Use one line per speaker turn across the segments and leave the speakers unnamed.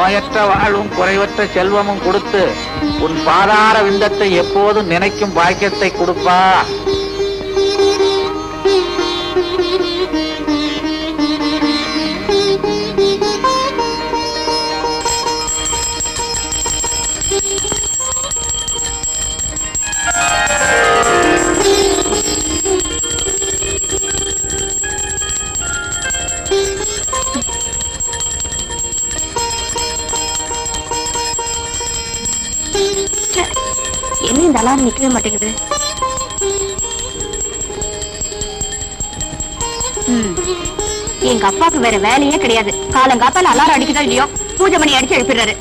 நோயற்ற வாழ்வும் குறைவற்ற செல்வமும் கொடுத்து உன் பாதார விந்தத்தை எப்போதும் நினைக்கும் பாக்கியத்தை கொடுப்பா.
என்ன இந்த அலாரம் நிக்கவே மாட்டேங்குது? எங்க அப்பாவுக்கு வேற வேலையே கிடையாது. காலங்காத்தால அலாரம் அடிக்குதோ இல்லையோ பூஜை மணி அடிச்சு எழுப்பிடுறாரு.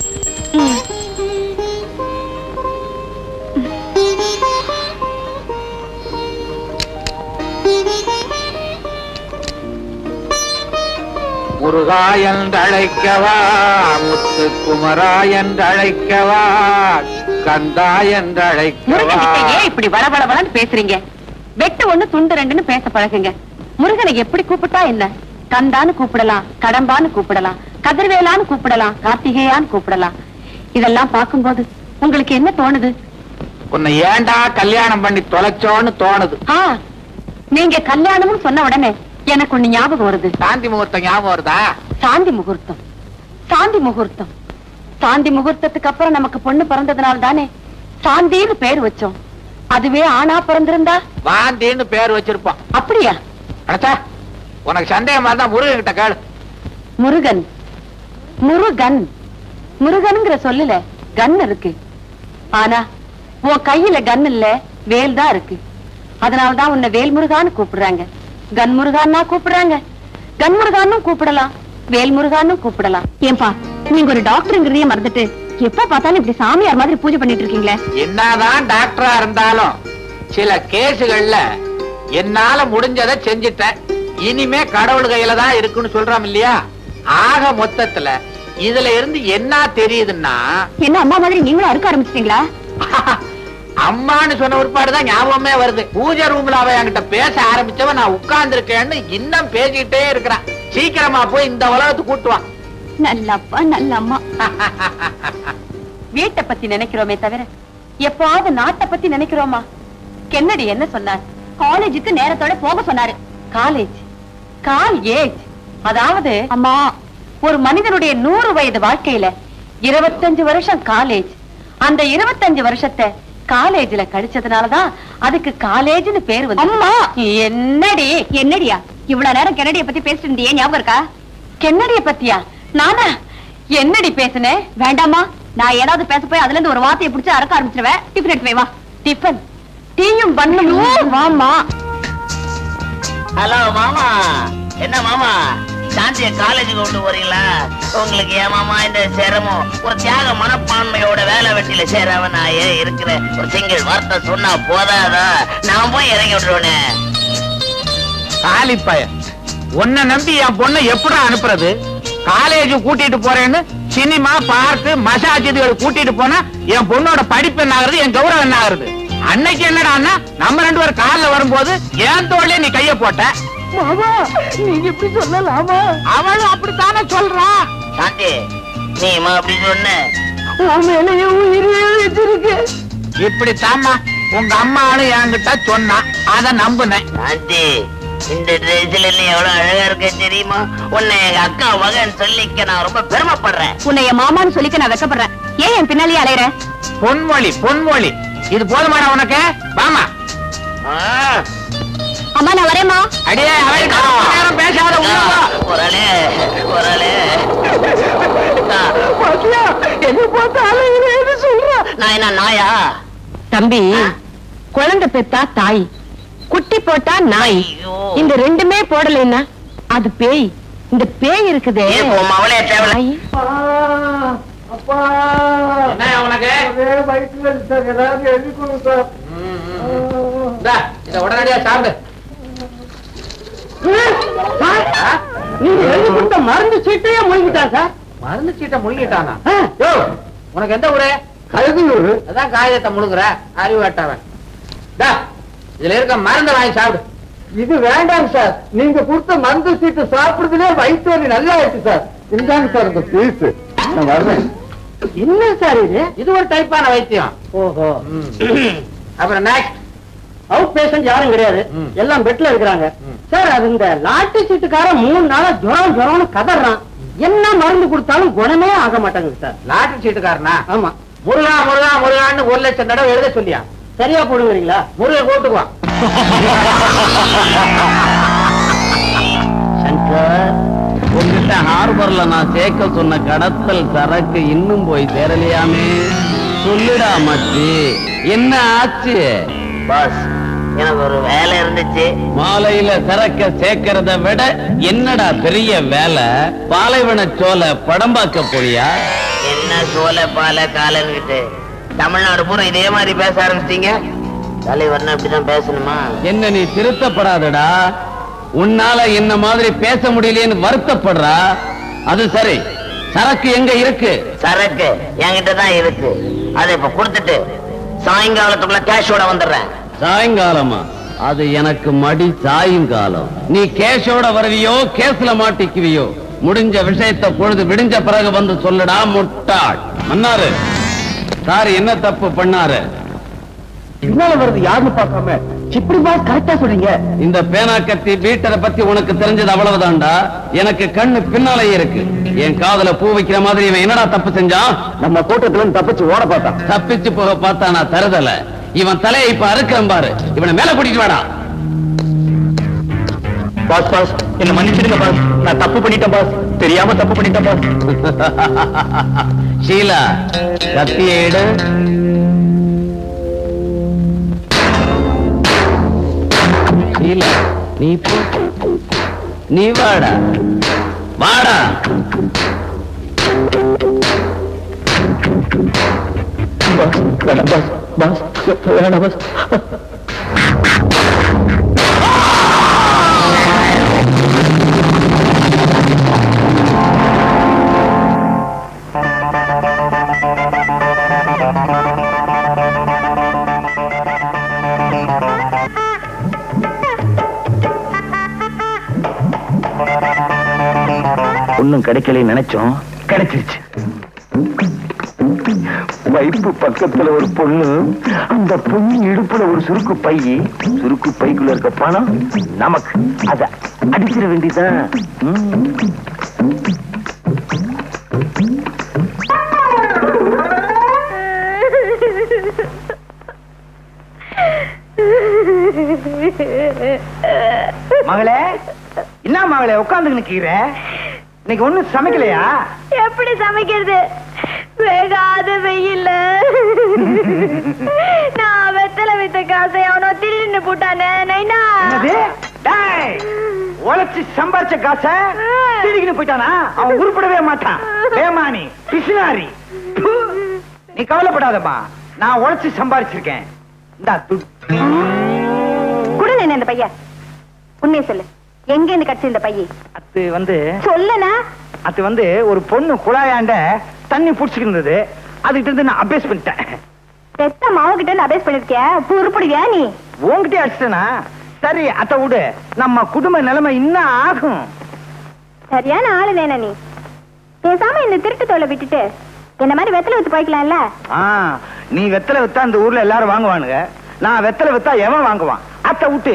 முருகா என்றழைக்கவா, முத்து குமரா என்றழைக்கவா, கந்தா என்றழைக்கவா.
ஏன் இப்படி வளவளவளன்னு பேசுறீங்க? வெட்டு ஒண்ணு துண்டு ரெண்டுன்னு பேச பழகுங்க. முருகனை எப்படி கூப்பிட்டா என்ன? கந்தான்னு கூப்பிடலாம், கடம்பான்னு கூப்பிடலாம், கதிர்வேலான்னு கூப்பிடலாம், கார்த்திகேயான்னு கூப்பிடலாம். இதெல்லாம் பார்க்கும்போது உங்களுக்கு என்ன தோணுது?
உன்னை ஏண்டா கல்யாணம் பண்ணி தொலைச்சோன்னு தோணுது.
நீங்க கல்யாணம்னு சொன்ன உடனே எனக்கு ஒண்ணு ஞாபகம் வருது.
சாந்தி முகூர்த்தம் ஞாபகம் வருதா?
சாந்தி முகூர்த்தம், சாந்தி முகூர்த்தம். சாந்தி முகூர்த்தத்துக்கு அப்புறம் நமக்கு பொண்ணு பிறந்ததுனால தானே சாந்தின்னு பேர் வச்சோம். அதுவே ஆணா பிறந்திருந்தா
வாந்தின்னு பேர் வச்சிருப்போம்.
அப்படியா?
அடச்சா, உனக்கு சந்தேகமா இருந்தா முருகன் கிட்ட கேளு.
முருகன், முருகன், முருகனுங்கிற சொல்லல கன் இருக்கு. ஆனா உன் கையில கன் இல்ல, வேல் தான் இருக்கு. அதனாலதான் உன்னை வேல் முருகான்னு கூப்பிடுறாங்க. கன் முருகான்னா கூப்பிடுறாங்க. கன் முருகான்னு கூப்பிடலாம், வேல் முருகான்னு கூப்பிடலாம். ஏன்பா நீங்க ஒரு டாக்டருங்கிறதையே மறந்துட்டு எப்ப பார்த்தாலும் இப்படி சாமியார் மாதிரி பூஜை பண்ணிட்டு இருக்கீங்களே?
என்னதான் டாக்டரா இருந்தாலும் சில கேசுகள்ல என்னால முடிஞ்சதை செஞ்சுட்டேன். இனிமே கடவுள் கையில தான் இருக்குன்னு சொல்றோம் இல்லையா? ஆக மொத்தத்துல இதுல இருந்து என்ன தெரியுதுன்னா,
என்ன அம்மா மாதிரி நீங்களும் அறுக்க ஆரம்பிச்சிட்டீங்களா?
அம்மான்னு சொன்ன ஒருபாடுதான் ஞாபகமே வருது. பூஜை ரூம்ல அவ என்கிட்ட பேச ஆரம்பிச்சவன் நான் உட்கார்ந்து இருக்கேன்னு இன்னும் பேசிக்கிட்டே இருக்கிறான். சீக்கிரமா போய் இந்த உலகத்துக்கு கூட்டுவான்.
நல்லப்பா, நல்ல அம்மா. வீட்டை பத்தி நினைக்கிறோமே தவிர எப்பாவது நாட்டை பத்தி நினைக்கிறோமா? கென்னடி என்ன சொன்னார்? காலேஜுக்கு நேரத்தோட போக சொன்னாரு. காலேஜ், காலேஜ், அதாவது அம்மா ஒரு மனிதனுடைய 100 வயது வாழ்க்கையில 25 வருஷம் காலேஜ். அந்த 25 வருஷத்தை காலேஜ்ல கழிச்சதுனாலதான் அதுக்கு காலேஜ்னு பேர் வந்து. அம்மா என்னடி? என்னடியா இவ்வளவு நேரம் கென்னடிய பத்தி பேசிட்டு இருந்தியே, ஞாபகம் இருக்கா? கென்னடிய பத்தியா? நானா என்னடி பேசுனேன்? வேண்டாமா, நான் ஏதாவது பேச போய் அதுல இருந்து ஒரு வார்த்தையை பிடிச்சு அறக்க ஆரம்பிச்சிருவேன். டிஃபன் எடுத்து வா. டிஃபன் டீயும் பண்ணும். வாமா.
ஹலோ மாமா. என்ன மாமா, சாந்திய காலேஜுக்கு கொண்டு போறீங்களா? உங்களுக்கு ஏன் மாமா இந்த சிரமம்? ஒரு தியாக மனப்பான்மையோட வேலை வெட்டியில சேரவன் நான் ஏன் இருக்கிறேன். ஒரு சிங்கிள் வார்த்தை சொன்னா போதாதா? நான் போய் இறங்கி விட்டுருவேனே.
காலிப்பய உன்னை நம்பி என் பொண்ணை எப்படி அனுப்புறது? காலேஜ் கூட்டிட்டு போறேன்னு சினிமா, பார்க்கு, மசாஜ் இதுகள் கூட்டிட்டு போனா என் பொண்ணோட படிப்பு என்ன ஆகுறது, என் கௌரவம் என்ன ஆகுறது? அன்னைக்கு என்னடான்னா நம்ம 2 பேரும் காலில் வரும்போது ஏன் தோல்ல நீ கைய போட்ட.
நீங்க இப்படி சொல்லலாமா?
அவளும் அப்படித்தானே சொல்றா.
சாந்தி நீ அப்படி சொன்ன
இப்படித்தாம்மா உங்க அம்மாவும் என்கிட்ட சொன்னா, அத நம்புனேன்.
சாந்தி இந்த ட்ரெஸ்ல நீ எவ்வளவு அழகா இருக்க தெரியுமா? உன்னை எங்க அக்கா மகன் சொல்லிக்க நான் ரொம்ப பெருமைப்படுறேன்.
உன்னை என் மாமான்னு சொல்லிக்க நான் வெக்கப்படுறேன். ஏன் என் பின்னாலேயே அலையற?
பொன்மொழி, பொன்மொழி. இது போதுமாடா உனக்கு? வாமா.
அம்மா நான் வரேம்மா.
அடியே பேசாத.
குரலே குரலே நான் என்ன நாயா?
தம்பி, குழந்தை பெத்தா தாய், குட்டி போட்டா நாய். இந்த ரெண்டுமே போடலைன்னா அது பேய். இந்த பேய் இருக்குதே
அவளே தேவை.
உடனடியா சாப்பிடு.
மருந்து சீட்டையே முழுங்கிட்டான் சார்.
மருந்து சீட்டை முழுங்கிட்டானா? உனக்கு எந்த ஊரு?
கழுகுனூர்.
அதான் காகிதத்தை முழுங்குற அறிவாட்டவன். இதுல இருக்க மருந்து வாங்கி சாப்பிடு.
இது வேண்டாம் சார். நீங்க கொடுத்த மருந்து சீட்டு சாப்பிடுறதுலே வயிற்று வலி நல்லா ஆயிடுச்சு சார். இந்தாங்க சார் இந்த பீஸ்.
நான் வர்றேன். என்ன சார் இது?
இது ஒரு டைப்பான வைத்தியம்.
ஓஹோ.
அப்புறம் நெக்ஸ்ட்.
அவுட் பேஷண்ட் யாரும் கிடையாது, எல்லாம் பெட்ல இருக்கிறாங்க. சார் அது இந்த லாட்டரி சீட்டுக்காரன் 3 நாளா ஜுரம்னு கதறான். என்ன மருந்து கொடுத்தாலும் குணமே ஆக மாட்டாங்க சார்.
லாட்டரி சீட்டுக்காரனா?
ஆமா.
முருகா முருகா முருகான்னு 1 லட்சம் தடவை எழுத சொல்லியா?
சரியா போடுவீங்களா?
முருகன் கூட்டுக்குவான்.
சங்கர், உங்ககிட்ட ஹார்பர்ல நான் சேர்க்க சொன்ன கடத்தல் சரக்கு இன்னும் போய் சேரலையாமே. சொல்லுடா மச்சி, என்ன ஆச்சு?
பாஸ், எனக்கு ஒரு வேலை இருந்துச்சு.
மாலையில சரக்க சேர்க்கறத விட என்னடா பெரிய வேலை? பாலைவன சோலை படம் பார்க்க போறியா?
என்ன சோலை பால காலன்கிட்டு தமிழ்நாடு பூரா இதே மாதிரி பேச ஆரம்பிச்சிட்டீங்க. தலைவர்னா இப்படிதான் பேசணுமா?
என்ன நீ திருத்தப்படாதடா. உன்னால என்ன மாதிரி பேச முடியலையேன்னு வருத்தப்படுறா. அது சரி, சரக்கு எங்க இருக்கு?
சரக்கு என்கிட்ட தான் இருக்கு. அதை இப்ப கொடுத்துட்டு சாயங்காலத்துக்குள்ள கேஷோட வந்துடுறேன்.
சாயங்காலமா? அது எனக்கு மடி சாயங்காலம். நீ கேஷோட வருவியோ கேஸ்ல மாட்டிக்குவியோ? முடிஞ்ச விஷயத்தை பொழுது விடிஞ்ச பிறகு வந்து சொல்லுடா முட்டாள். மன்னாரு சார் என்ன தப்பு பண்ணாரு?
பின்னால வருது யாருன்னு பார்க்காம இப்படி பாஸ் கரெக்டா சொல்றீங்க.
இந்த பேனா கத்தி பீட்டரை பத்தி உனக்கு தெரிஞ்சது அவ்வளவுதான்டா. எனக்கு கண்ணு பின்னாலேயே இருக்கு. என் காதுல பூ வைக்கிற மாதிரி இவன் என்னடா தப்பு செஞ்சான்?
நம்ம கூட்டத்துல இருந்து தப்பிச்சு ஓட பார்த்தான்.
தப்பிச்சு போக பார்த்தா நான் தருதல. இவன் தலையை இப்ப அறுக்கிறேன் பாரு. இவனை மேல கூட்டிட்டு வாடா.
பாஸ் பாஸ் என்ன மன்னிச்சிடுங்க பாஸ். நான் தப்பு பண்ணிட்டேன் பாஸ். தெரியாம தப்பு பண்ணிட்டேன் பாஸ்.
ஷீலா, கத்தியை எடு. ஷீலா, நீ போ. நீ வாடா வாடா.
பாஸ் வேணாம் பாஸ். பாஸ் வேணாம் பாஸ்.
ஒண்ணும் கிடைக்கல நினைச்சோம், கிடைச்சிருச்சு. வைப்பு பக்கத்துல ஒரு பொண்ணு, அந்த பொண்ணு இடுப்புல ஒரு சுருக்கு பை, சுருக்கு பைக்குள்ள இருக்க பணம் நமக்கு. அத அடிச்சிட வேண்டியதான்.
மகளே, என்ன மகளே உட்கார்ந்து நிக்கிற? இன்னைக்கு ஒண்ணு சமைக்கலையா?
எப்படி சமைக்கிறது? வேகாத வெயில்ல நான் வெத்தலை வித்த காசை அவனோ திருடின்னு போட்டானே. நைனா,
உழைச்சி சம்பாரிச்ச காசை திருடிக்கிட்டு போயிட்டானா? அவன் உருப்படவே மாட்டான். ஏமானி பிசினாரி. நீ கவலைப்படாதம்மா, நான் உழைச்சி சம்பாரிச்சிருக்கேன். இந்தா துட்டு.
குடு இந்த பையன். உண்மையை சொல்லு, எங்க இருந்து கிடைச்ச இந்த பைய?
அது வந்து
சொல்லனா?
அது வந்து ஒரு பொண்ணு குழாயாண்ட தண்ணி புடிச்சுக்கிட்டு இருந்தது. அதுகிட்ட இருந்து நான் அபேஸ் பண்ணிட்டேன்.
பெத்த மாவு கிட்ட இருந்து அபேஸ் பண்ணிருக்கியா? உருப்படுவியா நீ?
உன்கிட்டே அடிச்சிட்டேனா? சரி அத விடு, நம்ம குடும்ப நிலைமை இன்னும் ஆகும்.
சரியான ஆளு வேணா நீ. பேசாம இந்த திருட்டு தொலை விட்டுட்டு என்ன மாதிரி வெத்தலை வித்து போய்க்கலாம்ல.
நீ வெத்தலை வித்தா அந்த ஊர்ல எல்லாரும் வாங்குவானுங்க. நான் வெத்தலை வித்தா எவன் வாங்குவான்? அத்தை விட்டு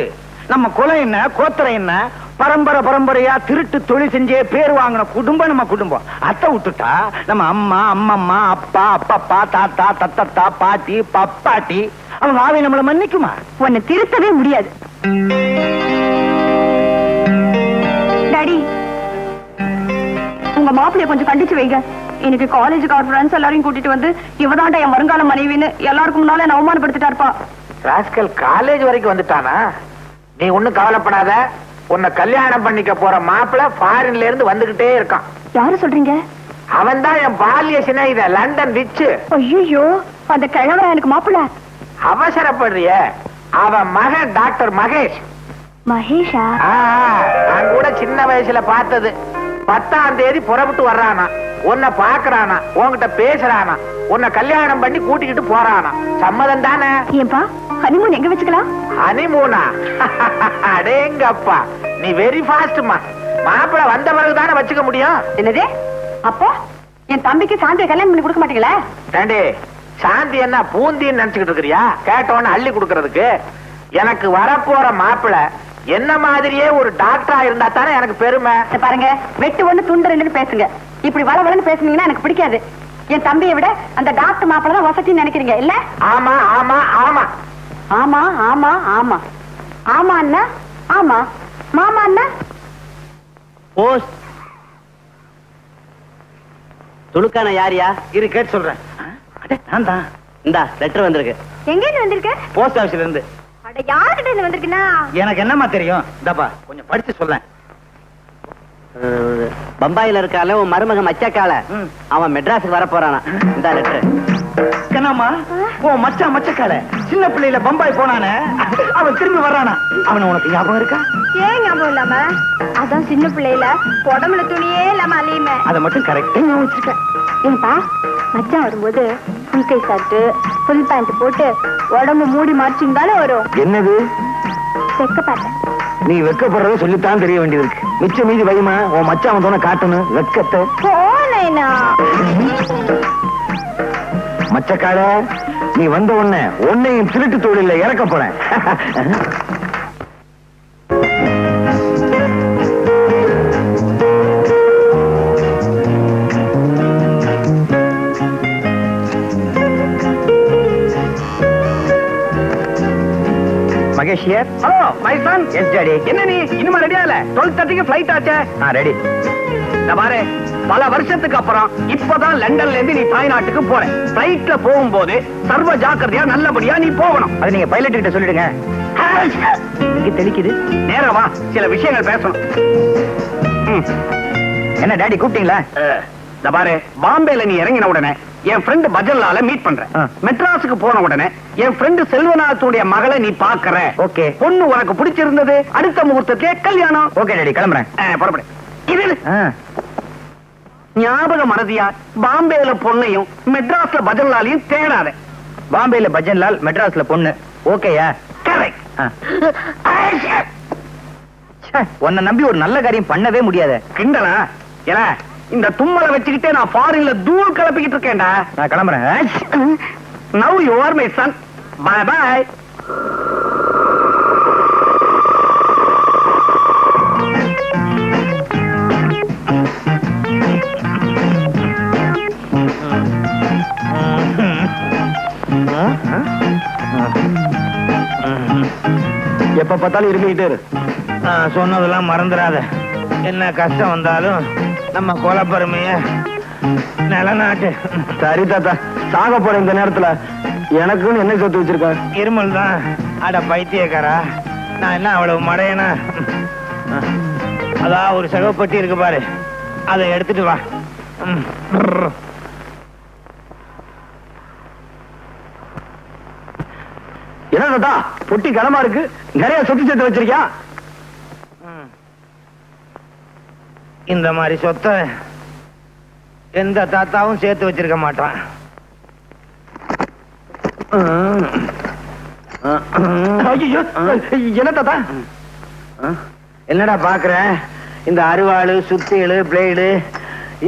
நம்ம குலம் என்ன, கோத்திரம் என்ன, பரம்பரை பரம்பரையா திருட்டு தொழில் செஞ்சே பேர் வாங்கின குடும்பம் நம்ம குடும்பம். அத்தை விட்டுட்டா நம்ம அம்மா, அம்மம்மா, அப்பா, அப்பப்பா, தாத்தா, தத்தத்தா, பாட்டி, பப்பாட்டி, அவங்க ஆவி நம்மள மன்னிக்குமா?
உன்னை திருத்தவே முடியாது. டாடி, உங்க மாப்பிள்ளைய கொஞ்சம் கண்டிச்சு வைங்க. இன்னைக்கு காலேஜுக்கு அவர் ஃப்ரெண்ட்ஸ் எல்லாரையும் கூட்டிட்டு வந்து இவதாண்டா என் வருங்கால மனைவின்னு எல்லாருக்கும் முன்னால என்ன அவமானப்படுத்திட்டா இருப்பா.
ராஸ்கல் காலேஜ் வரைக்கும் வந்துட்டானா? நீ ஒண்ணும் கவலைப்படாத. உன்னை கல்யாணம் பண்ணிக்க போற மாப்பிள்ள ஃபாரின்ல இருந்து வந்துகிட்டே இருக்கான்.
யாரு சொல்றீங்க?
அவன் தான் என் பால்ய சிநேகித லண்டன் ரிச்சு.
ஐயோ, அந்த கிழவரா எனக்கு மாப்பிள்ள?
அவசரப்படுறிய? அவன் மகன் டாக்டர் மகேஷ்.
மகேஷா?
நான் கூட சின்ன வயசுல பார்த்தது. 10ஆம் தேதி புறப்பட்டு வர்றானா, உன்னை பாக்குறானா, உன்கிட்ட பேசுறானா, உன்னை கல்யாணம் பண்ணி கூட்டிக்கிட்டு போறானா. சம்மதம் தானே?
ஏன்பா, ஹனிமூன் எங்க வச்சுக்கலாம்?
ஹனிமூனா? அடேங்கப்பா, நீ வெரி ஃபாஸ்ட்மா. மாப்பிள்ள வந்த பிறகுதானே வச்சுக்க முடியும்.
என்னது? அப்போ என் தம்பிக்கு சாந்தியை கல்யாணம் பண்ணி கொடுக்க மாட்டீங்களா?
ஏண்டி சாந்தி என்ன பூந்தின்னு நினைச்சுக்கிட்டு இருக்கிறியா? கேட்டவன அள்ளி கொடுக்கறதுக்கு. எனக்கு வரப்போற மாப்பிள என்ன மாதிரியே ஒரு டாக்டரா இருந்தா தானே எனக்கு பெருமை.
இத பாருங்க, வெட்டு ஒண்ணு துண்டு ரெண்டுன்னு பேசுங்க. இப்படி வளவளன்னு பேசுனீங்கன்னா எனக்கு பிடிக்காது. என் தம்பியை விட அந்த டாக்டர் மாப்பிள தான் வசதின்னு நினைக்கிறீங்க இல்ல?
ஆமா ஆமா ஆமா
ஆமா ஆமா ஆமா ஆமா அண்ணா. ஆமா மாமா அண்ணா.
போஸ்ட் துலுக்கான யாரியா?
இரு கேட்டு சொல்றேன். நான் தான்.
இந்தா லெட்டர் வந்திருக்கு.
எங்க இருந்து வந்திருக்க?
போஸ்ட் ஆபீஸ்ல இருந்து.
அட யார்கிட்ட இருந்து வந்திருக்குன்னா?
எனக்கு என்னமா தெரியும்? இந்தாப்பா கொஞ்சம் படிச்சு சொல்ல.
பம்பாயில இருக்கால உன் மருமக மச்சக்கால, அவன் மெட்ராஸுக்கு வர போறானா. இந்த லெட்டர்.
கண்ணாமா, ஓ மச்சக்கால சின்ன பிள்ளையில பம்பாய் போனானே, அவன் திரும்பி வர்றானா? அவன உனக்கு ஞாபகம் இருக்கா?
ஏன் ஞாபகம் இல்லாம? அதான் சின்ன பிள்ளையில உடம்புல துணியே இல்லாம அலையுமே.
அதை மட்டும் கரெக்டா ஞாபகம் வச்சிருக்கேன்.
ஏன்பா மச்சான் வரும்போது ஃபுல் கை ஷர்ட் ஃபுல் பேண்ட் போட்டு உடம்பு மூடி மறைச்சிருந்தாலும் வரும்.
என்னது
செக்க பார்த்தேன்.
நீ வெக்கப்படுறத சொல்லித்தான் தெரிய வேண்டியது இருக்கு. மிச்ச மீதி வைமா, உன் மச்சான் வந்தோன காட்டணும் வெக்கத்தை.
போனேனா
மச்சக்கால, நீ வந்த உடனே உன்னையும் திருட்டு தொழில இறக்க போறேன். Mahesh here. Hello my son. Yes daddy. என்ன நீ இன்னும் ரெடியா இல்ல? 12:30க்கு ஃளைட் ஆச்சே. ரெடி. பாரு, பல வருஷத்துக்கு அப்புறம் இப்பதான் லண்டன்ல இருந்து நீ தாய்நாட்டுக்கு போற. ஃளைட்ல போகும்போது சர்வ ஜாக்கிரதையா நல்லபடியா நீ போகணும். அது நீங்க பைலட் கிட்ட சொல்லிடுங்க. இங்க தெளிக்குது. நேரமா சில விஷயங்கள் பேசணும். என்ன டாடி கூப்பிட்டீங்களா? பாரு, பாம்பேல நீ இறங்கின உடனே என் ஃப்ரெண்ட் பஜன்லால மீட் பண்றேன். மெட்ராஸுக்கு போன உடனே என் ஃப்ரெண்ட் செல்வநாத்துடைய மகளை நீ பாக்குற. ஓகே. பொண்ணு உனக்கு பிடிச்சிருந்தது. அடுத்த முகூர்த்தத்திலே கல்யாணம். ஓகே டாடி, கிளம்புறேன். புறப்படு. இது ஞாபக மறதியா பாம்பேல பொண்ணையும் மெட்ராஸ்ல பஜன்லாலையும் தேடாத. பாம்பேல பஜன்லால், மெட்ராஸ்ல பொண்ணு. ஓகேயா? கரெக்ட். உன்னை நம்பி ஒரு நல்ல காரியம் பண்ணவே முடியாது. கிண்டலா? ஏல, இந்த தும்மலை வச்சுக்கிட்டே நான் ஃபாரின்ல தூள் கிளப்பிக்கிட்டு இருக்கேன்டா. நான் கிளம்புறேன். Now you are my son. Bye bye. எப்ப பார்த்தாலும் இருந்துகிட்டே இரு. சொன்னதெல்லாம் மறந்துடாத. என்ன கஷ்டம் வந்தாலும் நம்ம கொலப்பெருமைய நிலநாட்டு. சரி தாத்தா, சாக போற இந்த நேரத்துல எனக்குன்னு என்ன சொத்து வச்சிருக்க? இருமல் தான். அட பைத்தியக்காரா, நான் என்ன அவ்வளவு மடையனா? அதான் ஒரு சகப்பட்டி இருக்கு பாரு, அதை எடுத்துட்டு வா. என்ன தாத்தா, பொட்டி கனமா இருக்கு, நிறைய சொத்து சேர்த்து வச்சிருக்கியா? இந்த மாதிரி சொத்தை எந்த தாத்தாவும் சேர்த்து வச்சிருக்க மாட்டான். என்ன தாத்தா? என்னடா பாக்குற? இந்த அருவாளு, சுத்தியலு, பிளேடு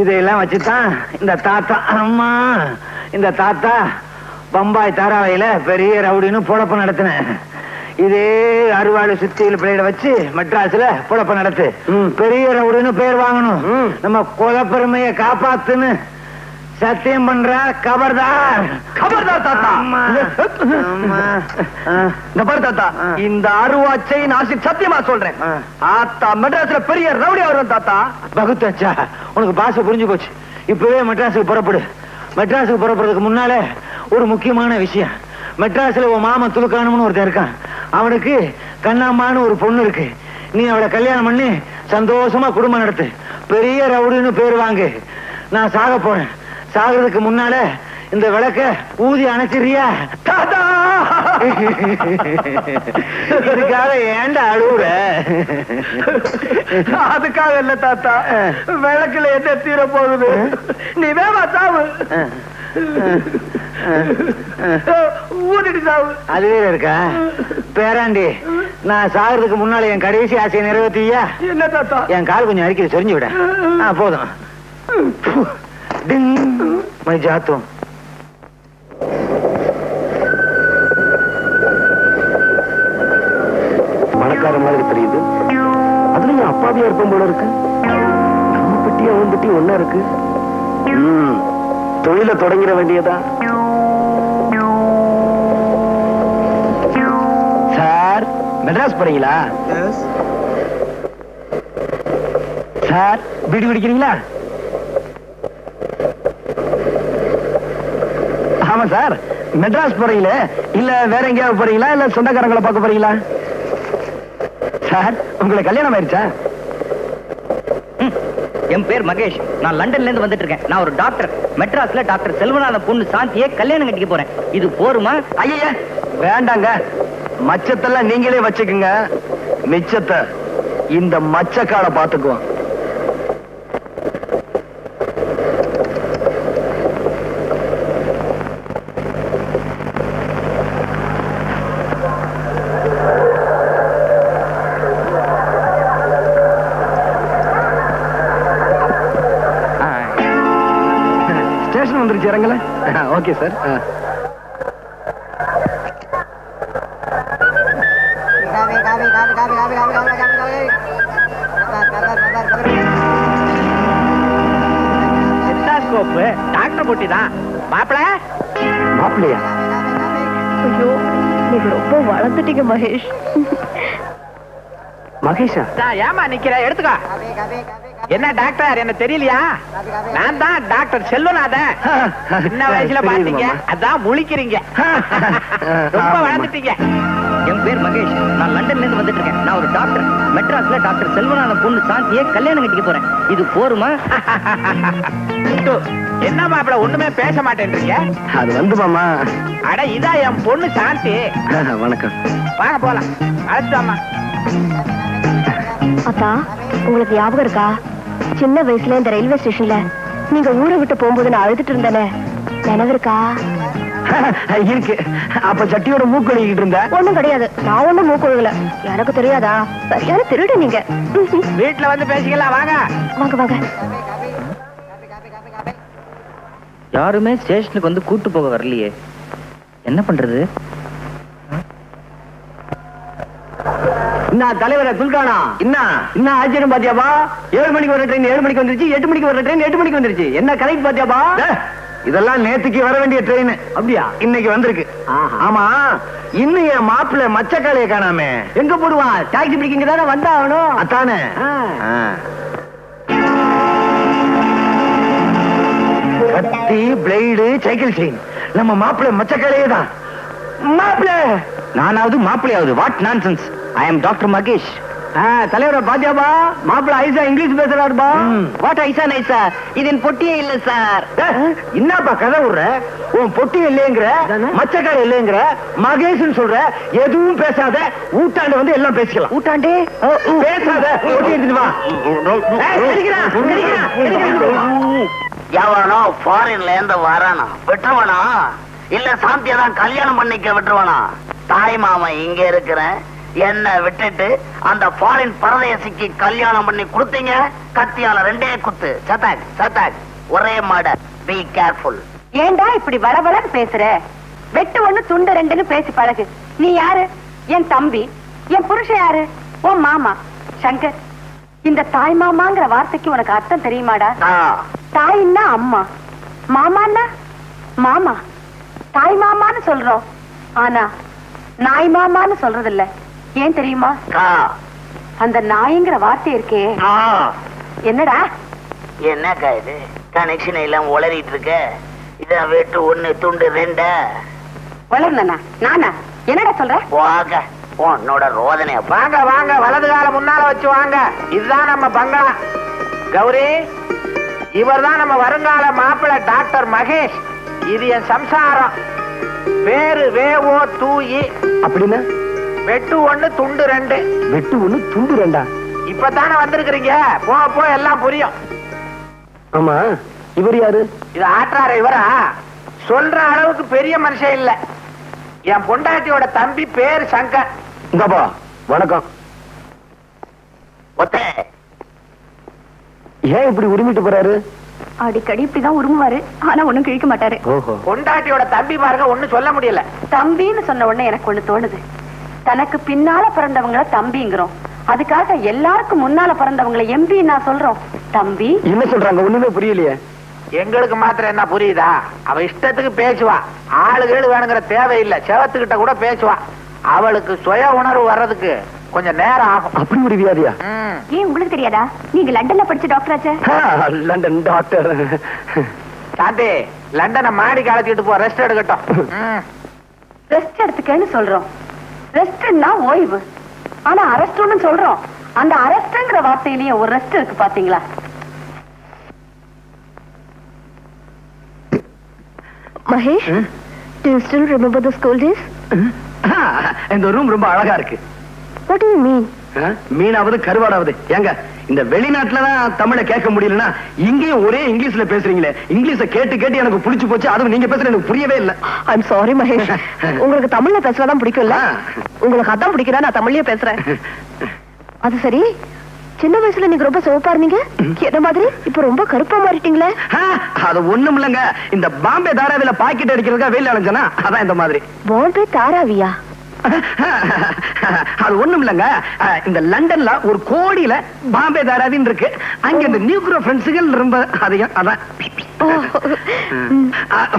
இதெல்லாம் வச்சுதான் இந்த தாத்தா, அம்மா, இந்த தாத்தா பம்பாய் தாராவையில பெரிய ரவுடின்னு பொழப்பு நடத்தினேன். இதே அருவாளு, சுத்தியல், பிளேட வச்சு மெட்ராஸ்ல பொழப்பு நடத்து. பெரிய ரவுடின்னு பேர் வாங்கணும். நம்ம கொலப்பெருமையை காப்பாத்துன்னு சத்தியம் பண்ற. கபர்தார். கபர்தார் தாத்தா. இந்த பாரு தாத்தா, இந்த அருவாச்சை நாசிக் சத்தியமா சொல்றேன். ஆத்தா மெட்ராஸ்ல பெரிய ரவுடி வருவேன் தாத்தா. பகுத்தாச்சா, உனக்கு பாச புரிஞ்சு போச்சு. இப்பவே மெட்ராஸுக்கு புறப்படு. மெட்ராஸுக்கு புறப்படுறதுக்கு முன்னாலே ஒரு முக்கியமான விஷயம். மெட்ராஸ்ல உன் மாமன் துலுக்கானம்னு ஒருத்தன் இருக்கான். அவனுக்கு கண்ணம்மான்னு ஒரு பொண்ணு இருக்கு. நீ அவளை கல்யாணம் பண்ணி சந்தோஷமா குடும்பம் நடத்து. பெரிய ரவுடின்னு பேர் வாங்கு. நான் சாக போறேன். சாகிறதுக்கு முன்னால இந்த விளக்க ஊதி அணைச்சிரியா? தாத்தா, இதுக்காக ஏன்டா அழுவுற? அதுக்காக இல்ல தாத்தா, விளக்குல என்ன தீர போகுது? நீ வேமா சாவு. ஊதிட்டு சாவு. அதுவே இருக்கா? பேராண்டி, நான் சாகிறதுக்கு முன்னால என் கடைசி ஆசையை நிறைவேற்றியா? என்ன தாத்தா? என் கால் கொஞ்சம் அரிக்கிறது, சொரிஞ்சு விட. போதும். டிங் மை ஜாத்தும். பணக்கார மாதிரி தெரியுது. அதுலயும் அப்பாவியா இருப்போம் போல இருக்கு. நம்ம பெட்டி அவன் பெட்டி ஒன்னா இருக்கு. தொழில தொடங்கிட வேண்டியதா? சார் மெட்ராஸ் போறீங்களா? சார் பீடி குடிக்கிறீங்களா? ஆமா சார். மெட்ராஸ் போறீங்களே, இல்ல வேற எங்கேயாவது போறீங்களா, இல்ல சொந்தக்காரங்களை பார்க்க போறீங்களா? சார் உங்களுக்கு கல்யாணம் ஆயிருச்சா?
என் பேர் மகேஷ். நான் லண்டன்ல இருந்து வந்துட்டு இருக்கேன். நான் ஒரு டாக்டர். மெட்ராஸ்ல டாக்டர் செல்வநாத பொண்ணு சாந்தியை கல்யாணம் கட்டிக்க போறேன். இது போருமா?
ஐயா வேண்டாங்க. மச்சத்தெல்லாம் நீங்களே வச்சுக்குங்க. மிச்சத்தை இந்த மச்சக்கால பாத்துக்குவோம். ஸ்டேஷன் வந்துருச்சு, இறங்கல? Okay sir.
டாக்டர் போட்டி தான் மாப்பிள.
மாப்பிள்ளையா?
ஐயோ, நீங்க ரொம்ப வளர்ந்துட்டீங்க மகேஷ்.
மகேஷா?
ஏமா நிக்கிற? எடுத்துக்கோ. என்ன டாக்டர் என்ன தெரியலையா? நான் தான் டாக்டர் செல்வநாதன். சின்ன வயசுல பாத்தீங்க, அதான் முழிக்கிறீங்க. ரொம்ப வளர்ந்துட்டீங்க.
என் பேர் மகேஷ். நான் லண்டன்ல இருந்து வந்துட்டு இருக்கேன். நான் ஒரு டாக்டர். மெட்ராஸ்ல டாக்டர் செல்வநாத பொண்ணு சாந்தியை கல்யாணம் கட்டிக்க போறேன். இது போருமா?
என்ன மாப்பிள ஒண்ணுமே பேச மாட்டேன்றீங்க?
அது வந்து மாமா.
அட இதான் என் பொண்ணு சாந்தி.
வணக்கம்.
வாங்க போலாம். அழைச்சாமா.
அத்தா, உங்களுக்கு ஞாபகம் இருக்கா? சின்ன வயசுல இந்த ரயில்வே ஸ்டேஷன்ல நீங்க ஊரை விட்டு போகும்போது நான் அழுதுட்டு இருந்தேனே, நினைவு இருக்கா?
இருக்கு. அப்ப சட்டியோட மூக்கு அடிக்கிட்டு இருந்த?
ஒண்ணும் கிடையாது. நான் ஒண்ணும் மூக்குழுகல. எனக்கு தெரியாதா? சரியான திருடு நீங்க.
வீட்டுல வந்து பேசிக்கலாம். வாங்க
வாங்க வாங்க.
யாருமே ஸ்டேஷனுக்கு வந்து கூட்டு போக வரலையே, என்ன பண்றது?
என்ன தலைவர துல்கானா? என்ன ஆச்சரியம் பாத்தியாபா? 7 மணிக்கு வர ட்ரெயின் 7 மணிக்கு வந்துருச்சு. 8 மணிக்கு வர ட்ரெயின் 8 மணிக்கு வந்துருச்சு. என்ன கரெக்ட் பாத்தியாபா? இதெல்லாம் நேத்துக்கு வர வேண்டிய ட்ரெயின். அப்படியா? இன்னைக்கு வந்திருக்கு. ஆமா, இன்னும் என் மாப்பிள்ள மச்சக்காலைய காணாமே. எங்க போடுவான்? டாக்ஸி பிடிக்கிங்க தானே வந்தாகணும். அதானே. கத்தி, பிளேடு, சைக்கிள் செயின். நம்ம மாப்பிள்ள மச்சக்காலையே தான். மாப்பிள்ள நானாவது மாப்பிள்ளையாவது? What nonsense. I am doctor Mahesh. தலைவர பாத்தியாபா? மாப்பிள்ள ஐசா இங்கிலீஷ் பேசுறாருப்பா.
வாட் ஐசா நைசா? இது என் பொட்டியே இல்ல சார்.
என்னப்பா கதை விடுற? உன் பொட்டி இல்லையங்கிற, மச்சக்கார இல்லையங்கிற, மகேஷ்னு சொல்ற. எதுவும் பேசாத. ஊட்டாண்டு வந்து எல்லாம் பேசிக்கலாம்.
ஊட்டாண்டே
பேசாத. பொட்டி எடுத்துட்டு வா.
எவனோ ஃபாரின்ல இருந்து வரானா விட்டுருவானா, இல்ல சாந்தியதான் கல்யாணம் பண்ணிக்க விட்டுருவானா? தாய் மாமன் இங்க இருக்கிறேன், என்ன விட்டுட்டு அந்த ஃபாரின் பரதேசிக்கு கல்யாணம் பண்ணி கொடுத்தீங்க. கத்தியால 2 குத்து. சத்தாக் சத்தாக் ஒரே மாட. Be careful.
ஏண்டா இப்படி வளவளன்னு பேசுற? வெட்டு ஒண்ணு துண்டு 2ன்னு பேசி பழகு. நீ யாரு? என் தம்பி. என் புருஷன் யாரு? உன் மாமா சங்கர். இந்த தாய் மாமாங்கிற வார்த்தைக்கு உனக்கு அர்த்தம் தெரியுமாடா? தாயின்னா அம்மா, மாமான்னா மாமா. தாய் மாமான்னு சொல்றோம், ஆனா நாய் மாமான்னு சொல்றது இல்ல. ஏன் தெரியுமா? அந்த நாய்ங்கிற வார்த்தை இருக்கே. என்னடா
என்னக்கா இது? கனெக்ஷன் எல்லாம் உளறிட்டு இருக்க. இதான் வெட்டு 1 துண்டு 2.
வளர்ந்தனா நானா? என்னடா சொல்ற?
வாங்க உன்னோட ரோதனை.
வாங்க வாங்க, வலது கால முன்னால வச்சு வாங்க. இதுதான் நம்ம பங்களா. கௌரி, இவர்தான் நம்ம வருங்கால மாப்பிள்ள டாக்டர் மகேஷ். இது என் சம்சாரம். பேரு வேவோ தூயி.
அப்படின்னா
வெட்டு 1 துண்டு 2.
வெட்டு 1 துண்டு 2.
இப்பதானே வந்திருக்கிறீங்க, போக போக எல்லாம் புரியும்.
ஆமா, இவர் யாரு?
இது ஆற்றார இவரா? சொல்ற அளவுக்கு பெரிய மனுஷன் இல்ல. என் பொண்டாட்டியோட தம்பி பேரு சங்கர்.
இங்கப்பா வணக்கம்.
ஒத்தே
ஏன் இப்படி உரிமிட்டு போறாரு?
அடிக்கடி இப்படிதான் உருமுவாரு, ஆனா ஒண்ணும் கிழிக்க மாட்டாரு.
பொண்டாட்டியோட தம்பி பாருங்க ஒண்ணு சொல்ல முடியல.
தம்பின்னு சொன்ன உடனே எனக்கு ஒண்ணு தோணுது. தனக்கு பின்னால பிறந்தவங்கள தம்பிங்கிறோம், அதுக்காக எல்லாருக்கும் முன்னால பிறந்தவங்களை எம்பி நான் சொல்றோம். தம்பி
என்ன சொல்றாங்க ஒண்ணுமே புரியலையே.
எங்களுக்கு மாத்திரம் என்ன புரியுதா? அவ இஷ்டத்துக்கு பேசுவா, ஆளுகள் வேணுங்கிற தேவையில்லை, செவத்துக்கிட்ட கூட பேசுவா. அவளுக்கு சுய உணர்வு வர்றதுக்கு கொஞ்சம் நேரம் ஆகும்.
அப்படி ஒரு வியாதியா?
ஏன் உங்களுக்கு தெரியாதா? நீங்க லண்டன்ல படிச்ச டாக்டர் ஆச்சே.
London doctor.
சாந்தி, லண்டனை மாடி காலத்திட்டு போ, ரெஸ்ட் எடுக்கட்டும்.
ரெஸ்ட் எடுத்துக்கன்னு சொல்றோம். ரெஸ்ட்னா ஓய்வு, ஆனா அரெஸ்ட்னு சொல்றோம். அந்த அரெஸ்ட்ங்கிற வார்த்தையிலேயே ஒரு ரெஸ்ட் இருக்கு பாத்தீங்களா? Mahesh, do you still remember the school days?
இந்த ரூம் ரொம்ப அழகா இருக்கு.
What do you mean?
மீனாவது கருவாடாவது. ஏங்க, இந்த வெளிநாட்டுலதான் தமிழை கேட்க முடியலன்னா இங்கேயும் ஒரே இங்கிலீஷ்ல பேசுறீங்களே. இங்கிலீஷ கேட்டு கேட்டு எனக்கு புடிச்சு போச்சு. அதுவும் நீங்க பேசுறது எனக்கு புரியவே இல்ல.
I'm sorry மகேஷ், உங்களுக்கு தமிழ்ல பேசுறதான் பிடிக்கும்ல? உங்களுக்கு அதான் பிடிக்கிறா, நான் தமிழ்லயே பேசுறேன். அது சரி, சின்ன வயசுல நீங்க ரொம்ப சிவப்பா இருந்தீங்க, என்ன மாதிரி இப்ப ரொம்ப கருப்பா மாறிட்டீங்களே?
அது ஒண்ணும் இல்லங்க, இந்த பாம்பே தாராவில பாக்கெட் அடிக்கிறதுக்கா வெயில் அலைஞ்சனா, அதான் இந்த மாதிரி.
பாம்பே தாராவியா?
அது ஒண்ணும் இல்லங்க, இந்த லண்டன்ல ஒரு கோடியில பாம்பே தாராவின்னு இருக்கு. அங்க இந்த நியூக்ரோ ஃப்ரெண்ட்ஸுகள் ரொம்ப அதிகம். அதான்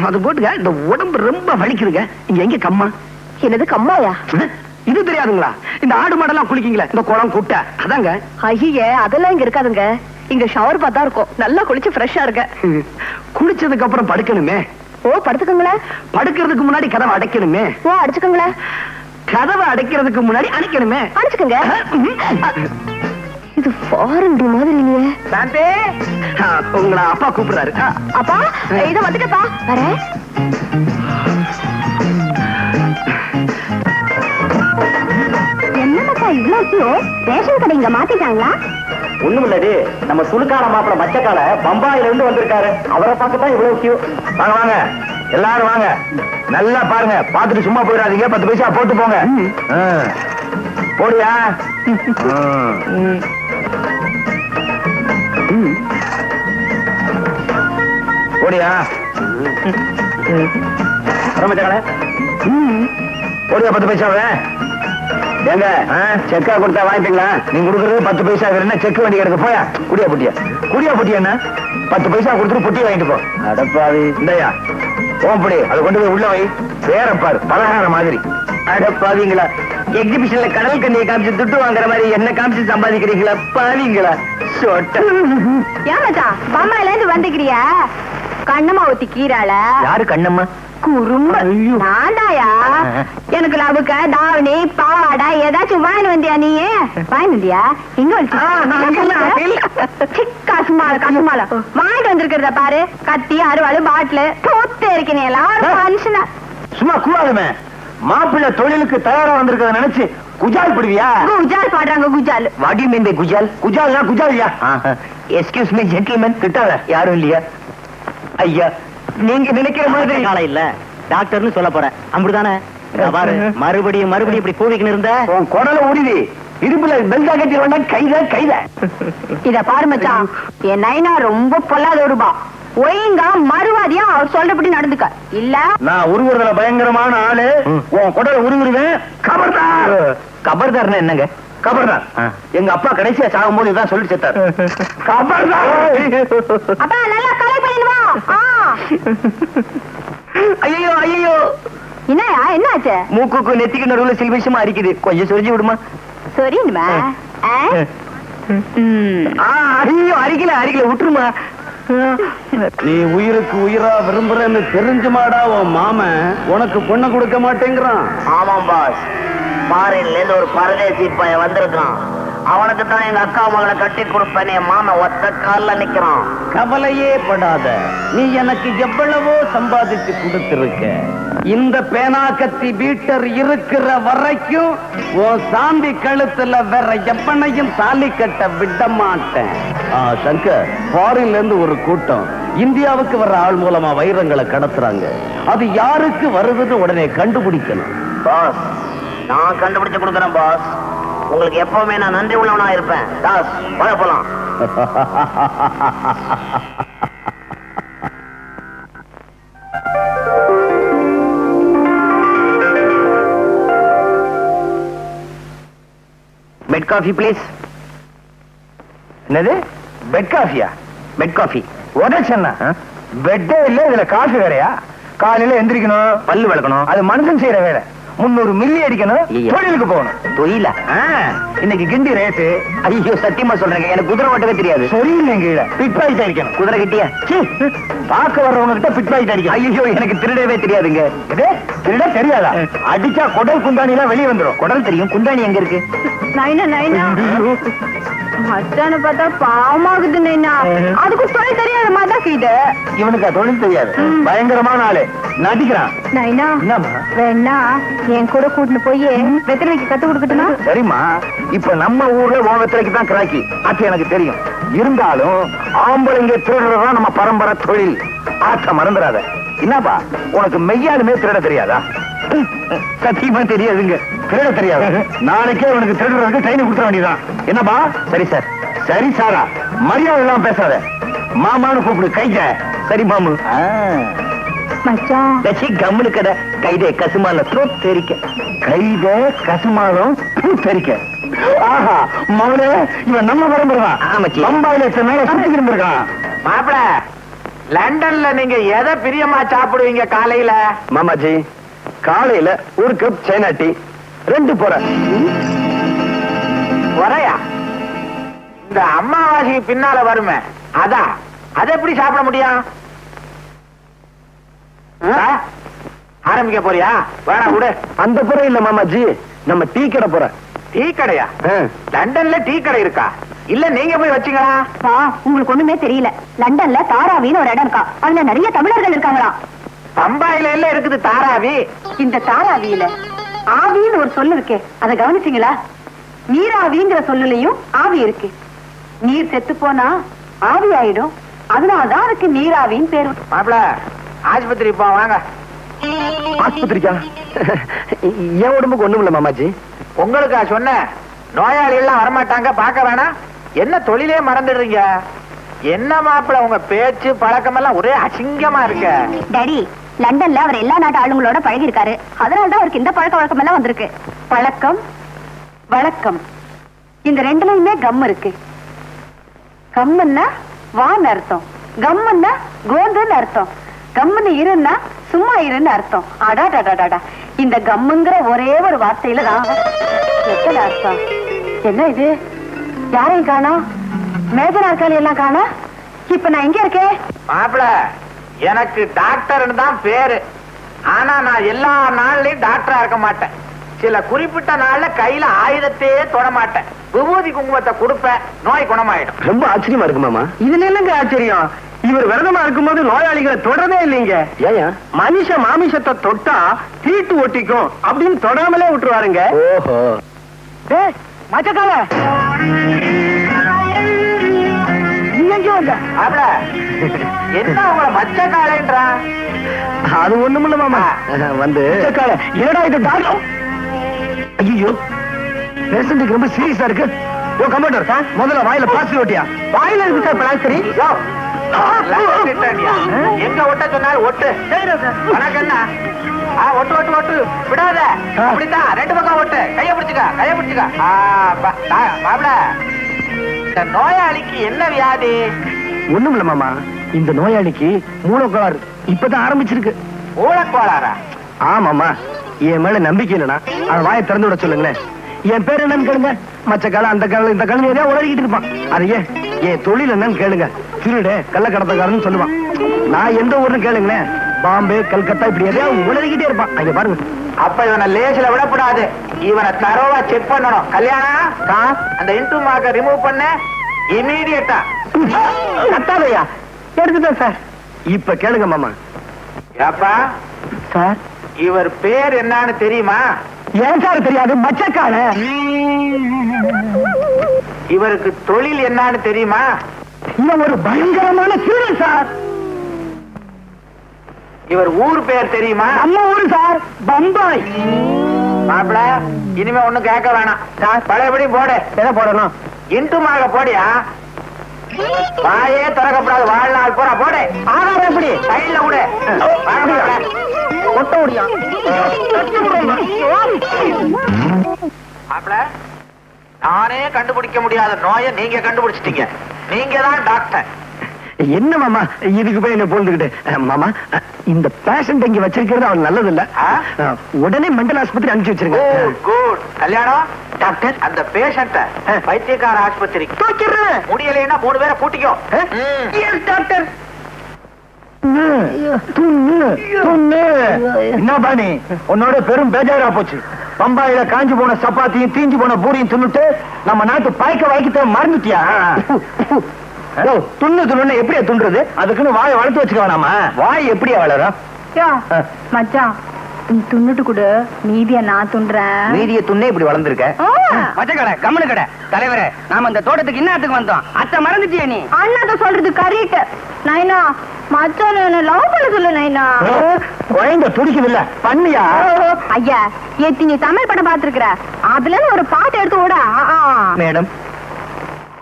அது போட்டுங்க. இந்த உடம்பு ரொம்ப வலிக்குதுங்க. இங்க எங்க கம்மா?
என்னது கம்மாயா?
இது தெரியாதுங்களா? இந்த ஆடு மாடெல்லாம் குளிக்கீங்களா, இந்த குளம் குட்டை, அதாங்க.
ஐயே, அதெல்லாம் இங்க இருக்காதுங்க. இங்க ஷவர் பார்த்தா இருக்கும். நல்லா குளிச்சு ஃப்ரெஷ்ஷா இருக்க.
குளிச்சதுக்கு அப்புறம் படுக்கணுமே.
ஓ, படுத்துக்கங்களேன்.
படுக்கிறதுக்கு முன்னாடி கதவை அடைக்கணுமே.
ஓ, அடிச்சுக்கங்களேன்.
கதவை அடைக்கிறதுக்கு முன்னாடி அடைக்கணுமே.
அடிச்சுக்கங்க. இது ஃபாரின் மாதிரி இல்லையே.
சாந்தி,
உங்களை அப்பா கூப்பிடுறாரு.
அப்பா, இத வந்துட்டப்பா, வரேன். என்னப்பா இவ்வளவு ரேஷன் கடை இங்க மாத்திட்டாங்களா?
ஒண்ணும் இல்லடி, நம்ம சுழுக்கான மாப்பிள மச்சக்கால பம்பாயில இருந்து வந்திருக்காரு. அவரை பார்க்கத்தான் இவ்வளவு கியூ. வாங்க வாங்க, எல்லாரும் வாங்க. நல்லா பாருங்க, பாத்துட்டு சும்மா போயிடாதீங்க. 10 பைசா போட்டு போங்க. போடியா? போடியா? மச்சக்கால போடியா 10 பைசாவே. ஏங்க, செக்கா கொடுத்தா வாங்கிப்பீங்களா? நீங்க கொடுக்கறது 10 பைசா. என்ன செக் வண்டி எடுக்க போயா? குடியா புட்டியா? குடியா புட்டியா? என்ன 10 பைசா கொடுத்துட்டு புட்டி வாங்கிட்டு போ. அடப்பாவி, இந்தயா ஓம்படி, அதை கொண்டு போய் உள்ள வை. வேற பாரு, பலகார மாதிரி. அடப்பாவீங்களா, எக்ஸிபிஷன்ல கடல் கண்ணியை காமிச்சு துட்டு வாங்குற மாதிரி என்ன காமிச்சு சம்பாதிக்கிறீங்களா பாவீங்களா?
ஏமாச்சா, பம்பாயில இருந்து வந்துக்கிறியா? கண்ணம்மா ஊத்தி கீரால.
யாரு கண்ணம்மா?
குறும்பு நானாயா? எனக்கு லவுக்க தாவணி பாவாடா ஏதாச்சும் வாங்கி வந்தியா? நீ வாங்கி வந்தியா? இங்க கசுமால வாங்கிட்டு வந்திருக்கிறத பாரு. கத்தி, அறுவாள், பாட்டிலு தூத்து இருக்கீங்க மனுஷனா.
சும்மா கூடாதுமே. மாப்பிள்ளை தொழிலுக்கு தயாரா வந்திருக்கிறத நினைச்சு குஜால் பிடிவியா?
குஜால் பாடுறாங்க. குஜால்
வாடி மீன் குஜால்? குஜால்னா குஜாலியா? எஸ்கியூஸ் மீ ஜென்டில்மேன், திட்டாத. யாரும் இல்லையா? ஐயா, நீங்க நினைக்கிற மாதிரி காலம் இல்ல. டாக்டர்னு சொல்ல போறேன், அப்படிதானே? பாரு, மறுபடியும் மறுபடியும் இப்படி கூவிக்கணும் இருந்த உன் குடல உருவி இருப்புல பெல்டா கட்டி வேண்டா. கைத
இத பாரு மச்சான், என் நைனா ரொம்ப பொல்லாத ஒருபா. ஒழுங்கா மறுவாதியா அவர் சொல்றபடி நடந்துக்க. இல்ல
நான் உருவுறதுல பயங்கரமான ஆளு. உன் குடல உருவிடுவேன். கபர்தார். கபர்தார்னா என்னங்க? கபர்தார் எங்க அப்பா கடைசியா சாகும் போது இதான் சொல்லி செத்தாரு. கபர்தார்.
அப்பா நல்லா கலை பண்ணிடுவா.
ஐயோ ஐயோ,
என்னயா, என்னாச்சு?
மூக்குக்கு நெத்திக்கு நடுவுல சில்விஷமா அரிக்குது, கொஞ்சம் சொரிஞ்சு விடுமா?
சரிமா.
ஐயோ, அரிக்கல விட்டுருமா.
நீ உயிருக்கு உயிரா விரும்புறன்னு தெரிஞ்சுமாடா உன் மாமன் உனக்கு பொண்ணை கொடுக்க மாட்டேங்கிறான்.
ஆமாம் பாஸ், ஃபாரின்ல இருந்து ஒரு பரதேசி பையன் வந்திருக்கான். அவனுக்கு தான் எங்க அக்கா மகளை கட்டி கொடுப்பேன். என் மாமன் ஒத்த கால்ல நிக்கிறான்.
கவலையே படாத, நீ எனக்கு எவ்வளவோ சம்பாதிச்சு கொடுத்திருக்க. இந்த பேனாக்கத்தி பீட்டர் இருக்கிற வரைக்கும் உன் சாந்தி கழுத்துல வேற எவனையும் தாலி கட்ட விட மாட்டேன். சங்கர், ஃபாரின்ல இருந்து ஒரு கூட்டம் இந்தியாவுக்கு வர்ற ஆள் மூலமா வைரங்களை கடத்துறாங்க. அது யாருக்கு வருதுன்னு உடனே கண்டுபிடிக்கணும்.
பாஸ், நான் கண்டுபிடிச்சு கொடுக்குறேன் பாஸ். உங்களுக்கு எப்பவுமே நான் நன்றி உள்ளவனா இருப்பேன். தாஸ், வாங்க போலாம்.
Bed coffee please.
என்னது பெட் காஃபியா?
Bed coffee.
உடச்சா பெட்டே இல்ல, இதுல காஃபி வேறையா? காலையில எந்திரிக்கணும்,
பல்லு வளர்க்கணும்.
அது மனுஷன் செய்யற வேலை. 300 மில்லி அடிக்கணும்,
ஐயா.
தொழிலுக்கு போகணும்.
தொழிலா?
இன்னைக்கு கிண்டி ரேட்டு.
ஐயோ சத்தியமா சொல்றேங்க, எனக்கு குதிரை ஓட்டவே தெரியாது.
சரியில்லைங்க, பிட் பாக்கெட் அடிக்கணும்.
குதிரை கிட்டியா?
பார்க்க வர்றவங்க கிட்ட பிட் பாக்கெட் அடிக்கணும்.
ஐயோ எனக்கு திருடவே தெரியாதுங்க.
திருட தெரியாதா? அடிச்சா குடல் குந்தாணி எல்லாம் வெளியே வந்துடும்.
குடல் தெரியும், குந்தாணி எங்க இருக்கு?
நைனா நைனா மச்சான பார்த்தா பாவமாகுது நைனா. அதுக்கு தொழில் தெரியாத மாதிரி தான் இது.
இவனுக்கு தொழில் தெரியாது, பயங்கரமான ஆளு, நடிக்கிறான்.
நைனா
என்னம்மா?
வேணா என் கூட கூட்டிட்டு போய் வெத்தலைக்கு கத்து கொடுக்கட்டுமா?
சரிம்மா, இப்ப நம்ம ஊர்ல ஓவத்திலைக்கு தான் கிராக்கி, அது எனக்கு தெரியும். இருந்தாலும் ஆம்பளைங்க திருடுறதா நம்ம பரம்பரை தொழில். ஆச்ச மறந்துடாத. என்னப்பா உனக்கு மெய்யாலுமே திருட தெரியாதா? சத்தியமா தெரியாதுங்க, திருட தெரியாது. நாளைக்கே உனக்கு திருடுறதுக்கு ட்ரெயின் கொடுத்துட வேண்டியதான். என்னப்பா? சரி சார். சரி சாரா, மரியாதை எல்லாம் பேசாத. மாமான்னு கூப்பிடு. கைத. சரி மாமு.
மச்சான்
கம்முனு கடை. கைதே கசுமால த்ரோட் தெரிக்க.
கைத கசுமாலும் தெரிக்க. ஆஹா மவனே, இவன் நம்ம பரம்பரை தான்.
ஆமாச்சி.
பம்பாயில இத்தனை நாளா சுத்திட்டு இருந்திருக்கான்.
மாப்பிள, லண்டன்ல நீங்க எதை பிரியமா சாப்பிடுவீங்க காலையில?
மாமாஜி, காலையில ஒரு கப் சைனா டீ, 2 போற.
ஒரையா? இந்த அம்மாவாசைக்கு பின்னால வருமே, அதான். அதை எப்படி சாப்பிட முடியும்? ஆரம்பிக்க போறியா? வேணா விடு.
அந்த புற இல்ல மாமாஜி, நம்ம டீ கடை போற.
டீ கடையா? லண்டன்ல டீ கடை இருக்கா? இல்ல நீங்க போய் வச்சீங்களா?
உங்களுக்கு ஒண்ணுமே தெரியல. லண்டன்ல தாராவின்னு ஒரு இடம் இருக்கா, அதுல நிறைய தமிழர்கள் இருக்காங்களா.
பம்பாயில எல்லாம் இருக்குது தாராவி.
இந்த தாராவியில ஆவின்னு ஒரு சொல்லு இருக்கு, அதை கவனிச்சீங்களா? நீராவிங்கிற சொல்லுலயும் ஆவி இருக்கு. நீர் செத்து போனா ஆவி ஆயிடும், அதனாலதான் அதுக்கு நீராவின்னு பேரு.
மாப்பிள, ஆஸ்பத்திரி போ வாங்க.
ஆஸ்பத்திரிக்கா? என் உடம்புக்கு ஒண்ணும் இல்ல மாமாஜி.
உங்களுக்கா சொன்ன? நோயாளி எல்லாம் வரமாட்டாங்க, பார்க்க வேணாம். என்ன தொழிலே மறந்துடுறீங்க? என்ன மாப்பிள, உங்க பேச்சு பழக்கம் எல்லாம் ஒரே அசிங்கமா இருக்க.
டாடி, லண்டன்ல அவர் எல்லா நாட்டு ஆளுங்களோட பழகி இருக்காரு, அதனாலதான் அவருக்கு இந்த பழக்க வழக்கம் எல்லாம் வந்திருக்கு. பழக்கம் வழக்கம் இந்த ரெண்டுலயுமே கம் இருக்கு. கம்முன்னா வான்னு அர்த்தம், கம்முன்னா கோந்துன்னு அர்த்தம், கம்முன்னு இருன்னா சும்மா இருன்னு அர்த்தம். அடாடாடாடா, இந்த கம்முங்கிற ஒரே ஒரு வார்த்தையில தான் எத்தனை அர்த்தம். என்ன இது? யாரையும் காணோம், மேஜர் ஆட்கள் எல்லாம் காணோம். இப்ப நான் எங்க இருக்கேன்?
மாப்பிள, எனக்கு டாக்டர்னு தான் பேரு. ஆனா நான் எல்லா நாள்லயும் டாக்டரா இருக்க மாட்டேன். சில குறிப்பிட்ட நாள்ல கையில ஆயுதத்தையே தொட மாட்டேன். விபூதி குங்குமத்தை கொடுப்பேன், நோய் குணமாயிடும்.
ரொம்ப ஆச்சரியமா இருக்கு மாமா. இதுல இல்லங்க ஆச்சரியம், இவர் விரதமா இருக்கும்போது நோயாளிகளை தொடரவே இல்லைங்க. ஏன்? மனுஷ மாமிசத்தை தொட்டா தீட்டு ஒட்டிக்கும் அப்படின்னு தொடாமலே விட்டுருவாருங்க. ஓஹோ. மச்சக்கால
என்ன உங்களை மச்ச காலைன்றா?
அது ஒண்ணுமில்ல மாமா, வந்து என்னடா இது டாக்டர்? ஐயோ, பேஷண்ட்டுக்கு ரொம்ப சீரியஸா இருக்கு. ஓ கம்ப்யூட்டர் சார், முதல்ல வாயில பிளாஸ்டிக் ஒட்டியா? வாயில இருக்கு சார் பிளாஸ்டிக்.
எங்க ஒட்ட சொன்னாலும் ஒட்டு. வணக்கம் என்ன? ஒட்டு ஒட்டு ஒட்டு விடாத. அப்படித்தான் 2 பக்கம் ஒட்டு. கைய பிடிச்சுக்க, கைய பிடிச்சுக்க. மாப்பிள, இந்த நோயாளிக்கு என்ன வியாதி?
ஒண்ணுமில்ல மாமா, இந்த நோயாளிக்கு மூலக்கோளாறு இப்பதான் ஆரம்பிச்சிருக்கு.
மூலக்கோளாறா?
ஆமாமா, என் மேல நம்பிக்கை இல்லனா அவன் வாயை திறந்து விட சொல்லுங்களேன். என் பேர் என்னன்னு கேளுங்க. மச்ச காலம் அந்த காலம் இந்த காலம் ஏதோ உலகிட்டு இருப்பான். அதையே என் தொழில் என்னன்னு கேளுங்க. திருடு கள்ளக்கடத்தக்காரன்னு சொல்லுவான். நான் எந்த ஊர்னு கேளுங்களேன், பாம்பே கல்கத்தா இப்படி எதையாவது உலகிட்டே இருப்பான். அங்க பாருங்க.
அப்ப இவனை லேசில விடக்கூடாது, இவனை தரோவா செக் பண்ணணும். கல்யாணம் அந்த இன்டூ மார்க்க ரிமூவ் பண்ண இமீடியட்டா.
கத்தாதையா எடுத்துட்டேன் சார். இப்ப கேளுங்க மாமா.
ஏப்பா
சார்,
இவர் பேர் என்னன்னு தெரியுமா?
ஏன் சார் தெரியாது? மச்சக்கால.
இவருக்கு தொழில் என்னன்னு தெரியுமா?
இவன் ஒரு பயங்கரமான திருடன் சார்.
இவர் ஊர் பேர் தெரியுமா?
நம்ம ஊரு சார், பம்பாய்.
மாப்பிள, இனிமே ஒண்ணும் கேட்க வேணாம். பழையபடி போடு.
எதை போடணும்?
இன்டுமாக போடியா? வாயே திறக்கப்படாது, வாழ்நாள் பூரா போடு.
ஆகாரம் எப்படி?
சைட்ல விடு.
கொட்ட முடியும்.
மாப்பிள, நானே கண்டுபிடிக்க முடியாத நோயை நீங்க கண்டுபிடிச்சிட்டீங்க. நீங்க தான் டாக்டர்.
என்ன மாமா இதுக்கு போய் என்ன போந்துக்கிட்டு? மாமா இந்த பேஷண்ட் இங்க வச்சிருக்கிறது அவன் நல்லது இல்ல. உடனே மெண்டல் ஆஸ்பத்திரி அனுப்பிச்சு வச்சிருங்க.
குட். கல்யாணம் டாக்டர், அந்த பேஷண்ட வைத்தியக்கார ஆஸ்பத்திரி முடியலைன்னா 3 பேரை கூட்டிக்கோ.
டாக்டர் என்ன பாணி உன்னோட பெரும் பேஜாரா போச்சு. பம்பாயில காஞ்சி போன சப்பாத்தியும் தீஞ்சு போன பூரியும் தின்னுட்டு நம்ம நாட்டு பாய்க்க வாய்க்கத்தை மறந்துட்டியா? துண்ணு எப்படியா துண்டுறது? அதுக்குன்னு வாயை வளர்த்து வச்சுக்க வேணாமா? வாய் எப்படியா வளரும்?
மச்சான் நீ துண்ணுட்டு கூட மீதிய நான் துண்டுறேன்.
மீதிய துண்ணே இப்படி வளர்ந்துருக்க.
மச்ச கடை கம்மனு கடை தலைவரே, நாம அந்த தோட்டத்துக்கு இன்னத்துக்கு வந்தோம். அத்தை மறந்துட்டியா நீ?
அண்ணாத சொல்றது கரெக்ட். நைனா மச்சான் என்ன லவ் பண்ண சொல்லு நைனா.
குழந்தை துடிக்குது இல்ல பண்ணியா?
ஐயா ஏத்தி நீ தமிழ் படம் பாத்துருக்கிற, அதுல ஒரு பாட்டு எடுத்து ஓட.
மேடம்,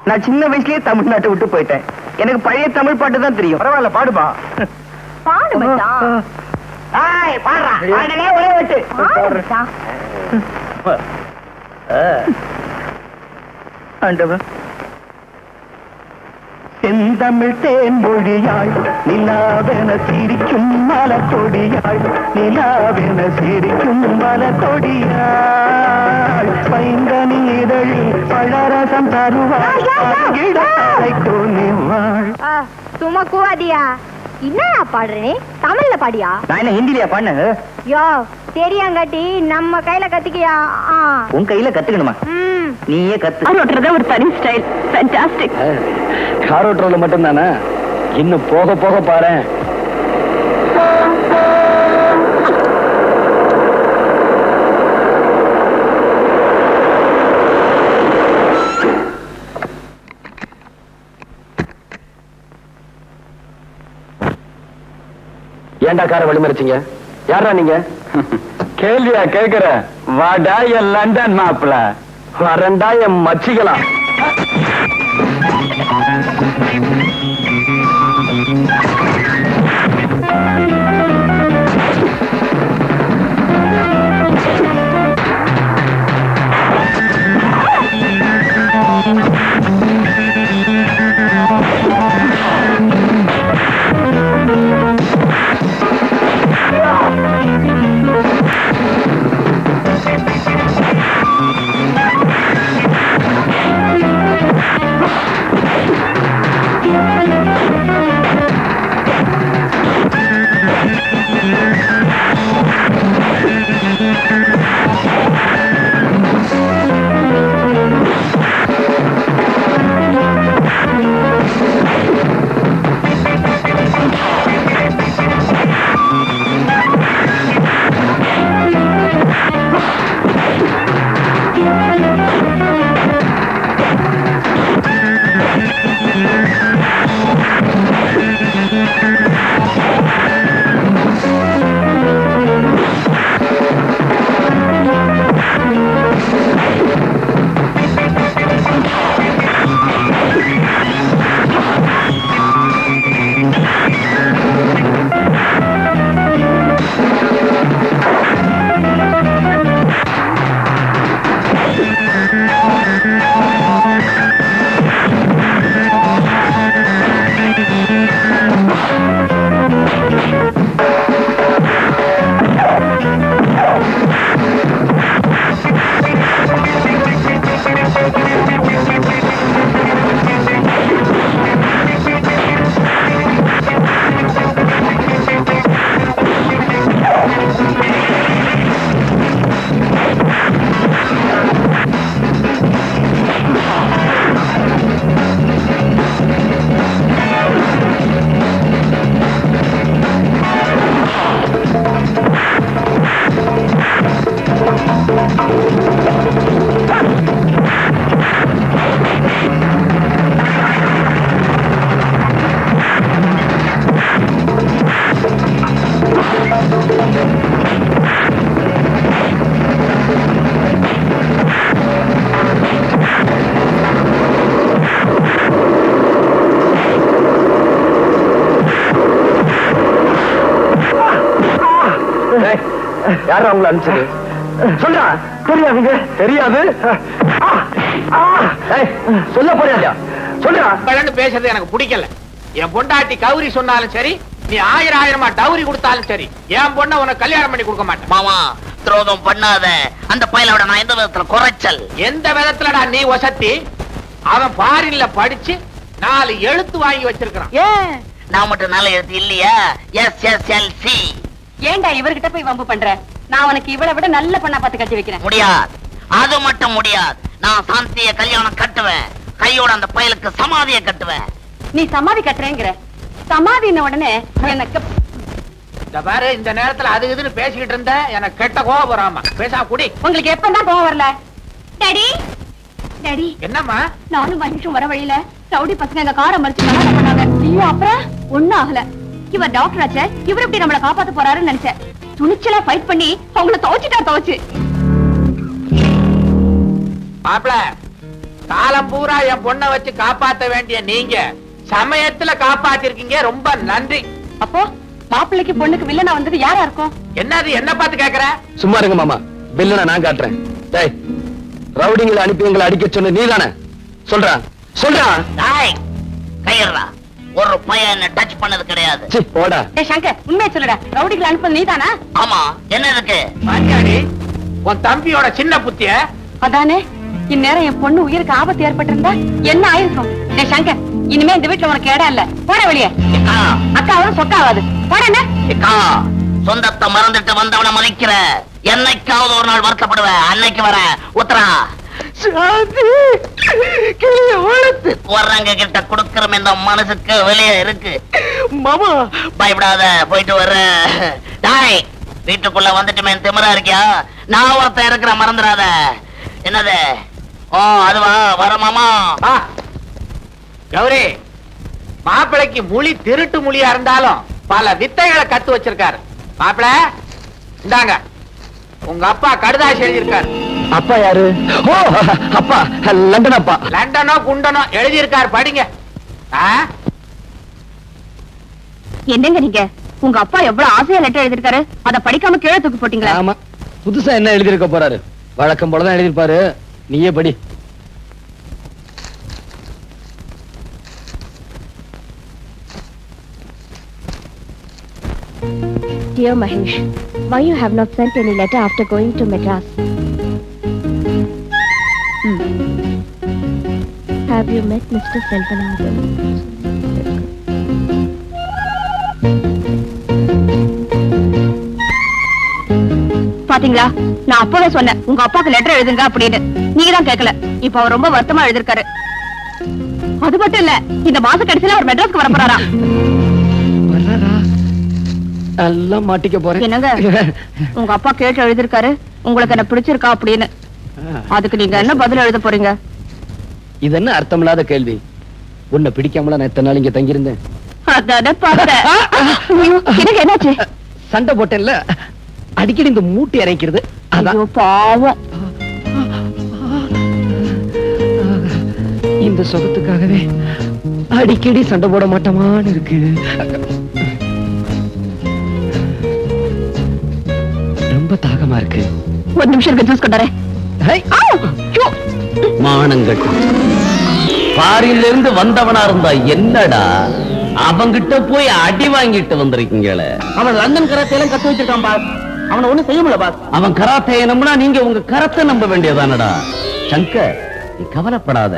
நான் சின்ன வயசுலயே தமிழ்நாட்டை விட்டு போயிட்டேன். எனக்கு பழைய தமிழ் பாட்டு தான் தெரியும்.
பரவாயில்ல பாடுபா.
பாடு மச்சான்.
பாடுறா ஒரே வெட்டு.
பாடு மச்சான்.
ஆண்டவன் செந்தமிழ் தேன்மொழியாய் நிலாவென சிரிக்கும் மலக்கொடியாய், நிலாவென சிரிக்கும் மலக்கொடியாய், பைங்கனி இதழில் பழரசம் தருவாய்.
சும்மா கூவாதியா? என்னயா பாடுறே? தமிழ்ல பாடியா?
நான் என்ன ஹிந்திலியா பண்ண?
யோ தெரியாங்காட்டி நம்ம கையில கத்துக்கியா?
உன் கையில கத்துக்கணுமா? நீயே கத்து.
ஓட்டுறத ஒரு தனி ஸ்டைல். ஃபேண்டாஸ்டிக்.
கார் ஓட்டுறதுல மட்டும் தானே, இன்னும் போக போக பாரு. ஏண்டா காரை வழிமறிச்சீங்க? யாரா நீங்க? கேள்வியா கேக்குற? வாடா என் லண்டன் மாப்பிள, வரண்டா என் மச்சிக்கலாம். யாரும் அவங்களை அனுப்பிச்சது?
சொல்றா. தெரியாதுங்க. தெரியாது. சொல்ல போறியா? சொல்றா.
பேசுறது எனக்கு பிடிக்கல. என் பொண்டாட்டி கௌரி சொன்னாலும் சரி, நீ 1000 டவுரி கொடுத்தாலும் சரி, என் பொண்ண உனக்கு கல்யாணம் பண்ணி கொடுக்க மாட்டேன்.
மாமா துரோகம் பண்ணாத. அந்த பயலோட நான் எந்த விதத்துல குறைச்சல்?
எந்த விதத்துலடா நீ வசத்தி? அவன் ஃபாரின்ல படிச்சு 4 எழுத்து வாங்கி வச்சிருக்கான்.
ஏன்
நான் மட்டும் நல்ல எழுத்து இல்லையா? SSLC.
ஏன்டா இவர்கிட்ட போய் வம்பு பண்ற? நான் உனக்கு இவளை விட நல்ல பொண்ணா பார்த்து கட்டி வைக்கிறேன்.
முடியாது, அது மட்டும் முடியாது. நான் சாந்திய கல்யாணம் கட்டுவேன். கையோட அந்த பயலுக்கு சமாதியை கட்டுவேன்.
நீ சமாதி கட்டுறேங்கிற. சமாதின உடனே எனக்கு
இந்த பாரு, இந்த நேரத்துல அது இதுன்னு பேசிக்கிட்டு இருந்த எனக்கு கெட்ட கோபம் வராமா. பேசா குடி.
உங்களுக்கு எப்பதான் கோவம் வரல? டாடி டாடி,
என்னம்மா?
நானும் மனுஷன் வர வழியில ரவுடி பசங்க எங்க காரை மறிச்சு கலாட்டா பண்ணாங்க. ஐயோ, அப்புறம் ஒண்ணும் ஆகல. இவர் டாக்டர் ஆச்சே, இவர் எப்படி நம்மள காப்பாத்த போறாருன்னு நினைச்சேன். துணிச்சலா ஃபைட் பண்ணி அவங்கள துவச்சு.
மாப்பிள, காலம் பூரா என் பொண்ணை வச்சு காப்பாத்த வேண்டிய நீங்க சமயத்துல காப்பாத்திருக்கீங்க. ரொம்ப நன்றி.
அப்போ மாப்பிள்ளைக்கு பொண்ணுக்கு வில்லனா வந்தது யாரா இருக்கும்?
என்னது என்ன பார்த்து கேக்குற?
சும்மா இருங்க மாமா, பில்ல நான் காட்டுறேன். டேய், ரவுடிங்களை அனுப்பி எங்களை அடிக்க சொன்ன நீதானே? சொல்றா.
டேய், கையறா. ஒரு பையன் என்ன டச் பண்ணது கிடையாது.
சீ, போடா.
டேய் சங்கர், உண்மையை சொல்லுடா. ரவுடிகளை அனுப்புறது நீதானா?
ஆமா, என்ன இருக்கு?
பாத்தியாடி உன் தம்பியோட சின்ன புத்திய?
அதானே, இந்நேரம் என் பொண்ணு உயிருக்கு ஆபத்து ஏற்பட்டிருந்தா என்ன ஆயிருக்கும்? டேய் சங்கர், இனிமே இந்த வீட்டுல உனக்கு இடம் இல்ல. போட வெளியே.
ஏக்கா,
அக்காவும் சொக்காவாது. போட.
ஏக்கா, சொந்தத்தை மறந்துட்டு வந்தவன மதிக்கிற. என்னைக்காவது ஒரு நாள் வருத்தப்படுவேன். அன்னைக்கு வர உத்தரா. வர்றவங்க கிட்ட கொடுக்கற இந்த மனசுக்கு வெளியே இருக்கு.
மாமா
பயப்படாத, போயிட்டு வர்ற. டாய், வீட்டுக்குள்ள வந்துட்டுமே திமிரா இருக்கியா? நான் ஒருத்தன் இருக்கிற, மறந்துடாத. என்னது? ஓ, அதுவா? வர மாமா.
கௌரி, மாப்பிளைக்கு மொழி திருட்டு மொழியா இருந்தாலும் பல வித்தைகளை கத்து வச்சிருக்காரு. மாப்பிள, இந்தாங்க, உங்க அப்பா கடுதாசி எழுதியிருக்காரு.
அப்பா யாரு? ஓ, அப்பா லண்டன் அப்பா.
லண்டனோ குண்டனோ எழுதியிருக்காரு, படிங்க.
என்னங்க நீங்க? உங்க அப்பா எவ்வளவு ஆசையா லெட்டர் எழுதிருக்காரு, அத படிக்காம கீழே தூக்கி போட்டீங்களா?
ஆமா, புதுசா என்ன எழுதிருக்க போறாரு? வழக்கம் போலதான் எழுதிருப்பாரு. நீயே படி.
Dear Mahesh, why you have not sent any letter after going to Madras? Have you met Mr. Selvanathan?
பாத்தீங்களா, நான் அப்பவே சொன்னேன் உங்க அப்பாக்கு லெட்டர் எழுதுங்க அப்படின்னு. நீங்க தான் கேட்கல. இப்ப அவர் ரொம்ப வருத்தமா எழுதிருக்காரு. அது மட்டும் இல்ல, இந்த மாச கடைசியில அவர் மெட்ராஸ்க்கு வர போறாரா.
எல்லாம் மாட்டிக்க போறேன்.
என்னங்க, உங்க அப்பா கேட்டு எழுதிருக்காரு உங்களுக்கு என்ன பிடிச்சிருக்கா அப்படின்னு. அதுக்கு நீங்க என்ன பதில் எழுத போறீங்க?
இது என்ன அர்த்தமில்லாத கேள்வி? உன்னை பிடிக்காமல நான் எத்தனை நாள் இங்க தங்கியிருந்தேன்?
அதானே பார்த்தேன். ஐயோ, எனக்கு என்னாச்சு?
சண்டை போட்டேன்ல, அடிக்கடி இந்த மூட்டை இறைக்கிறது.
ஐயோ, பாவம்.
இந்த சுகத்துக்காகவே அடிக்கடி சண்டை போட மாட்டோமான்னு இருக்கு. ரொம்ப தாகமா இருக்கு.
ஒரு நிமிஷம் இருக்கு, ஜூஸ் கொண்டாரேன்.
மானங்கள் பாரில இருந்து வந்தவனா இருந்தா என்னடா, அவங்கிட்ட போய் அடி வாங்கிட்டு வந்திருக்கீங்களே.
அவன் லண்டன் கராத்தேலாம் கத்து வச்சிருக்கான் பாஸ். அவனை ஒண்ணும் செய்ய முடியல பாஸ்.
அவன் கராத்தையை நம்பினா நீங்க உங்க கரத்தை நம்ப வேண்டியதானடா. சங்கர், நீ கவலைப்படாத,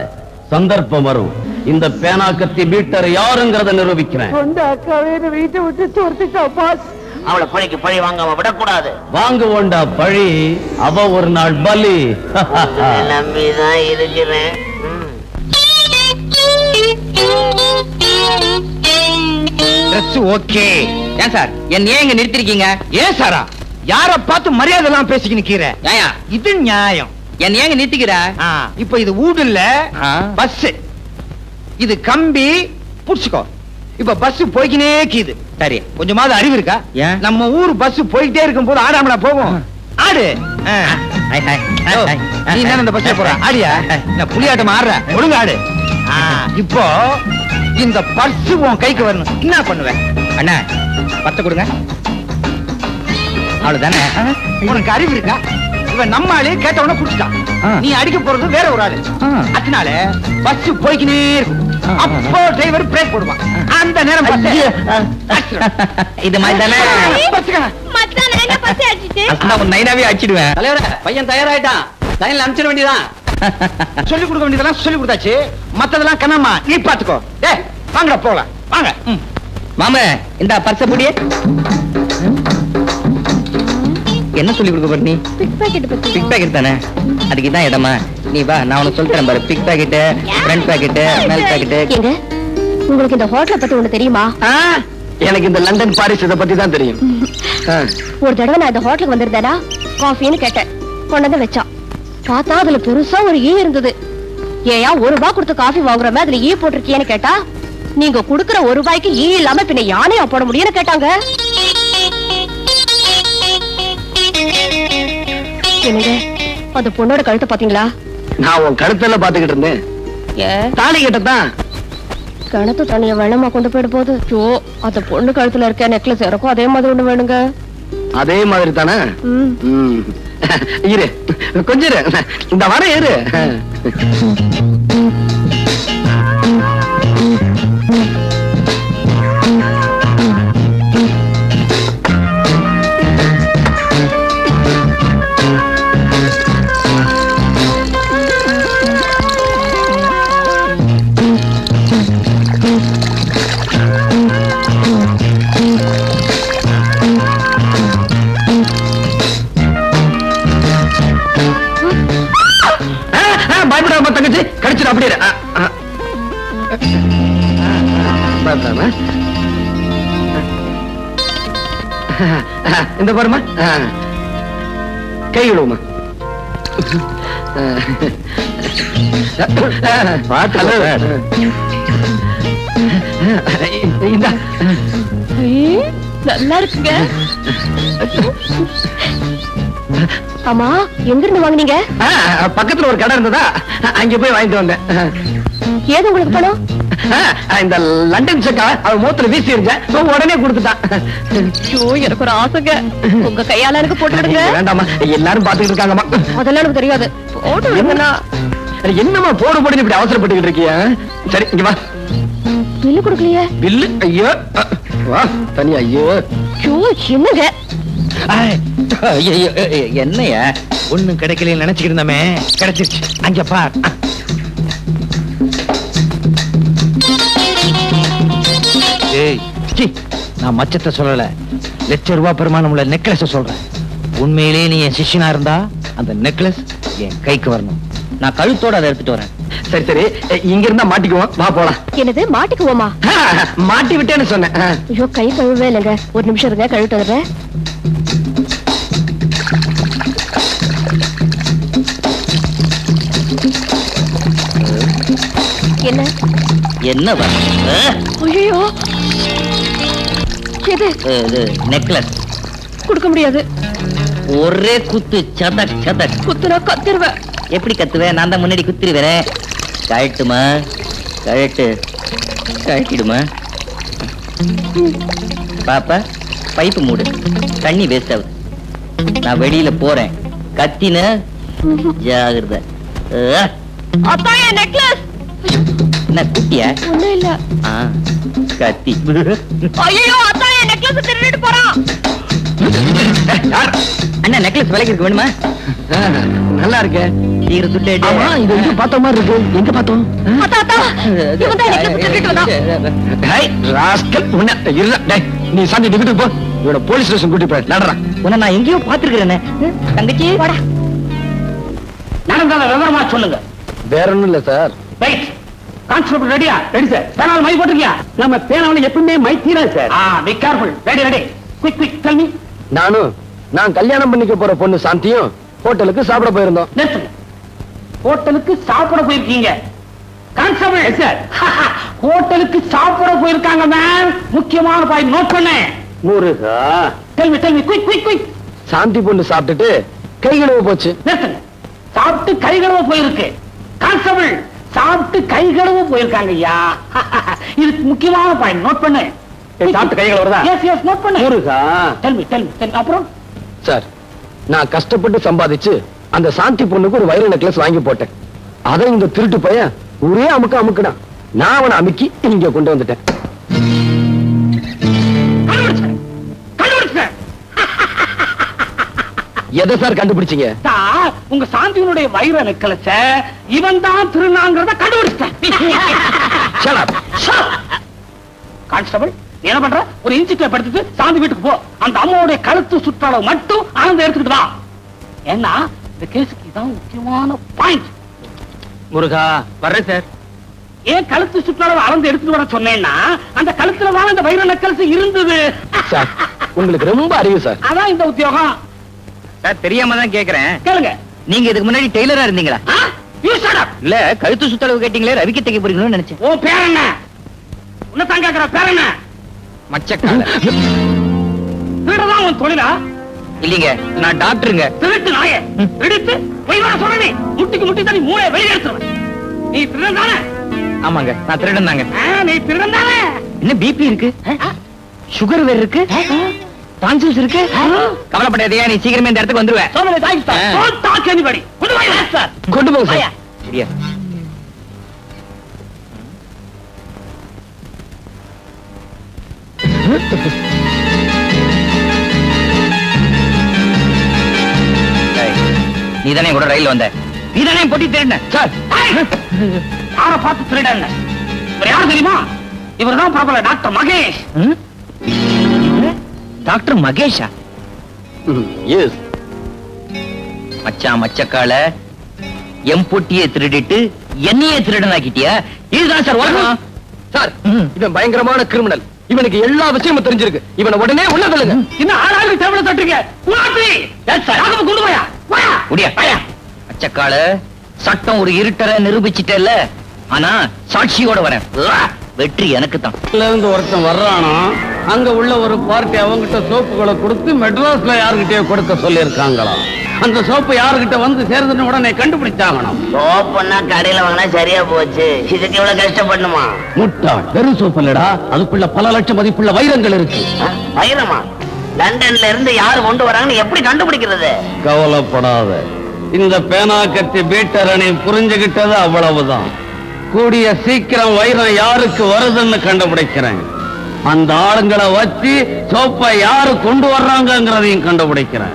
சந்தர்ப்பம் வரும். இந்த பேனா கத்தி பீட்டர் யாருங்கிறத நிரூபிக்கிறேன்.
அக்காவே வீட்டை விட்டு துரத்திட்டான் பாஸ்.
அவளை பழிக்கு பழி வாங்காம விடக்கூடாது.
வாங்குவோண்டா பழி, அவ ஒரு நாள் பலி.
நம்பிதான் இருக்கிறேன்.
ஓகே. ஏன் சார் என்ன ஏன் இங்க நிறுத்திருக்கீங்க? ஏன் சாரா, யார பார்த்து மரியாதை எல்லாம் பேசிக்க நிக்கிற? இது நியாயம். என்ன ஏங்க நிறுத்திக்கிற? இப்ப இது வீடு இல்ல, பஸ். இது கம்பி, புடிச்சுக்கோ. இப்ப பஸ் போய்க்கினே கீது. சரி, கொஞ்சமாவது அறிவு இருக்கா? நம்ம ஊர் பஸ் போயிட்டே இருக்கும் போது ஆடாமலா போகும்? ஆடு. நீ என்ன இந்த பஸ்ல போற? ஆடியா? புலியாட்டம் ஆடுற, ஒழுங்கு ஆடு. இப்போ இந்த பர்ஸ் உன் கைக்கு வரணும். என்ன பண்ணுவேன்? அண்ணா, பத்த கொடுங்க. அவ்வளவுதானே. உனக்கு அறிவு இருக்கா? இவன் நம்ம ஆளு கேட்டவன குடிச்சிட்டான். நீ அடிக்க போறது வேற ஒரு ஆளு. அதனால பஸ் போய்க்கினே இருக்கும். அப்போ டிரைவர் பிரேக் போடுவான். அந்த நேரம் பார்த்து
இது மாதிரி தானே
மச்சான் என்ன பசி அடிச்சிட்டு
உன் நைனாவே அடிச்சிடுவேன்.
தலைவரே பையன் தயாராயிட்டான், லைன்ல அனுப்பிச்சிட வேண்டியதான்.
சொல்லி கொடுக்க வேண்டியதெல்லாம் சொல்லி கொடுத்தாச்சு. மத்ததெல்லாம் கண்ணம்மா நீ பாத்துக்கோ. டேய் வாங்கடா போலாம் வாங்க.
மாமா இந்த பர்ச புடியே. என்ன சொல்லி கொடுக்க போற நீ?
பிக் பாக்கெட் பத்தி.
பிக் பாக்கெட் தானே, அதுக்கு தான் இடமா. நீ வா, நான் உனக்கு சொல்லித்தரேன் பாரு. பிக் பாக்கெட், ஃப்ரண்ட் பாக்கெட், மேல் பாக்கெட்.
ஏங்க உங்களுக்கு இந்த ஹோட்டலை பத்தி ஒண்ணு தெரியுமா?
எனக்கு இந்த லண்டன் பாரிஸ் இதை பத்தி தான் தெரியும்.
ஒரு தடவை நான் இந்த ஹோட்டலுக்கு வந்திருந்தேனா காஃபின்னு கேட்டேன், கொண்டு வந்து வச்சான். பார்த்தா அதுல பெருசா ஒரு ஈ இருந்தது. ஏயா ₹1 கொடுத்து காஃபி வாங்குறமே அதுல ஈ போட்டிருக்கியேன்னு கேட்டா, நீங்க குடுக்கற ₹1 ஈ இல்லாம பின்ன யானையா போட முடியும்னு கேட்டாங்க. என்னங்க அந்த பொண்ணோட கழுத்தை பாத்தீங்களா?
நான் உன் கழுத்துல பாத்துக்கிட்டு இருந்தேன். தாலி கிட்டதான்
கணத்து தனிய வேணுமா கொண்டு போயிட போது. ஜோ அந்த பொண்ணு கழுத்துல இருக்க நெக்லஸ் எனக்கும் அதே மாதிரி ஒண்ணு வேணுங்க.
அதே மாதிரி தானே?
ம்.
இரு கொஞ்சம் இரு, இந்த வர இரு. பயப்படாம தங்கச்சி, கடிச்சிட அப்படியே. பயப்படாம இந்த பாருமா, கை விடுவோமா. இந்த
நல்லா இருக்குங்க. ஆமா எங்க இருந்து வாங்குனீங்க?
பக்கத்துல ஒரு கடை இருந்ததா, அங்க போய் வாங்கிட்டு வந்தேன்.
ஏது உங்களுக்கு பணம்?
இந்த லண்டன் செக்கா அவன் மூத்துல வீசி இருந்தேன், உடனே கொடுத்துட்டான்.
எனக்கு ஒரு ஆசைங்க, உங்க கையால எனக்கு போட்டு விடுங்க.
வேண்டாமா, எல்லாரும் பாத்துக்கிட்டு இருக்காங்கம்மா.
அதெல்லாம் எனக்கு தெரியாது, போட்டு விடுங்கண்ணா.
என்னம்மா போடு போடுன்னு இப்படி அவசரப்பட்டுக்கிட்டு இருக்கியா? சரி இங்க வா.
பில்லு கொடுக்கலையே.
பில்லு? ஐயோ வா தனியா. ஐயோ
என்னங்க
என்னையா
ஒண்ணும் கிடைக்கல நினைச்சுக்கிட்டு இருந்தமே, கிடைச்சிருச்சு. அங்க பார். ஏய் சீ, நான் மச்சத்தை சொல்லல, ₹1,00,000 பெருமானம் உள்ள நெக்லஸ் சொல்றேன். உண்மையிலேயே நீ என் சிஷ்யனா இருந்தா அந்த நெக்லஸ் என் கைக்கு வரணும்.
நான் கழுத்தோட அதை எடுத்துட்டு வரேன்.
சரி சரி, இங்க இருந்தா மாட்டிக்குவோம், வா போலாம்.
என்னது மாட்டிக்குவோமா?
மாட்டி விட்டேன்னு சொன்னேன்.
ஐயோ கை கழுவே இல்லைங்க, ஒரு நிமிஷம் இருங்க, கழுவிட்டு வந்துடுறேன். என்ன
என்ன
ஐயோ எது?
நெக்லஸ்
கொடுக்க முடியாது.
ஒரே குத்து, சதக் சதக்.
குத்துனா கத்திருவேன்.
எப்படி கத்துவேன்? நான் தான் முன்னாடி குத்திருவேன். கழட்டுமா, கழட்டு, கழட்டிடுமா. பாப்பா பைப்பு மூடு, தண்ணி வேஸ்ட் ஆகுது. நான் வெளியில போறேன், கத்தின ஜாகிரதை.
அதான் என் நெக்லஸ்.
என்ன குட்டியா?
ஒண்ணும் இல்ல.
கத்தி.
ஐயோ அதான் என் நெக்லஸ் திருடிட்டு போறான்.
அண்ணா நெக்லஸ் விலைக்கு இருக்கு, வேணுமா?
நல்லா இருக்கு.
சீக்கிரம் சுட்டு.
ஆமா இது எங்க பார்த்த மாதிரி இருக்கு. எங்க பார்த்தோம்?
இவன் தான் நெக்லஸ் திருடிட்டு வந்தான்.
டேய் ராஸ்கல், உன்னை இல்ல. டேய் நீ சாந்தி வீட்டுக்கு போ, இவட போலீஸ் ஸ்டேஷன் கூட்டி போய் நடறா.
உன்னை நான் எங்கேயோ பாத்துருக்கிறேனே. தங்கச்சி
போடா.
நடந்தால விவரமா சொல்லுங்க.
வேற ஒண்ணும் இல்ல சார்.
ரைட். கான்ஸ்டபிள் ரெடியா? Ready sir. பேனால் மை போட்டுருக்கியா? நம்ம பேனால எப்பவுமே மை தீரா sir. Be careful. Ready ready. Quick quick tell me.
நான் கல்யாணம் பண்ணிக்க போற பொண்ணு சாந்தியும் ஹோட்டலுக்கு சாப்பிட போயிருந்தோம்.
நிறுத்துங்க. ஹோட்டலுக்கு சாப்பிட போயிருக்கீங்க. கான்ஸ்டபிள் சார், ஹோட்டலுக்கு சாப்பிட போயிருக்காங்க மேம். முக்கியமான பாயிண்ட் நோட் பண்ணேன்.
முருகா,
tell me quick quick quick.
Shanti பொண்ணு சாப்பிட்டுட்டு கை கழுவ போச்சு.
நிறுத்துங்க. சாப்பிட்டு கை கழுவ போயிருக்கு. கான்ஸ்டபிள், சாப்பிட்டு கை கழுவ போயிருக்காங்க ஐயா. இதுக்கு முக்கியமான பாயிண்ட் நோட் பண்ணு.
சாப்பிட்டு கை கழுவுறதா?
எஸ் எஸ் நோட் பண்ணு.
முருகா,
டெல் மீ. அப்புறம்
சார்
நான் கஷ்டப்பட்டு சம்பாதிச்சு அந்த சாந்தி பொண்ணுக்கு ஒரு வைர நெக்லஸ் வாங்கி போட்டேன். அதை இந்த திருட்டு பையன் ஒரே அமுக்குடான். நான் அவனை அமுக்கி இங்க கொண்டு வந்துட்டேன். எதை சார் கண்டுபிடிச்சீங்க?
உங்க சாந்தியனுடைய வைர நெக்லஸ இவன் தான் திருநாங்கிறத கண்டுபிடிச்சேன். கான்ஸ்டபிள் என்ன பண்ற? ஒரு இன்சிட்டை படுத்துட்டு சாந்தி வீட்டுக்கு போ. அந்த அம்மாவுடைய கழுத்து சுற்றளவு மட்டும் ஆனந்த எடுத்துக்கிட்டு வா. ஏன்னா இந்த கேஸுக்கு இதான் முக்கியமான பாயிண்ட்.
முருகா வர்றேன் சார்.
ஏன் கழுத்து சுற்றளவு அளந்து எடுத்துட்டு வர சொன்னேன்னா அந்த கழுத்துல தான் இந்த வைர நெக்லஸ் இருந்தது.
சார் உங்களுக்கு ரொம்ப அறிவு சார்.
அதான் இந்த உத்தியோகம்.
சார் தெரியாம தான் கேக்குறேன்.
கேளுங்க.
நீங்க இதுக்கு முன்னாடி டெய்லரா இருந்தீங்களா?
You shut up.
இல்ல கழுத்து சுத்தளவு கேட்டீங்களே, ரவிக்கு தைக்க போறீங்களோன்னு நினைச்சேன்.
ஓ பேர் என்ன? உன்னை தான் கேக்குற பேர் என்ன?
மச்சக்கால.
திருடுதான் உன் தொழிலா?
இல்லீங்க, நான் டாக்டருங்க.
திருட்டு நாயே. எடுத்து போய் வர சொல்றேன். முட்டிக்கு முட்டி தண்ணி மூளை வெளியே எடுத்துருவேன். நீ திருடன் தானே?
ஆமாங்க, நான் திருடன் தாங்க.
நீ திருடன் தானே?
என்ன பிபி இருக்கு, சுகர் வேற இருக்கு, டான்சில்ஸ் இருக்கு. கவலைப்படாதீங்க, நீ சீக்கிரமே இந்த இடத்துக்கு வந்துருவேன்.
சோமனே தாய் சார். Don't talk anybody. கொண்டு போய் சார்.
கொண்டு போங்க சார்.
சரியா? நீ தானே கூட ரயில் வந்த, நீ தானே போட்டி திருடின.
சார்
யார பார்த்து திருடங்க? இவர் யாரு தெரியுமா? இவர் தான் பிரபல டாக்டர் மகேஷ்.
டாக்டர் மகேஷா?
எஸ்.
மச்சான் மச்சக்கால எம் பொட்டியை திருடிட்டு என்னையே திருடனாக்கிட்டியா? இதுதான் சார் உலகம்.
சார் இவன் பயங்கரமான கிரிமினல். இவனுக்கு எல்லா விஷயமும் தெரிஞ்சிருக்கு. இவனை உடனே உள்ள தள்ளுங்க.
இன்னும் ஆளாளுக்கு தேவலை தட்டுறீங்க. உலாத்தி கொண்டு போயா
முடியா மச்சக்கால சட்டம் ஒரு இருட்டரை நிரூபிச்சிட்டல. ஆனா சாட்சியோட வரேன். வெற்றி எனக்கு தான்.
இருந்து ஒருத்தன் வர்றானா, அங்க உள்ள ஒரு பார்ட்டி அவங்கிட்ட சோப்புகளை கொடுத்து மெட்ராஸ்ல யாருகிட்டயோ கொடுக்க சொல்லி இருக்காங்களா. அந்த சோப்பு யாருகிட்ட வந்து சேர்ந்துன்னு உடனே கண்டுபிடிச்சாங்கணும்.
சோப்புன்னா கடையில வாங்கினா சரியா போச்சு. இதுக்கு இவ்வளவு கஷ்டப்படணுமா?
முட்டாள், வெறும் சோப்பு இல்லடா, அதுக்குள்ள பல லட்சம் மதிப்புள்ள வைரங்கள் இருக்கு.
வைரமா? லண்டன்ல இருந்து யாரு கொண்டு வராங்கன்னு எப்படி கண்டுபிடிக்கிறது?
கவலைப்படாத, இந்த பேனா கத்தி பீட்டரணி புரிஞ்சுகிட்டது அவ்வளவுதான். கூடிய சீக்கிரம் வைரம் யாருக்கு வருதுன்னு கண்டுபிடிக்கிறேன். அந்த ஆளுங்களை வச்சு சோப்பை யாரு கொண்டு வர்றாங்கிறதையும் கண்டுபிடிக்கிறேன்.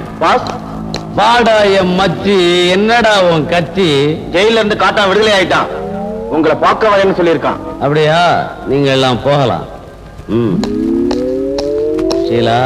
பாடா என் மச்சி, என்னடா உன் கட்சி?
ஜெயில இருந்து காட்டா விடுதலை ஆயிட்டான். உங்களை பார்க்க வரேன்னு சொல்லியிருக்கான்.
அப்படியா? நீங்க எல்லாம் போகலாம். ஷீலா,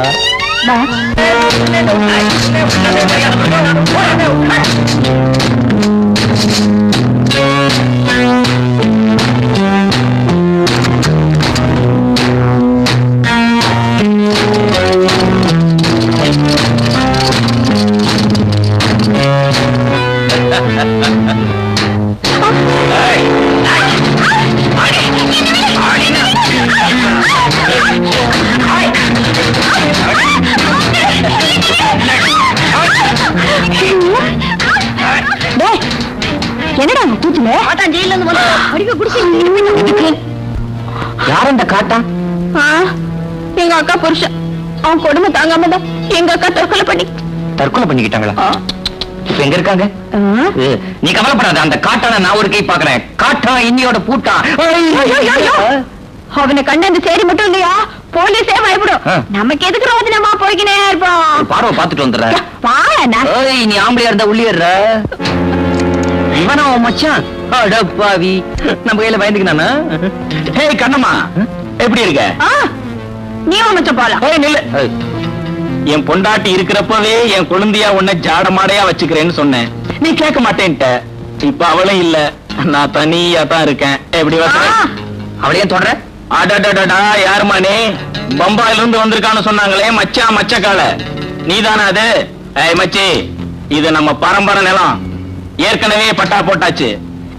என்னடா கூச்சுல? ஜெயில இருந்து
யார் அந்த காட்டா?
எங்க அக்கா புருஷன். அவன் கொடுமை தாங்காம தான் எங்க அக்கா தற்கொலை
பண்ணிக்கிட்டாங்களா? இப்ப எங்க இருக்காங்க? நீ கவலைப்படாத, அந்த காட்டான நான் ஒரு கை பாக்குறேன். காட்டா இன்னியோட பூட்டா.
அவனை கண்ட அந்த சேரி மட்டும் இல்லையா, போலீஸே பயப்படும். நமக்கு எதுக்கு ரோதனமா போய்கினே இருப்போம்.
பார்வை பாத்துட்டு வந்துடுற.
பாயா
நீ ஆம்பளையா இருந்தா உள்ளிடுற. இவனா உன் மச்சான்? அடப்பாவி, நம்ம கையில பயந்துக்கினானா? ஹே கண்ணம்மா, எப்படி இருக்க?
நீ மச்ச போலாம்.
நில்லு. என் பொண்டாட்டி இருக்கிறப்பவே என் குழந்தையா உன்னை ஜாடமாடையா வச்சுக்கிறேன்னு சொன்னேன். நீ கேட்க மாட்டேன்ட்ட. இப்ப அவளும் இல்ல, நான் தனியா தான் இருக்கேன். எப்படி அவளையே தொடர? அடடடா, யாருமா நீ? பம்பாயில இருந்து வந்திருக்கான்னு சொன்னாங்களே மச்சான் மச்சக்கால, நீதானே அது? மச்சி, இது நம்ம பரம்பரை நிலம். ஏற்கனவே பட்டா போட்டாச்சு.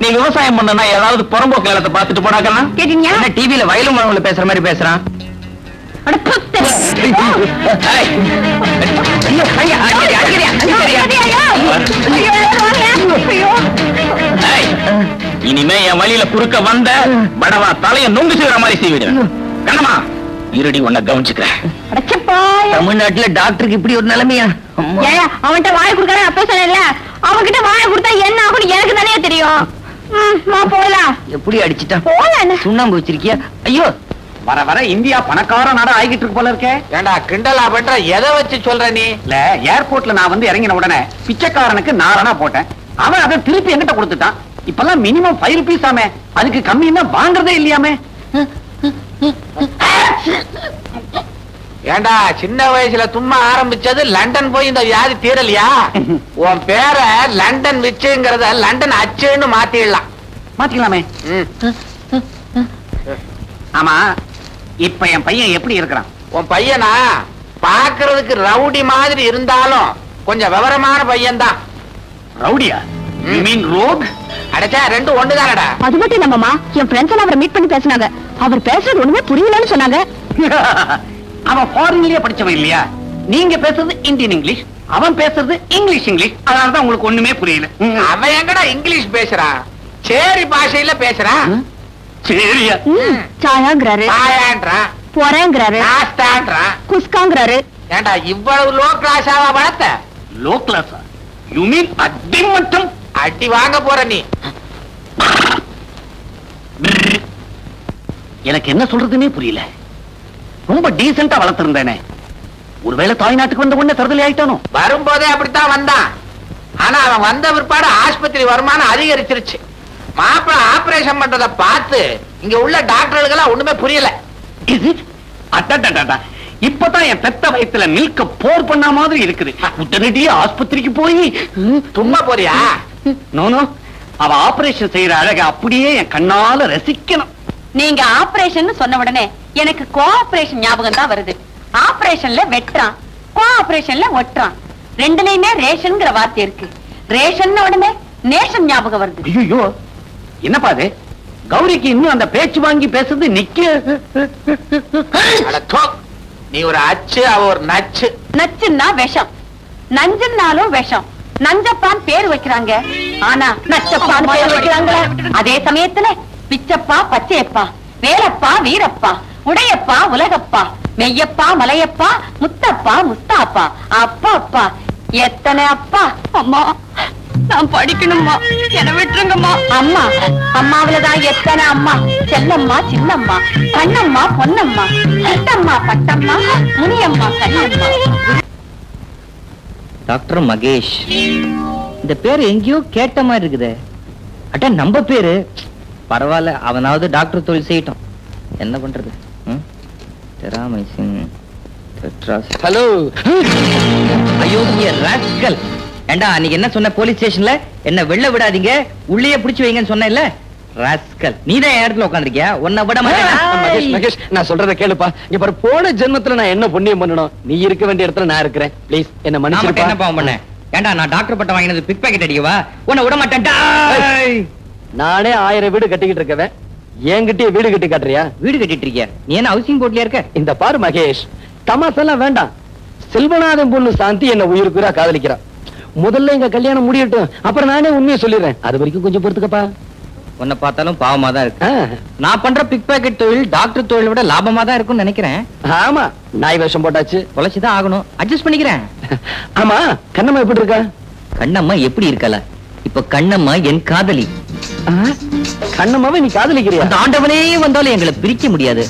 நீ விவசாயம் பண்ணனா ஏதாவது புறம்போக்கு நிலத்தை பார்த்துட்டு போனாக்கன்னா?
கேட்டீங்க?
என்ன டிவில வயலும் மரங்களை பேசுற மாதிரி பேசுறான்? இனிமே என் வழியில குறுக்க வந்த படவா தலைய நொங்கு செய்யற மாதிரி செய்விடுவேன். கண்ணம்மா, இருடி உன்னை கவனிச்சுக்கிறேன்.
தமிழ்நாட்டுல டாக்டருக்கு இப்படி ஒரு நிலைமையா?
அவன்கிட்ட வாய் கொடுக்கற அப்ப சொல்லல, அவன்கிட்ட வாய் கொடுத்தா என்ன ஆகும் எனக்கு தானே தெரியும். போலாம்.
எப்படி அடிச்சுட்டா?
போலாம்.
சுண்ணாம்பு வச்சிருக்கியா? ஐயோ,
வர வர இந்தியா பணக்கார நாடா ஆகிட்டு இருக்கு போல இருக்கே.
ஏண்டா கிண்டலா பண்ற? எதை வச்சு சொல்ற நீ?
இல்ல, ஏர்போர்ட்ல நான் வந்து இறங்கின உடனே பிச்சைக்காரனுக்கு நாரணா போட்டேன். அவன் அதை திருப்பி என்கிட்ட கொடுத்துட்டான். இப்பெல்லாம் மினிமம் 5 rupees ஆமே, அதுக்கு கம்மின்னா வாங்குறதே இல்லையாமே.
ஏண்டா சின்ன வயசுல தும்மா ஆரம்பிச்சது லண்டன் போய் இந்த வியாதி தீரலையா? உன் பேரை லண்டன் விச்சுங்கிறத லண்டன் அச்சுன்னு மாத்திடலாம்.
மாத்திக்கலாமே. ஆமா, இப்ப என் பையன் எப்படி இருக்கிறான்?
உன் பையனா பாக்குறதுக்கு ரவுடி மாதிரி இருந்தாலும் கொஞ்சம் விவரமான பையன் தான்.
ரவுடியா? You mean rogue?
அடச்சா ரெண்டும் ஒண்ணுதானடா.
அது மட்டும் இல்லம்மா, என் ஃப்ரெண்ட்ஸ் எல்லாம் அவரை மீட் பண்ணி பேசினாங்க. அவர் பேசுறது ஒண்ணுமே புரியலன்னு சொன்னாங்க.
அவன் ஃபாரின்லயே படிச்சவன் இல்லையா? நீங்க பேசுறது இந்தியன் இங்கிலீஷ், அவன் பேசுறது இங்கிலீஷ். அதனாலதான் உங்களுக்கு ஒண்ணுமே புரியல.
அவன் எங்கடா இங்கிலீஷ் பேசுறான்? சேரி பாஷையில பேசுறான்.
சரியா?
சாயாங்கிறாரு,
ஆயான்றான்,
பொறேங்கிறாரு,
நாஸ்தான்றான்,
குஸ்காங்கிறாரு.
ஏண்டா இவ்வளவு லோ கிளாஸாவா வளர்த்த?
லோ கிளாஸா? யூ மீன் அடி மட்டும்?
அடி வாங்க போற நீ.
எனக்கு என்ன சொல்றதுன்னே புரியல. ரொம்ப டீசெண்டா வளர்த்திருந்தேனே, ஒருவேளை தாய்நாட்டுக்கு வந்த உடனே தருதலை ஆயிட்டானோ?
வரும்போதே அப்படித்தான் வந்தான். ஆனா அவன் வந்த பிற்பாடு ஆஸ்பத்திரி வருமானம் அதிகரிச்சிருச்சு. மாப்பிள ஆபரேஷன் பண்றத பார்த்து இங்க உள்ள டாக்டர்களுக்கெல்லாம் ஒண்ணுமே புரியல.
இப்பதான் என் பெத்த வயத்துல மில்க போர் பண்ண மாதிரி இருக்குது. உடனடியே ஆஸ்பத்திரிக்கு போய்
சும்மா போறியா?
நோனோ, அவ ஆபரேஷன் செய்யற அழக அப்படியே என் கண்ணால ரசிக்கணும்.
நீங்க ஆபரேஷன் சொன்ன உடனே எனக்கு கோஆபரேஷன் ஞாபகம் தான் வருது. ஆபரேஷன்ல வெட்டுறான், கோஆபரேஷன்ல ஒட்டுறான். ரெண்டுலயுமே ரேஷன்ங்கிற வார்த்தை இருக்கு. ரேஷன் உடனே நேஷன் ஞாபகம் வருது.
ஐயோ, என்னப்பா அது? கௌரிக்கு இன்னும் அந்த பேச்சு வாங்கி பேசுறது நிக்க.
அட தோ, நீ ஒரு அச்சு, அவ ஒரு நச்சு.
நச்சுன்னா விஷம், நஞ்சுன்னாலும் விஷம். நஞ்சப்பான் பேர் வைக்கிறாங்க, ஆனா நச்சப்பான் பேர் வைக்கிறாங்களா? அதே சமயத்துல பிச்சப்பா, பச்சையப்பா, வேலப்பா, வீரப்பா, உடையப்பா, உலகப்பா, மெய்யப்பா, மலையப்பா, முத்தப்பா, முஸ்தாப்பா, அப்பா அப்பா, எத்தனை அப்பா. அம்மா, நான் படிக்கணும்மா, என்ன விட்டுருங்கம்மா. அம்மா, அம்மாவிலதான் எத்தனை அம்மா. செல்லம்மா, சின்னம்மா, கண்ணம்மா, பொன்னம்மா, சித்தம்மா, பட்டம்மா, முனியம்மா, கண்ணம்மா.
டாக்டர் மகேஷ், இந்த பேரு எங்கேயோ கேட்ட மாதிரி இருக்குது. அட்ட நம்ம பேரு. பரவாயில்ல, அவனாவது டாக்டர் தொழில் செய்யட்டும். என்ன பண்றது? ஹலோ, அயோக்கிய ராஸ்கல். ஏண்டா, நீங்க என்ன சொன்ன? போலீஸ் ஸ்டேஷன்ல என்ன வெளில விடாதீங்க, உள்ளே பிடிச்சு வைங்கன்னு சொன்ன. ராஸ்கல், நீதான் என் இடத்துல உட்காந்துருக்கியா? உன்னை விட
மகேஷ், மகேஷ், நான் சொல்றத கேளுப்பா. இங்க பாரு, போன ஜென்மத்துல நான் என்ன புண்ணியம் பண்ணணும்? நீ இருக்க வேண்டிய இடத்துல நான் இருக்கிறேன். ப்ளீஸ் என்ன மன்னிச்சிருப்பா.
என்ன பாவம் பண்ண? ஏண்டா, நான் டாக்டர் பட்டம் வாங்கினது பிக் பாக்கெட் அடிக்கவா? உன்னை விட மாட்டேன்டா.
நானே 1000 வீடு கட்டிக்கிட்டு இருக்கவன், என்கிட்டயே வீடு கட்டி காட்டுறியா?
வீடு கட்டிட்டு இருக்கியா? நீ என்ன ஹவுசிங் போர்ட்லயா இருக்க?
இந்த பாரு மகேஷ், தமாசெல்லாம் வேண்டாம். செல்வநாதன் பொண்ணு சாந்தி என்ன உயிருக்குறா காதலிக்கிறா. முதல்ல எங்க கல்யாணம் முடியட்டும், அப்புறம் நானே உண்மையை சொல்லிடுறேன். அது வரைக்கும் கொஞ்சம் பொறுத்துக்கப்பா.
உன்னை பார்த்தாலும் பாவமா தான் இருக்கு. நான் பண்ற பிக் பாக்கெட் தொழில் டாக்டர் தொழிலை விட லாபமா தான் இருக்கும்னு நினைக்கிறேன்.
ஆமா, நாய் வேஷம் போட்டாச்சு,
பொழைச்சுதான் ஆகணும். அட்ஜஸ்ட் பண்ணிக்கிறேன்.
ஆமா, கண்ணம்மா எப்படி இருக்கா?
கண்ணம்மா எப்படி இருக்கல? இப்ப கண்ணம்மா என் காதலி.
கண்ணம்மாவை நீ காதலிக்கிறியா?
அந்த ஆண்டவனே வந்தாலும் எங்களை பிரிக்க முடியாது.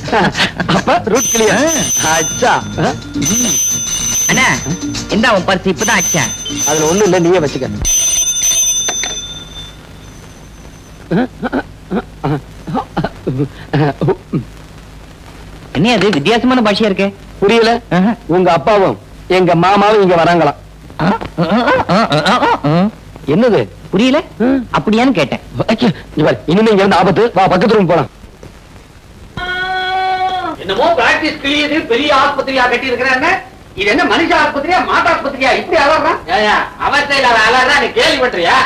அப்ப ரூட் கிளியர். அச்சா,
அண்ணா, இந்த அவன் பரிசு இப்பதான் அச்சேன்.
அதுல ஒண்ணும் இல்ல, நீயே வச்சுக்க.
என்ன அது வித்தியாசமான பாஷையா இருக்கு?
புரியல? உங்க அப்பாவும் எங்க மாமாவும் இங்க வராங்களாம். என்னது
புரியல? அப்படியான்னு கேட்டேன்.
இனிமே இங்க இருந்து ஆபத்து. வா, பக்கத்து ரூம் போலாம்.
என்னமோ பிராக்டிஸ் கிளியது, பெரிய ஆஸ்பத்திரியா கட்டி இருக்கிறாங்க. இது என்ன மனுஷ ஆஸ்பத்திரியா, மாட்டு ஆஸ்பத்திரியா? இப்படி அலறான்.
அவஸ்தையில அலறான். நீ கேள்விப்பட்டியா?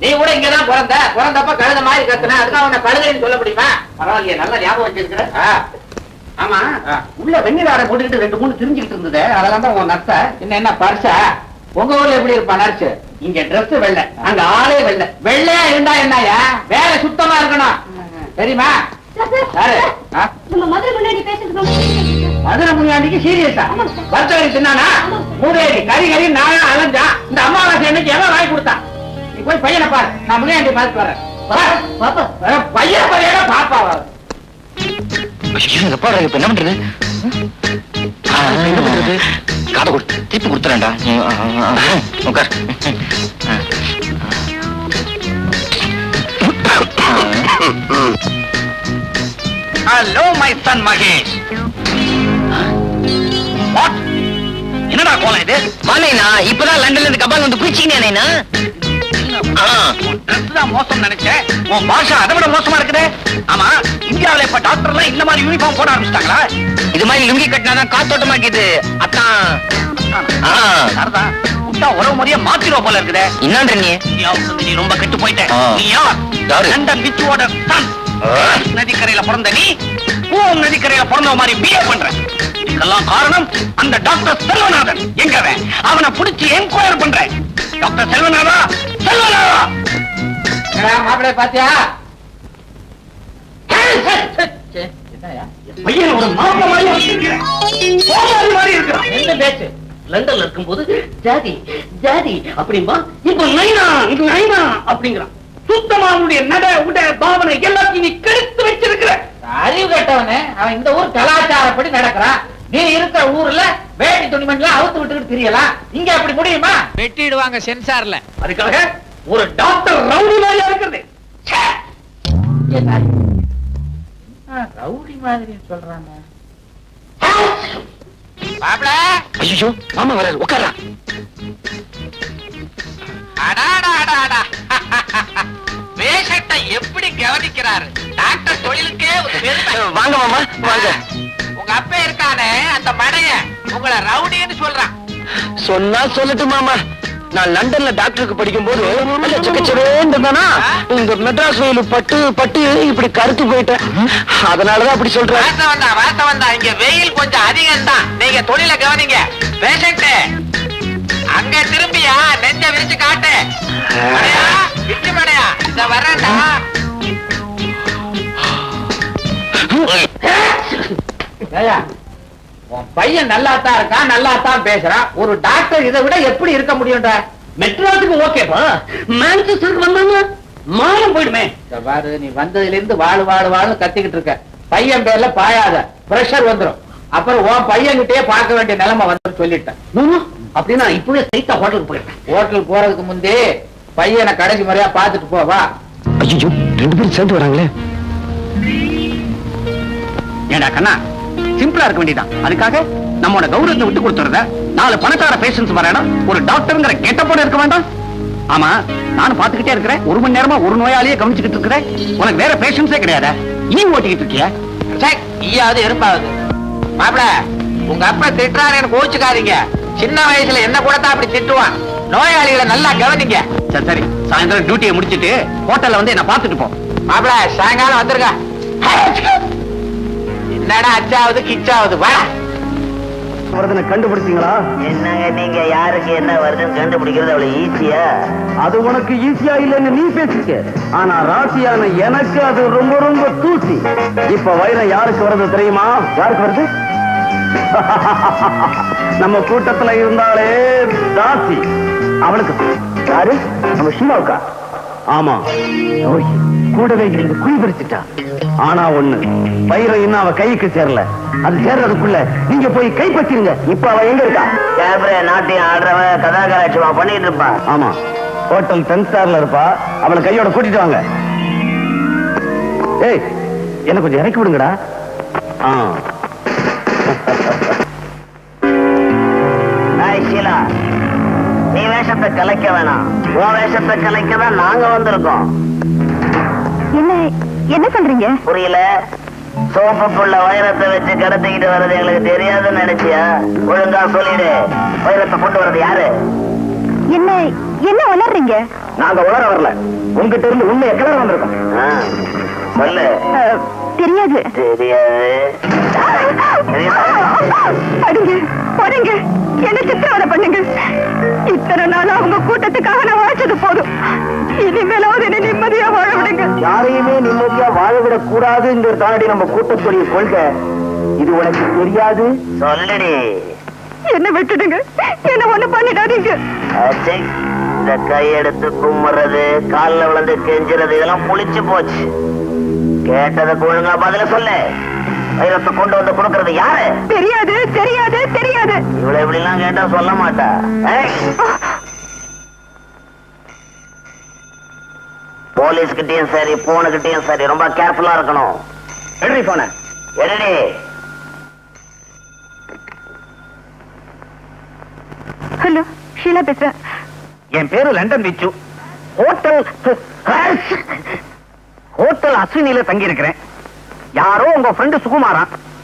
நீ கூட இங்கதான் பிறந்தப்ப கழுத மாதிரி கத்துன, அதுக்காக உன்னை கழுதைன்னு சொல்ல முடியுமா?
பரவாயில்லையே, நல்ல ஞாபகம் வச்சிருக்கிற. ஆமா, உள்ள வெண்ணிலாட போட்டுக்கிட்டு 2-3 திரிஞ்சுக்கிட்டு இருந்தது. அதெல்லாம் தான் உன் நர்ஸ.
என்ன பர்சா? உங்க ஊர்ல எப்படி இருப்பா நர்ஸ்?
இங்க டிரெஸ் வெள்ள, அங்க ஆளே வெள்ள.
வெள்ளையா இருந்தா என்னயா? வேலை சுத்தமா இருக்கணும், தெரியுமா? யாரு?
நம்ம மதுரை முன்னாடி பேசிட்டு
மதுரை முன்னாடிக்கு சீரியஸா வர்த்தகரி தின்னானா மூதேவி கறி கறி நானா அலைஞ்சா இந்த அம்மாவாசை என்னைக்கு எவன் வாங்கி கொடுத்தான் நீ போய் பையனை பாரு நான் முன்னாடி பார்த்து வரேன் பையன் பையனா பாப்பா
எப்பா இப்ப என்ன பண்றது காதை கொடுத்து திருப்பி கொடுத்துறேன்டா உட்கார் ஹலோ மை சன் மகேஷ் என்னடா கோலம் இது வானேனா இப்பதான் லண்டன்ல இருந்து கபால் வந்து குளிச்சிங்கண்ணா மோசம் நினைச்சேன் உன் பாஷா அதை விட மோசமா இருக்குது ஆமா இந்தியாவில இப்ப டாக்டர் எல்லாம் இந்த மாதிரி யூனிஃபார்ம் போட ஆரம்பிச்சிட்டாங்களா இது மாதிரி லுங்கி கட்டினாதான் காத்தோட்டமா இருக்குது அத்தான் உறவு முறைய மாத்திருவா போல இருக்குது என்னன்ற நீ ரொம்ப கெட்டு போயிட்ட நீ யார் லண்டன் பிச்சுவோட சன் நதிக்கரையில பிறந்த நீ பூம் நதிக்கரையில பிறந்த மாதிரி பிஹேவ் பண்ற இதுக்கெல்லாம் காரணம் அந்த டாக்டர் செல்வநாதன் எங்கவன் அவனை பிடிச்சி என்கொயர் பண்றேன் டாக்டர் செல்வநாதா செல்வநாதா
மாப்பிள்ளை பாத்தியா
பையன் ஒரு மாப்பிள்ளை மாதிரி இருக்கிறான்
எந்த பேச்சு
லண்டன்ல இருக்கும்போது ஜாதி ஜாதி அப்படின்பா இப்ப நைனா இது நைனா அப்படிங்கிறான் சுத்தமா அவனுடைய நட உட பாவனை எல்லாத்தையும் நீ கெடுத்து வச்சிருக்கிற
அறிவு கேட்டவனே அவன் இந்த ஊர் கலாச்சாரப்படி நடக்கிறான் நீ இருக்கிற ஊர்ல வேட்டி துணிமணிலாம் அவுத்து விட்டுக்கிட்டு தெரியலாம் இங்க அப்படி முடியுமா வெட்டிடுவாங்க சென்சார்ல
அதுக்காக ஒரு டாக்டர் ரவுடி மாதிரியா இருக்கிறது
ரவுடி மாதிரி சொல்றாங்க பாப்ள
ஐயோ மாமா வராரு உட்காரா
பேஷண்ட்டை எப்படி கவனிக்கிறாரு டாக்டர் தொழிலுக்கே ஒரு பெருமை
வாங்க மாமா வாங்க
உங்க அப்பா இருக்கானே அந்த மடைய உங்களை ரவுடின்னு சொல்றான்
சொன்னா சொல்லட்டு மாமா நான் லண்டன்ல டாக்டருக்கு படிக்கும் போது இந்த மெட்ராஸ் வெயில் பட்டு பட்டு இப்படி கருத்து போயிட்டேன் அதனாலதான் அப்படி சொல்றேன்
வாசம் வந்தா இங்க வெயில் கொஞ்சம் அதிகம் தான் நீங்க தொழில கவனிங்க பேஷண்ட் அங்க திரும்பியா நெஞ்ச விரிச்சு காட்டு விட்டு மடையா இந்த வரேன்டா உன் பையன் நல்லாத்தான் இருக்கான் நல்லாத்தான் பேசுறான் ஒரு டாக்டர் இதை விட எப்படி இருக்க முடியும்டா
மெட்ராஸுக்கு ஓகேப்பா மான்செஸ்டருக்கு வந்தாங்க மானம் போயிடுமே
பாரு நீ வந்ததுல இருந்து வாழு கத்திக்கிட்டு இருக்க பையன் பேர்ல பாயாத பிரஷர் வந்துரும் அப்புறம் உன் பையன் கிட்டே பார்க்க வேண்டிய நிலைமை வந்து சொல்லிட்டேன்
அப்படின்னா இப்பவே சைத்தா ஹோட்டலுக்கு போயிட்டேன்
ஹோட்டலுக்கு போறதுக்கு முந்தே பையனை கடைசி முறையா பாத்துட்டு போவா
ஐயோ 2 பேரும் சேர்ந்து வராங்களே ஏண்டா கண்ணா சிம்பிளா இருக்க வேண்டியதான் அதுக்காக நம்மோட கௌரவத்தை விட்டு கொடுத்துறத 4 பணக்கார பேஷன்ஸ் வர இடம் ஒரு டாக்டர்ங்கிற கெட்டப்போட இருக்க வேண்டாம் ஆமா நானும் பாத்துக்கிட்டே இருக்கிறேன் 1 மணி நேரமா ஒரு நோயாளியே கவனிச்சுக்கிட்டு இருக்கிறேன் உனக்கு வேற பேஷன்ஸே கிடையாதா ஓட்டிக்கிட்டு இருக்கியா
ஈயாவது எறும்பாவது மாப்பிள உங்க அப்பா திட்டுறாரு எனக்கு கோச்சுக்காதீங்க சின்ன வயசுல என்ன கூட தான் அப்படி திட்டுவான் நோயாளிகளை நல்லா கவனிங்க
சரி சரி சாயந்தரம் டியூட்டியை முடிச்சிட்டு ஹோட்டல்ல வந்து என்ன பாத்துட்டு போ
மாப்பிள சாயங்காலம் வந்துருங்க என்னடா அச்சாவது கிச்சாவது வா
வருதுன்னு கண்டுபிடிச்சீங்களா?
என்னங்க நீங்க யாருக்கு என்ன வருதுன்னு கண்டுபிடிக்கிறது அவ்வளவு ஈஸியா?
அது உனக்கு ஈஸியா இல்லைன்னு நீ பேசிக்க, ஆனா ராசியான எனக்கு அது ரொம்ப ரொம்ப தூசி. இப்ப வைரம் யாருக்கு வருது தெரியுமா? யாருக்கு வருது? நம்ம கூட்டத்துல இருந்தாலே ராசி அவளுக்கு. யாரு? நம்ம ஷீலாவுக்கா? ஆமா, கூடவே இருந்து குழி பறிச்சுட்டா. ஆனா ஒண்ணு, வைரம் இன்னும் அவ கைக்கு சேரல. அது சேர்றதுக்குள்ள நீங்க போய் கைப்பற்றிருங்க. இப்ப அவ எங்க இருக்கா?
கேப்ரே நாட்டியம் ஆடுறவன் கதாகராட்சமா பண்ணிட்டு இருப்பா.
ஆமா, ஹோட்டல் 10 ஸ்டார்ல இருப்பா. அவளை கையோட கூட்டிட்டு வாங்க. ஏய், என்ன கொஞ்சம் இறக்கி விடுங்கடா.
ஷீலா, நீ வேஷத்தை கலைக்க வேணாம், உன் வேஷத்தை கலைக்க தான் நாங்க வந்திருக்கோம்.
என்ன சொல்றீங்க?
புரியல? சோப்புக்குள்ள வைரத்தை வச்சு கடத்திக்கிட்டு வர்றது எங்களுக்கு தெரியாதுன்னு நினைச்சியா? ஒழுங்கா சொல்லிடு, வைரத்தை கொண்டு வர்றது யாரு?
என்ன உளறீங்க?
நாங்க உளர வரல, உங்ககிட்ட இருந்து உண்மையை கிளற வந்திருக்கோம்.
சொல்லு.
தெரியாது.
தெரியாது.
என்ன சித்திரவதை பண்ணுங்க. இத்தனை நாள் அவங்க கூட்டத்துக்காக நான் வாழ்ச்சது போதும். இனிமேலாவது என்ன நிம்மதியா வாழ விடுங்க.
யாரையுமே நிம்மதியா வாழ விட வரக்கூடாதுங்கிற தாண்டி நம்ம கூட்டத்துடைய கொள்கை. இது உனக்கு தெரியாது?
சொல்லடி.
என்ன விட்டுடுங்க, என்ன ஒண்ணு பண்ணிடாதீங்க.
அச்சே, இந்த கையெடுத்து கும்புறது, கால்ல விழுந்து கெஞ்சுறது இதெல்லாம் புளிச்சு போச்சு. கேட்டதுக்கு ஒழுங்கா பதில சொல்லு. வைரத்தை கொண்டு வந்து கொடுக்கறது யாரு?
தெரியாது தெரியாது தெரியாது.
இவ்வளவு இப்படி எல்லாம் கேட்டா சொல்ல மாட்டா. போலீஸ் கிட்டயும் சரி, போனுகிட்டயும் சரி, ரொம்ப கேர்ஃபுல்லா இருக்கணும்.
எடுறி போன.
என்னடி?
ஹலோ, ஷீலா பேசுறேன்.
என் பேரு லண்டன் விச்சு. ஹோட்டல் அஸ்வினில தங்கி இருக்கிறேன். யாரோ உங்க ஃப்ரெண்டு சுகுமாரா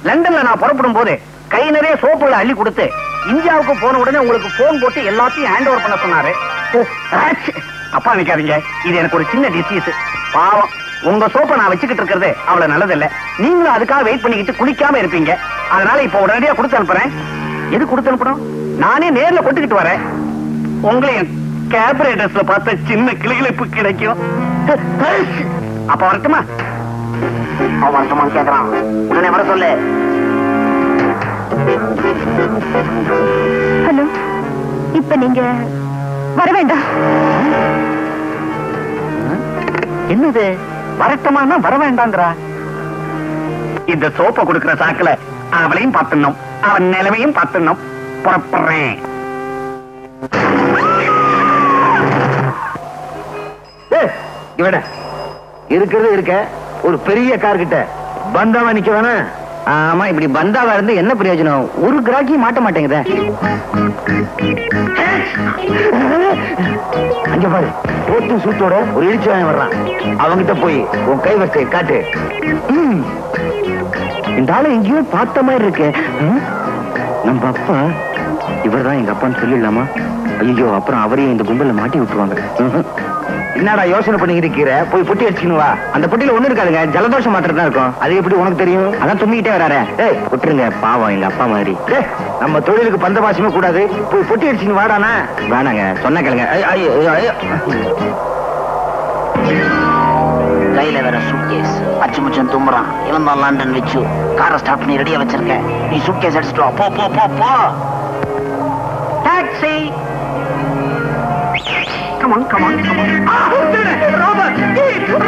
லண்டன்ல நான் புறப்படும் போது கை நிறைய சோப்புகளை அள்ளி கொடுத்து இந்தியாவுக்கு போன உடனே உங்களுக்கு போன் போட்டு எல்லாத்தையும் ஹேண்ட் ஓவர் பண்ண சொன்னாரு. அப்பா நிக்காதீங்க, இது எனக்கு ஒரு சின்ன டிசீஸ். பாவம், உங்க சோப்பை நான் வச்சுக்கிட்டு இருக்கிறது அவ்வளவு நல்லதில்ல. நீங்களும் அதுக்காக வெயிட் பண்ணிக்கிட்டு குளிக்காம இருப்பீங்க. அதனால இப்ப உடனடியா கொடுத்து அனுப்புறேன். எது கொடுத்து அனுப்பணும்? நானே நேர்ல கொட்டுக்கிட்டு வரேன். உங்களையும் கேபரேட்டர்ஸ்ல பார்த்த சின்ன கிளிகளிப்பு கிடைக்கும். அப்ப வரட்டுமா?
அவன் வருத்தமான்னு கேக்குறான். உடனே வர சொல்லு.
ஹலோ, இப்ப நீங்க வர வேண்டாம்.
என்னது வரட்டமானா வர வேண்டாங்கிறா? இந்த சோப்பை கொடுக்கிற சாக்குல அவளையும் பார்த்துடணும், அவன் நிலைமையும் பார்த்துடணும். புறப்படுறேன். இவட இருக்கிறது இருக்க ஒரு பெரிய கார் கிட்ட பந்தாவா நிக்க வேணாம். ஆமா, இப்படி பந்தாவா இருந்து என்ன பிரயோஜனம்? ஒரு கிராக்கி மாட்ட மாட்டேங்குதே. அங்க பாரு, போட்டு சூட்டோட ஒரு இழிச்சவன் வர்றான். அவங்கிட்ட போய் உன் கைவரிசையை காட்டு. இந்த ஆளு எங்கேயோ பார்த்த மாதிரி இருக்கு. நம்ம அப்பா இவர்தான் எங்க அப்பான்னு சொல்லிடலாமா? ஐயோ, அப்புறம் அவரையும் இந்த கும்பல்ல மாட்டி விட்டுருவாங்க. என்னடா யோசனை பண்ணிக்கிட்டு இருக்கிற? போய் பொட்டி அடிச்சுக்கணும் வா. அந்த பொட்டியில ஒண்ணு இருக்காதுங்க, ஜலதோஷம் மாத்திரம் தான் இருக்கும். அது எப்படி உனக்கு தெரியும்? அதான் தும்பிக்கிட்டே வராரு. டேய் விட்டுருங்க, பாவம் எங்க அப்பா மாதிரி. நம்ம தொழிலுக்கு பந்தபாசமே கூடாது. போய் பொட்டி அடிச்சுன்னு வாடானா. வேணாங்க, சொன்ன கேளுங்க.
கையில வேற சூட்கேஸ், அச்சு முச்சம் தும்புறான். இவன் தான் லண்டன் விச்சு. காரை ஸ்டார்ட் பண்ணி ரெடியா வச்சிருக்கேன். நீ சூட்கேஸ் அடிச்சுட்டு வா. போ போ போ போ.
Taxi. Come on, come on, come on. Robert!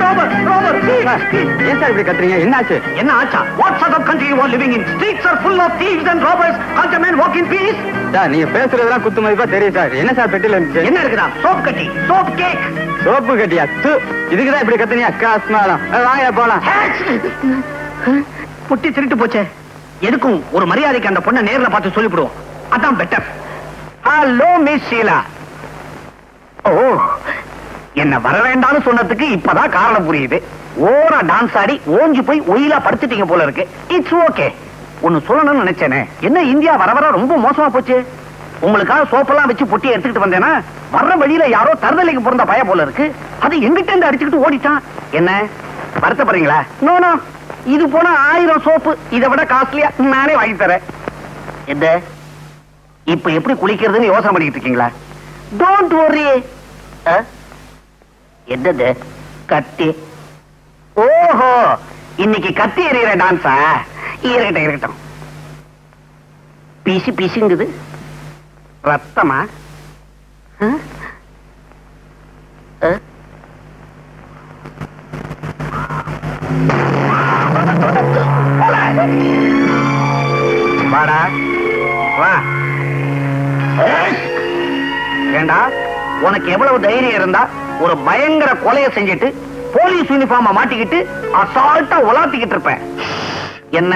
Robert! Robert! ஏன் சார் இப்படி கத்துறீங்க? என்னாச்சு? என்ன ஆச்சா? What sort of country you are living in? Streets are full of thieves and robbers. Can't a man walk in peace?
Sir, நீங்க பேசுறதெல்லாம் குத்து மதிப்பா தெரியும் சார். என்ன சார் பெட்டில இருந்துச்சு?
என்ன இருக்குதா? சோப் கட்டி, சோப் கேக்.
சோப்பு கட்டியா? இதுக்குதான் இப்படி கத்துனியா? காஸ்மாலம். வாங்க போலாம்.
புட்டி திருட்டு போச்சே. எதுக்கும் ஒரு மரியாதைக்கு அந்த பொண்ணை நேர்ல பார்த்து சொல்லிவிடுவோம். அதான் better. Hello miss Sheela. Oh, என்ன வர வேண்டாம்னு சொன்னதுக்கு இப்பதான் காரணம் புரியுது. ஓரா டான்ஸ் ஆடி ஓஞ்சி போய் ஒயிலா படுத்துட்டீங்க போல இருக்கு. It's okay. ஒன்னு சொல்லணும்னு நினைச்சேனே. என்ன இந்தியா வர வர ரொம்ப மோசமா போச்சு. உங்களுக்காக சோப்பெல்லாம் வச்சு பொட்டி எடுத்துக்கிட்டு வந்தேன்னா வர்ற வழியில யாரோ தருதலைக்கு பிறந்த பய போல இருக்கு. அது எங்கிட்ட இருந்து அடிச்சுக்கிட்டு ஓடிட்டான். என்ன வருத்தப்படுறீங்களா? நோ நோ, இது போனா 1000 சோப்பு இதை விட காஸ்ட்லியா நானே வாங்கி தரேன். என்ன இப்ப எப்படி குளிக்கிறதுன்னு யோசனை பண்ணிட்டு இருக்கீங்களா? Don't worry. என்னது கத்தி? ஓஹோ, இன்னைக்கு கத்தி எறிகிற டான்ஸா? இருக்கட்டும் இருக்கட்டும். பீசி பீசிங்குது. ரத்தமா? வாடா வா. ஏண்டா, உனக்கு எவ்வளவு தைரியம் இருந்தா ஒரு பயங்கர கொலையை செஞ்சுட்டு போலீஸ் யூனிஃபார்ம மாட்டிக்கிட்டு அசால்ட்டா உலாத்திக்கிட்டு இருப்ப. என்ன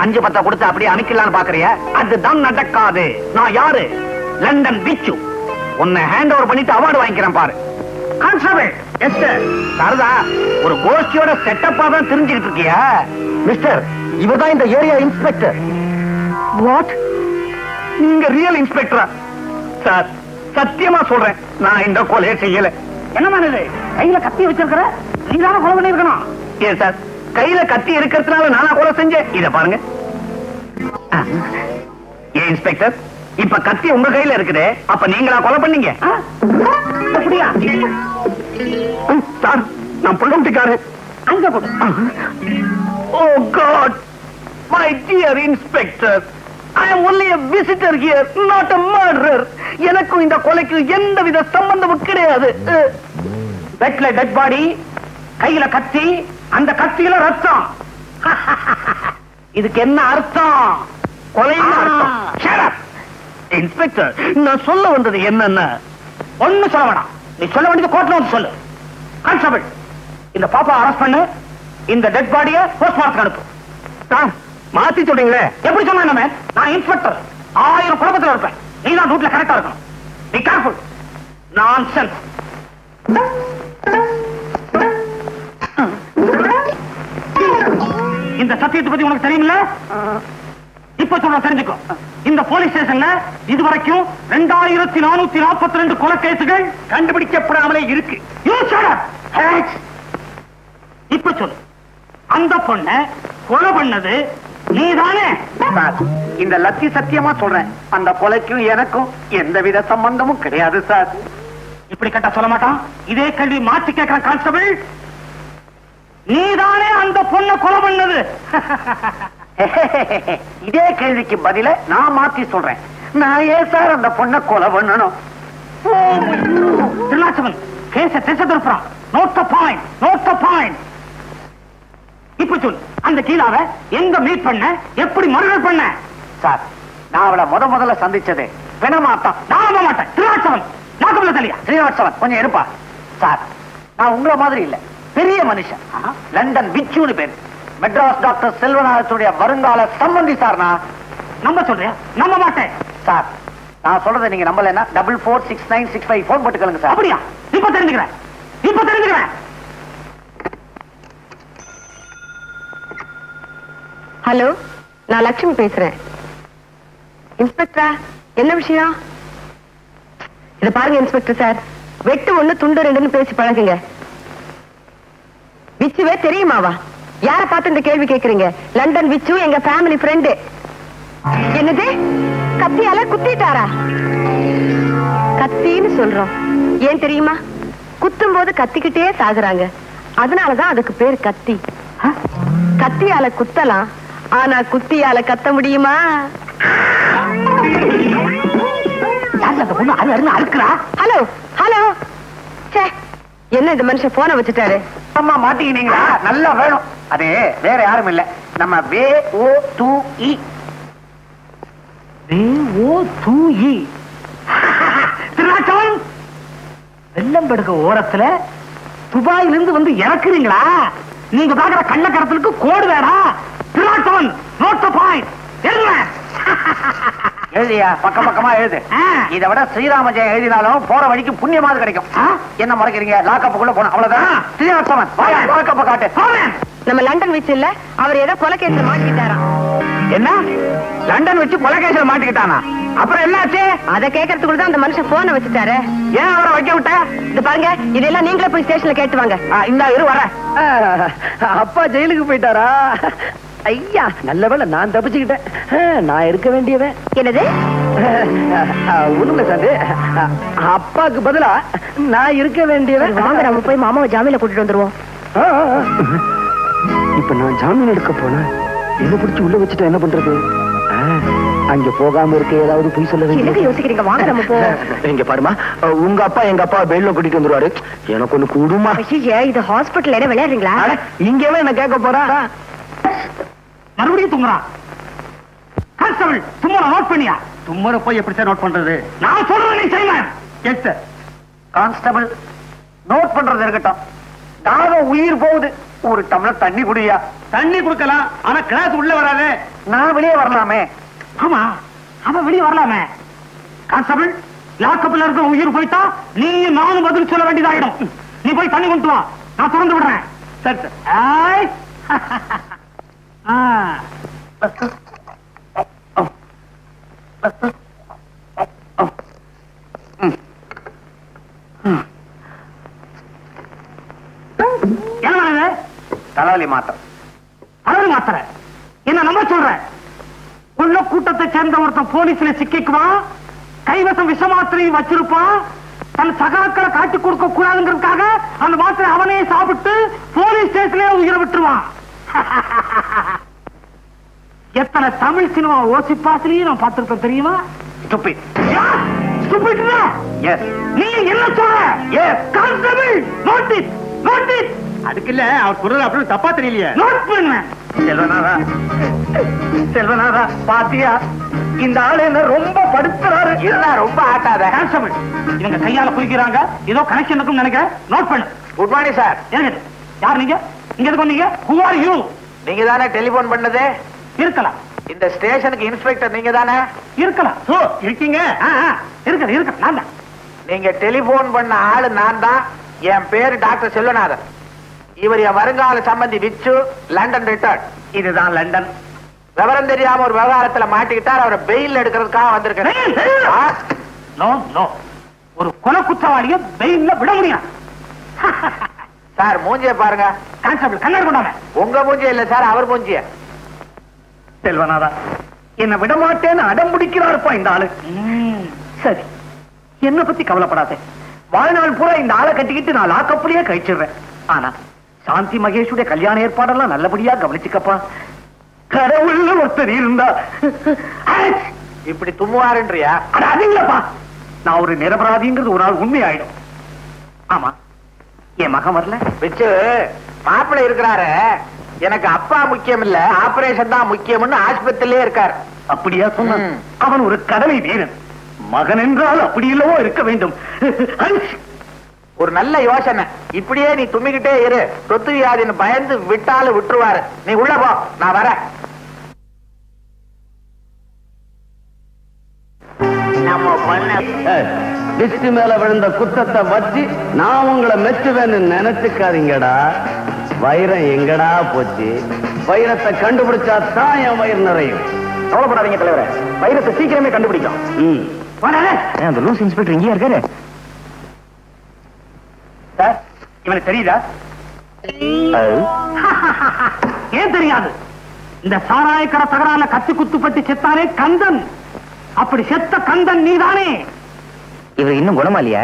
5-10 கொடுத்து அப்படியே அனுக்கலான்னு பாக்குறியா? அதுதான் நடக்காது. நான் யாரு? லண்டன் விச்சு. உன்னை ஹேண்ட் ஓவர் பண்ணிட்டு அவார்டு வாங்கிக்கிறேன் பாரு. கான்ஸ்டபிள். Yes sir. சாரதா, ஒரு கோஷ்டியோட செட்டப்பா தான் தெரிஞ்சுக்கிட்டு இருக்கியா? மிஸ்டர், இவர்தான் இந்த ஏரியா இன்ஸ்பெக்டர். வாட்? நீங்க ரியல் இன்ஸ்பெக்டரா? சார், சத்தியமா சொல்றேன், நான் இந்த கொலையை செய்யல. என்னமா இது? கையில கத்தி வச்சிருக்கிற? நீதான கொலை பண்ணிருக்கணும். ஏன் சார், கையில கத்தி இருக்கிறதுனால நானா கொலை செஞ்சேன்? இத பாருங்க. ஏன் இன்ஸ்பெக்டர், இப்ப கத்தி உங்க கையில இருக்குதே, அப்ப நீங்களா கொலை பண்ணீங்க? அப்படியா? சார், நான் புள்ளம்பிக்காரன். அங்க கொடு. Oh god, my dear inspector, I am only a visitor here, not a murderer. எனக்கும் இந்த கொலைக்கு எந்தவித சம்பந்தமும் கிடையாது. பெட்ல டெட் பாடி, கையில கத்தி, அந்த கத்தியில ரத்தம். இதுக்கு என்ன அர்த்தம்? கொலைன்னு அர்த்தம். Shut up. இன்ஸ்பெக்டர், நான் சொல்ல வந்தது என்னன்னா, ஒண்ணு சொல்ல வேணாம். நீ சொல்ல வேண்டியது கோர்ட்ல வந்து சொல்லு. கான்ஸ்டபிள், இந்த பாப்பா அரெஸ்ட் பண்ணு, இந்த டெட் பாடியை போஸ்ட்மார்ட்டம் அனுப்பு. சார், மாத்தி சொல்றீங்களே. எப்படி சொன்னா? நான் இன்ஸ்பெக்டர், 1000 குழப்பத்தில் இருப்பேன். நீ தான் ரூட்ல கரெக்டா இருக்கணும். Be careful. நான்சென்ஸ். இந்த சத்தியத்தை பத்தி உனக்கு தெரியுமில்ல? இப்ப சொல்ற தெரிஞ்சுக்கோ. இந்த போலீஸ் ஸ்டேஷன்ல இதுவரைக்கும் 2442 கொலை கேசுகள் கண்டுபிடிக்கப்படாமலே இருக்கு. இப்ப சொல்லு, அந்த பொண்ண கொலை பண்ணது நீதானே? இந்த லத்தி சத்தியமா சொல்றேன், அந்த கொலைக்கும் எனக்கும் எந்தவித சம்பந்தமும் கிடையாது சார். இப்படி கட்ட சொல்ல மாட்டான். இதே கேள்வி மாற்றி கேட்கிற கான்ஸ்டபிள், நீதானே அந்த பொண்ணை கொலை பண்ணது? இதே கேள்விக்கு பதில நான் மாத்தி சொல்றேன். நான் ஏன் சார் அந்த பொண்ணை கொலை பண்ணணும்? திருநாச்சவன் கேச திசை திருப்புறான். Note the point, note the point. இப்ப சொல்லு, அந்த கீழாவ எங்க மீட் பண்ண, எப்படி மர்டர் பண்ண? சார், நான் அவளை முதல்ல சந்திச்சது பிணமாத்தான். நான் நம்ப மாட்டேன். திருநாச்சவன் நாக்கம்ல தெரியா? ஸ்ரீனிவாசவன் கொஞ்சம் இருப்பா. சார், நான் உங்கள மாதிரி இல்ல, பெரிய மனுஷன். லண்டன் விச்சுன்னு பேரு. மெட்ராஸ் டாக்டர் செல்வநாதத்துடைய வருங்கால சம்பந்தி சார். நான் நம்ப சொல்றியா? நம்ப மாட்டேன் சார். நான் சொல்றதை நீங்க நம்பலன்னா 446965 போன் போட்டுக்கலுங்க சார். அப்படியா? இப்ப தெரிஞ்சுக்கிறேன், இப்ப தெரிஞ்சுக்கிறேன்.
ஹலோ, நான் லட்சுமி பேசுறேன். இன்ஸ்பெக்டரா, என்ன விஷயம்? இத பாருங்க இன்ஸ்பெக்டர் சார், வெட்டு 1 துண்டு 2ன்னு பேசி பழகுங்க. விச்சுவே தெரியுமாவா? யார பார்த்து இந்த கேள்வி கேக்குறீங்க? லண்டன் விச்சு எங்க ஃபேமிலி ஃப்ரெண்டு. என்னது? கத்தியால குத்திட்டாரா? கத்தின்னு சொல்றோம், ஏன் தெரியுமா? குத்தும் போது கத்திக்கிட்டே சாகுறாங்க, அதனாலதான் அதுக்கு பேர் கத்தி. கத்தியால குத்தலாம், ஆனா குத்தியால கத்த முடியுமா? ஹலோ ஹலோ, என்ன இந்த மனுஷன் போன வச்சுட்டாரு?
அம்மா மாட்டிக்கினீங்களா? நல்லா வேணும். அது வேற யாரும் இல்ல, நம்ம VOTE. திருநாச்சவன், வெள்ளம்படுக்க ஓரத்துல துபாயிலிருந்து வந்து இறக்குறீங்களா? நீங்க பாக்குற கள்ளக்கடத்தலுக்கு கோடு வேறா? திருநாச்சவன், நோட் தி பாயிண்ட். எழுதியா? பக்கம் பக்கமா எழுது. இதை விட ஸ்ரீராம ஜெயம் எழுதினாலும் போற வழிக்கு புண்ணியமாவது கிடைக்கும். என்ன மறைக்கிறீங்க? லாக்கப்புக்குள்ள போன அவ்வளவுதான். ஸ்ரீனிவாசவன், லாக்கப்ப காட்டு.
நம்ம லண்டன் வச்சு இல்ல, அவர் ஏதோ கொலை கேஸ்ல மாட்டிக்கிட்டாராம்.
என்ன? லண்டன் வச்சு கொலை கேஸ்ல மாட்டிக்கிட்டானா? அப்புறம் என்னாச்சு?
அத கேட்கறதுக்குள்ள தான் அந்த மனுஷன் போன வச்சுட்டாரு.
ஏன் அவரை வைக்க விட்ட?
இது பாருங்க, இதெல்லாம் நீங்களே போய் ஸ்டேஷன்ல கேட்டு வாங்க.
இந்த இரு வர.
அப்பா ஜெயிலுக்கு போயிட்டாரா? ஐயா, நல்ல வேளை நான் தப்பிச்சுக்கிட்டேன். நான் இருக்க வேண்டியவன்.
என்னது?
ஒண்ணுல சார், அப்பாக்கு பதிலா நான் இருக்க வேண்டியவன்.
வாங்க, நம்ம போய் மாமாவை ஜாமீன்ல கூட்டிட்டு வந்துருவோம்.
இப்ப நான் ஜாமீன் எடுக்க போனேன், என்ன பிடிச்சு உள்ள வச்சுட்டா என்ன பண்றது? அங்க போகாம இருக்க ஏதாவது போய் சொல்ல
எனக்கு யோசிக்கிறீங்க, வாங்க நம்ம போ.
இங்க பாருமா, உங்க அப்பா எங்க அப்பா பெயில்ல கூட்டிட்டு வந்துருவாரு. எனக்கு ஒண்ணு கூடுமா?
இது ஹாஸ்பிட்டல் விளையாடுறீங்களா?
இங்கவே என்ன கேட்க போறா?
மறுபடியும் தும்முறான். கான்ஸ்டபிள், தும்மற நோட் பண்ணியா? தும்மற போய் எப்படி சார் நோட் பண்றது? நான் சொல்றேன், நீ செய்யலாம். Yes sir. கான்ஸ்டபிள், நோட் பண்றது இருக்கட்டும், தாகம் உயிர் போகுது. ஒரு டம்ளர் தண்ணி குடியா? தண்ணி குடுக்கலாம், ஆனா கிளாஸ் உள்ள வராது. நான் வெளியே வரலாமே? ஆமா, அவன் வெளியே வரலாமே. கான்ஸ்டபிள், லாக்கப்ல இருக்க உயிர் போயிட்டா நீ நானும் பதில் சொல்ல வேண்டியதாயிடும். நீ போய் தண்ணி கொண்டு வா, நான் திறந்து விடுறேன். சரி சார். தலைவலி மாத்திரை. தலைவலி மாத்திரை என்ன நம்ப சொல்ற? உள்ள கூட்டத்தை சேர்ந்த ஒருத்தன் போலீஸ்ல சிக்கிக்குவான், கைவசம் விஷ மாத்திரையும் வச்சிருப்பான், தன் சகாக்களை காட்டி கொடுக்க கூடாதுங்கிறதுக்காக அந்த மாத்திரை அவனே சாப்பிட்டு போலீஸ் ஸ்டேஷன்லயே உயிரை விட்டுருவான். எத்தனை தமிழ் சினிமா ஓசிப்பாசிலையும் நான் பார்த்திருப்பேன் தெரியுமா? நீ என்ன சொல்ற? அதுக்கு இல்ல அவர் குரல் அப்படின்னு தப்பா தெரியலையே. நோட் பண்ணுவேன். செல்வநாதா, செல்வநாதா பாத்தியா இந்த ஆளு என்ன ரொம்ப படுத்துறாரு.
இதுதான் ரொம்ப ஆட்டாத.
கான்ஸ்டபிள், இவங்க கையால குளிக்கிறாங்க. ஏதோ கனெக்ஷன் இருக்குன்னு நினைக்கிறேன். நோட் பண்ணு.
Good morning sir.
யார் நீங்க? இங்க எதுக்கு வந்தீங்க? Who are you?
நீங்க தானே டெலிபோன் பண்ணது?
இருக்கலாம்.
இந்த ஸ்டேஷனுக்கு இன்ஸ்பெக்டர் நீங்க தானே?
இருக்கலாம். இருக்கீங்க. இருக்க நான் தான்.
நீங்க டெலிபோன் பண்ண ஆளு நான் தான். என் பேரு டாக்டர் செல்வநாதன். இவர் என் வருங்கால சம்பந்தி விச்சு, லண்டன் ரிட்டர்ன்.
இதுதான் லண்டன்.
விவரம் தெரியாம ஒரு விவகாரத்துல மாட்டிக்கிட்டார். அவரை பெயில் எடுக்கிறதுக்காக வந்திருக்கேன்.
நோ நோ, ஒரு கொலை குற்றவாளிய பெயில்ல விட முடியும்.
சார் மூஞ்சிய பாருங்க.
கான்ஸ்டபிள் கண்ணாடி கொண்டாம.
உங்க மூஞ்சிய இல்ல சார், அவர் மூஞ்சிய.
செல்வநாதா, என்ன விட மாட்டேன்னு அடம் பிடிக்கிறாருப்பா இந்த ஆளு. சரி, என்ன பத்தி கவலைப்படாத. வாழ்நாள் பூரா இந்த ஆளை கட்டிக்கிட்டு நான் லாக்கப்புலயே கழிச்சிடுறேன். ஆனா சாந்தி மகேஷுடைய கல்யாண ஏற்பாடெல்லாம் நல்லபடியா கவனிச்சுக்கப்பா. கடவுள்ல ஒருத்தர் இருந்தா
இப்படி தும்முவாருன்றியா?
அது இல்லப்பா, நான் ஒரு நிரபராதிங்கிறது ஒரு நாள் உண்மை ஆயிடும். ஆமா, என் மகன் வரல.
விச்சு மாப்பிள்ளை இருக்கிறாரு. எனக்கு அப்பா முக்கியம் இல்ல, ஆபரேஷன் தான் முக்கியம்னு ஆஸ்பத்திரியிலே இருக்காரு.
அப்படியா சொன்ன? அவன் ஒரு கடமை வீரன். மகன் என்றால் அப்படி இல்லவோ இருக்க வேண்டும்.
ஒரு நல்ல யோசனை. இப்படியே நீ தும்மிக்கிட்டே இரு. சொத்து வியாதின்னு பயந்து விட்டாலும் விட்டுருவாரு. நீ உள்ள போ, நான் வரேன்.
நம்ம பண்ண
திருஷ்டி மேல விழுந்த குத்தத்தை வச்சு நான் உங்களை மெச்சுவேன்னு நினைச்சுக்காதீங்கடா. வைரம் எங்கடா போச்சு? வைரத்தை கண்டுபிடிச்சா தான் என் வயிறு நிறையும்.
கவலைப்படாதீங்க தலைவரே, வைரத்தை சீக்கிரமே கண்டுபிடிக்கும். அந்த லூஸ் இன்ஸ்பெக்டர் இங்கேயா இருக்காரு? சார், இவனுக்கு தெரியுதா? ஏன் தெரியாது? இந்த சாராயக்கடை தகரால கத்தி குத்துப்பட்டு செத்தானே கந்தன். அப்படி செத்த கந்தன் நீதானே?
இவர் இன்னும் குணமா இல்லையா?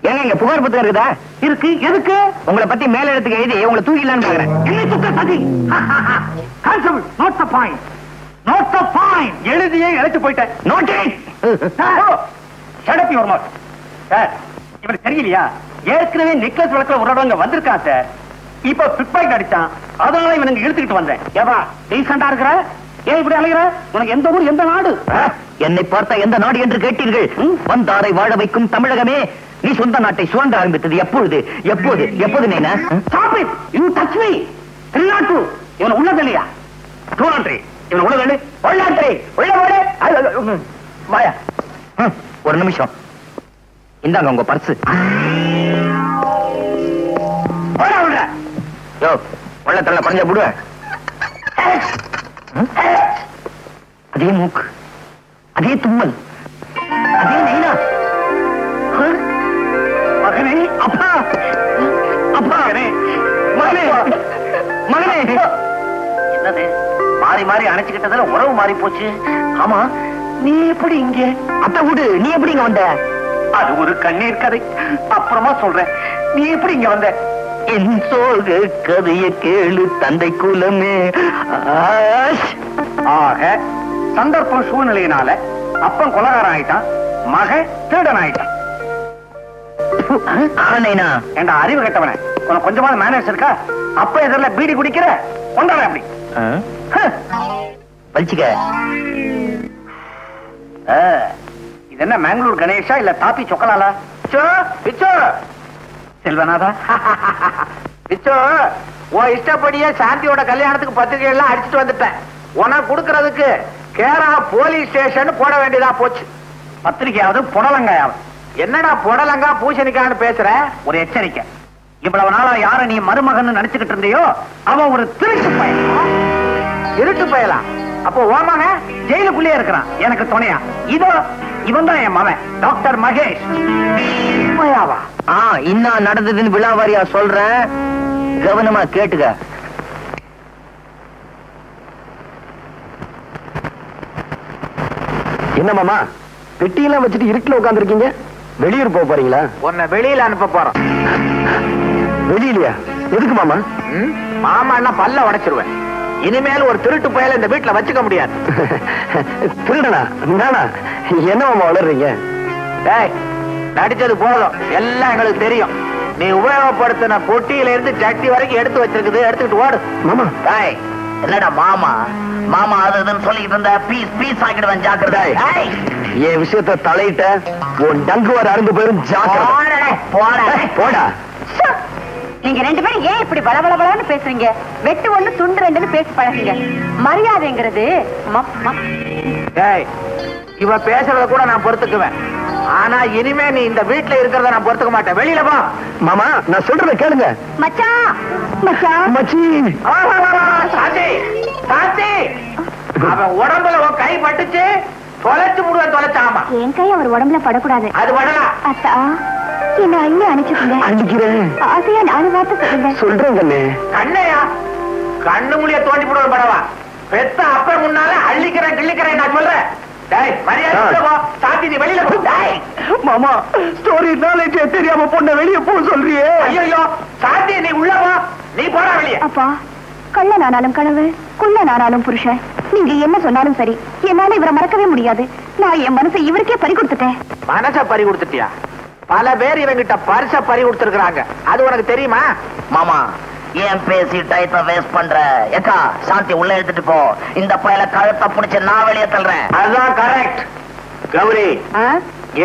ஏங்க இங்க புகார் புத்தகம் இருக்குதா?
இருக்கு. எதுக்கு?
உங்களை பத்தி மேல இடத்துக்கு எழுதி உங்களை தூக்கிடலான்னு பாக்குறேன்.
என்னை சுத்த சதி. Constable, note the point. Note the point. எழுதியே இழைச்சு போயிட்டேன். Note it. Shut up your mouth. Sir, இவனுக்கு தெரியலையா? ஏற்கனவே நெக்லஸ் வழக்குல ஒரு இடங்க வந்திருக்கான் சார். இப்ப பிக்பாக்கெட் அடிச்சான். அதனால இவனுக்கு இழுத்துக்கிட்டு வந்தேன். ஏவா டீசெண்டா இருக்கிற? ஏன் இப்படி அலைகிற? உனக்கு எந்த ஊர், எந்த நாடு?
என்னை பார்த்தா எந்த நாடு என்று கேட்டீர்கள்? வந்தாரை வாழ வைக்கும் தமிழகமே. நீ சொந்த நாட்டை சுரண்ட ஆரம்பித்தது எப்பொழுது? எப்போது? எப்போது? Neena
stop it. You touch me. 302. இவன் உள்ள தெளியா? 203. இவன் உள்ள தெளி. உள்ளான்றி. உள்ள ஓடு. வாயா.
ஒரு நிமிஷம். இந்தாங்க உங்க பர்ஸ்.
ஓட உள்ள.
யோ, உள்ளத்துல பஞ்ச போடுவேன். அதே மூக்கு, அதே தும்மல், அதே நைனா.
மகனே, அப்பா, அப்பா, மகனே, மகனே. என்னது மாறி மாறி அணைச்சுக்கிட்டதுல உறவு மாறி போச்சு. ஆமா, நீ எப்படி இங்க?
அத்தை வீடு, நீ எப்படி இங்க வந்த?
அது ஒரு கண்ணீர் கதை, அப்புறமா சொல்றேன். நீ எப்படி இங்க வந்த?
என் சோக கதைய கேளு தந்தை குலமே.
ஆக சந்தர்ப்பம் சூழ்நிலையினால அப்பன் கொலகாரன் ஆயிட்டான், மகன் திருடன் ஆயிட்டான்.
ஆனைனா
என்ற அறிவு கட்டவன, உனக்கு கொஞ்சமான மேனேஜ் இருக்கா? அப்ப எதிரில் பீடி குடிக்கிற கொண்டாட அப்படி
பழிச்சுக்க.
இது என்ன மேங்களூர் கணேஷா இல்ல தாப்பி சொக்கலாலா? செல்வநாதா,
பிச்சோ, உன் இஷ்டப்படியே சாந்தியோட கல்யாணத்துக்கு பத்திரிகை எல்லாம் அடிச்சுட்டு வந்துட்டேன். உனக்கு கொடுக்கறதுக்கு கேரா போலீஸ் ஸ்டேஷன் போட வேண்டியதா போச்சு.
பத்திரிகையாவது புடலங்காயாவது?
என்னடா புடலங்கா பூசணிக்கான்னு பேசுற?
ஒரு எச்சரிக்கை. இவ்வளவு நாளா யார நீ மருமகன் நினைச்சுக்கிட்டு இருந்தியோ அவன் ஒரு திருட்டு பையன்.
இருட்டு பயலாம். அப்போ ஓமக
ஜெயிலுக்குள்ளே இருக்கிறான் எனக்கு துணையா. இதோ இவன் தான் என் மகன் டாக்டர் மகேஷ்.
உண்மையாவா? இன்னும் நடந்ததுன்னு விழாவாரியா சொல்றேன், கவனமா கேட்டுக்க.
என்ன மாமா, பெட்டியெல்லாம் வச்சுட்டு இருட்டுல உட்கார்ந்து இருக்கீங்க? வெளியூர் போக போறீங்களா?
உன்னை வெளியில அனுப்ப போறோம்.
வெளியிலயா? எதுக்கு மாமா?
மாமா என்ன பல்ல உடைச்சிருவேன். இனிமேல் ஒரு திருட்டு பயல இந்த வீட்டுல வச்சுக்க முடியாது.
திருடனா? நானா? என்ன மாமா வளர்றீங்க?
டேய், நடிச்சது போதும், எல்லாம் எங்களுக்கு தெரியும். நீ உபயோகப்படுத்தின பொட்டியில இருந்து சட்டி வரைக்கும் எடுத்து வச்சிருக்குது, எடுத்துக்கிட்டு ஓடு.
மாமா
டேய், என்னடா மாமா மாமா அது இதுன்னு சொல்லிட்டு இருந்த பீஸ் பீஸ் ஆக்கிடுவேன், ஜாக்கிரதை. டேய்,
என் விஷயத்த தலையிட்ட உன் டங்கு வர அருந்து போயிரும், ஜாக்கிரதை.
போடா.
போடா.
நீங்க ரெண்டு பேரும் ஏன் இப்படி பலபலபலன்னு பேசுறீங்க? வெட்டு ஒண்ணு துண்டு ரெண்டுன்னு பேசி பழகுங்க. மரியாதைங்கிறது
டேய், இவ பேசுறத கூட நான் பொறுத்துக்குவேன். ஆனா இனிமே நீ இந்த வீட்டுல இருக்கிறத நான் பொறுத்துக்க மாட்டேன். வெளியில போ.
மாமா நான் சொல்றத கேளுங்க.
மச்சான் மச்சான்
மச்சி.
சாந்தி, சாந்தி, அவன் உடம்புல உன் கை பட்டுச்சு, தொலைச்சு முடுவேன், தொலைச்சாமா.
என் கை அவர் உடம்புல படக்கூடாது.
அது படலாம்.
அத்தா, என்ன அள்ளி அனுப்பிச்சுக்கோங்க.
அடிக்கிறேன்.
ஆசையா நாலு வார்த்தை சொல்லுங்க.
சொல்றேன் கண்ணே.
கண்ணையா? கண்ணு முடிய தோண்டி போடுவேன் படவா. பெத்த அப்ப முன்னால அள்ளிக்கிறேன் கிள்ளிக்கிறேன் நான் சொல்றேன். டேய், மரியாதை உள்ள போ. சாந்தி, நீ வெளியில போ. டேய்,
மாமா ஸ்டோரி நாலேஜ் தெரியாம பொண்ண வெளிய போ சொல்றியே.
ஐயோ சாந்தி, நீ உள்ள போ. நீ போடா வெளியே.
அப்பா, கள்ளனானாலும் கனவு, குள்ளனானாலும் புருஷன். நீங்க என்ன சொன்னாலும் சரி, என்னால இவரை மறக்கவே முடியாது. நான் என் மனசை இவருக்கே பறி கொடுத்துட்டேன்.
மனச பறி கொடுத்துட்டியா? பல பேர் இவங்கிட்ட பரிச பறி கொடுத்திருக்காங்க. அது உனக்கு தெரியுமா?
மாமா ஏன் பேசி டயத்தை வேஸ்ட் பண்ற? ஏக்கா, சாந்தி உள்ள எடுத்துட்டு போ. இந்த பயல கழுத்தை பிடிச்சு நான் வெளியே தள்ளுறேன்.
அதுதான் கரெக்ட். கௌரி,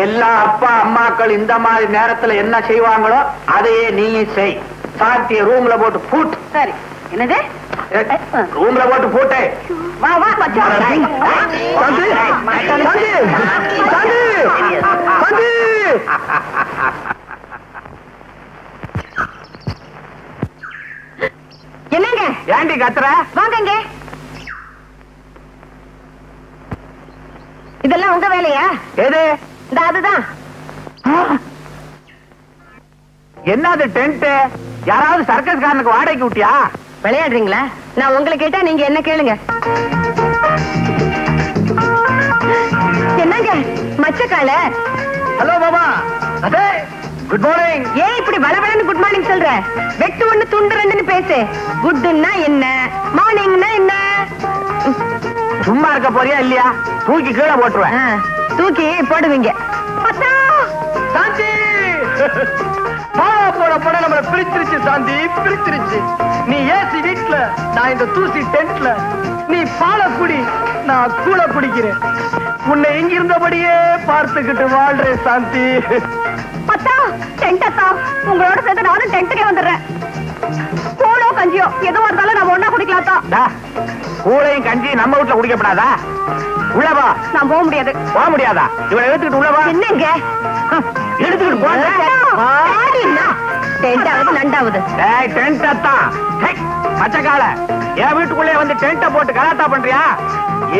எல்லா அப்பா அம்மாக்கள் இந்த மாதிரி நேரத்துல என்ன செய்வாங்களோ அதையே நீயும் செய். சாந்திய ரூம்ல போட்டு பூட்.
சரி. என்னது?
ரூம்ல போட்டு பூட்டு.
வா வா மச்சான்.
சாந்தி, சாந்தி, சாந்தி, சாந்தி.
என்னங்க?
ஏண்டி கத்துற?
வாங்கங்க. இதெல்லாம் உங்க வேலையா?
எது?
இந்த அதுதான்.
என்னது டென்ட்? யாராவது சர்க்கஸ் காரனுக்கு வாடகைக்கு விட்டியா?
விளையாடுறீங்களா? நான் உங்களை கேட்டா நீங்க என்ன கேளுங்க. என்னங்க மச்சக்கால?
ஹலோ மாமா. அதே குட் மார்னிங்.
ஏன் இப்படி பலபலன்னு குட் மார்னிங் சொல்ற? வெட்டு ஒண்ணு துண்டு ரெண்டுன்னு பேசு. குட்னா என்ன, மார்னிங்னா என்ன?
சும்மா இருக்க போறியா இல்லையா? தூக்கி கீழே போட்டுருவேன்.
தூக்கி போடுவீங்க.
சாந்தி, மாமா போட போட நம்மள பிரிச்சிருச்சு. சாந்தி பிரிச்சிருச்சு. நீ ஏசி வீட்ல, நான் இந்த தூசி டென்ட்ல. நீ பாலை குடி, நான் கூழ குடிக்கிறேன். உன்னை இங்க இருந்தபடியே பார்த்துக்கிட்டு வாழ்றேன் சாந்தி.
பத்தா, டென்ட் அத்தா, உங்களோட சேர்ந்து நானும் டென்ட்டுக்கே வந்துடுறேன். கூழோ கஞ்சியோ எதுவும் இருந்தாலும் நம்ம ஒண்ணா குடிக்கலாத்தா.
கூழையும் கஞ்சி நம்ம வீட்டுல குடிக்கப்படாதா? உள்ளவா.
நான் போக முடியாது.
போக முடியாதா? இவனை எடுத்துக்கிட்டு உள்ளவா.
என்னங்க
எடுத்துக்கிட்டு போங்க.
டென்டாவது நண்டாவது.
டேய், டென்ட் அத்தான். ஹேய், மச்சக்கால, என் வீட்டுக்குள்ளே வந்து டென்ட்ட போட்டு கலாட்டா பண்றியா?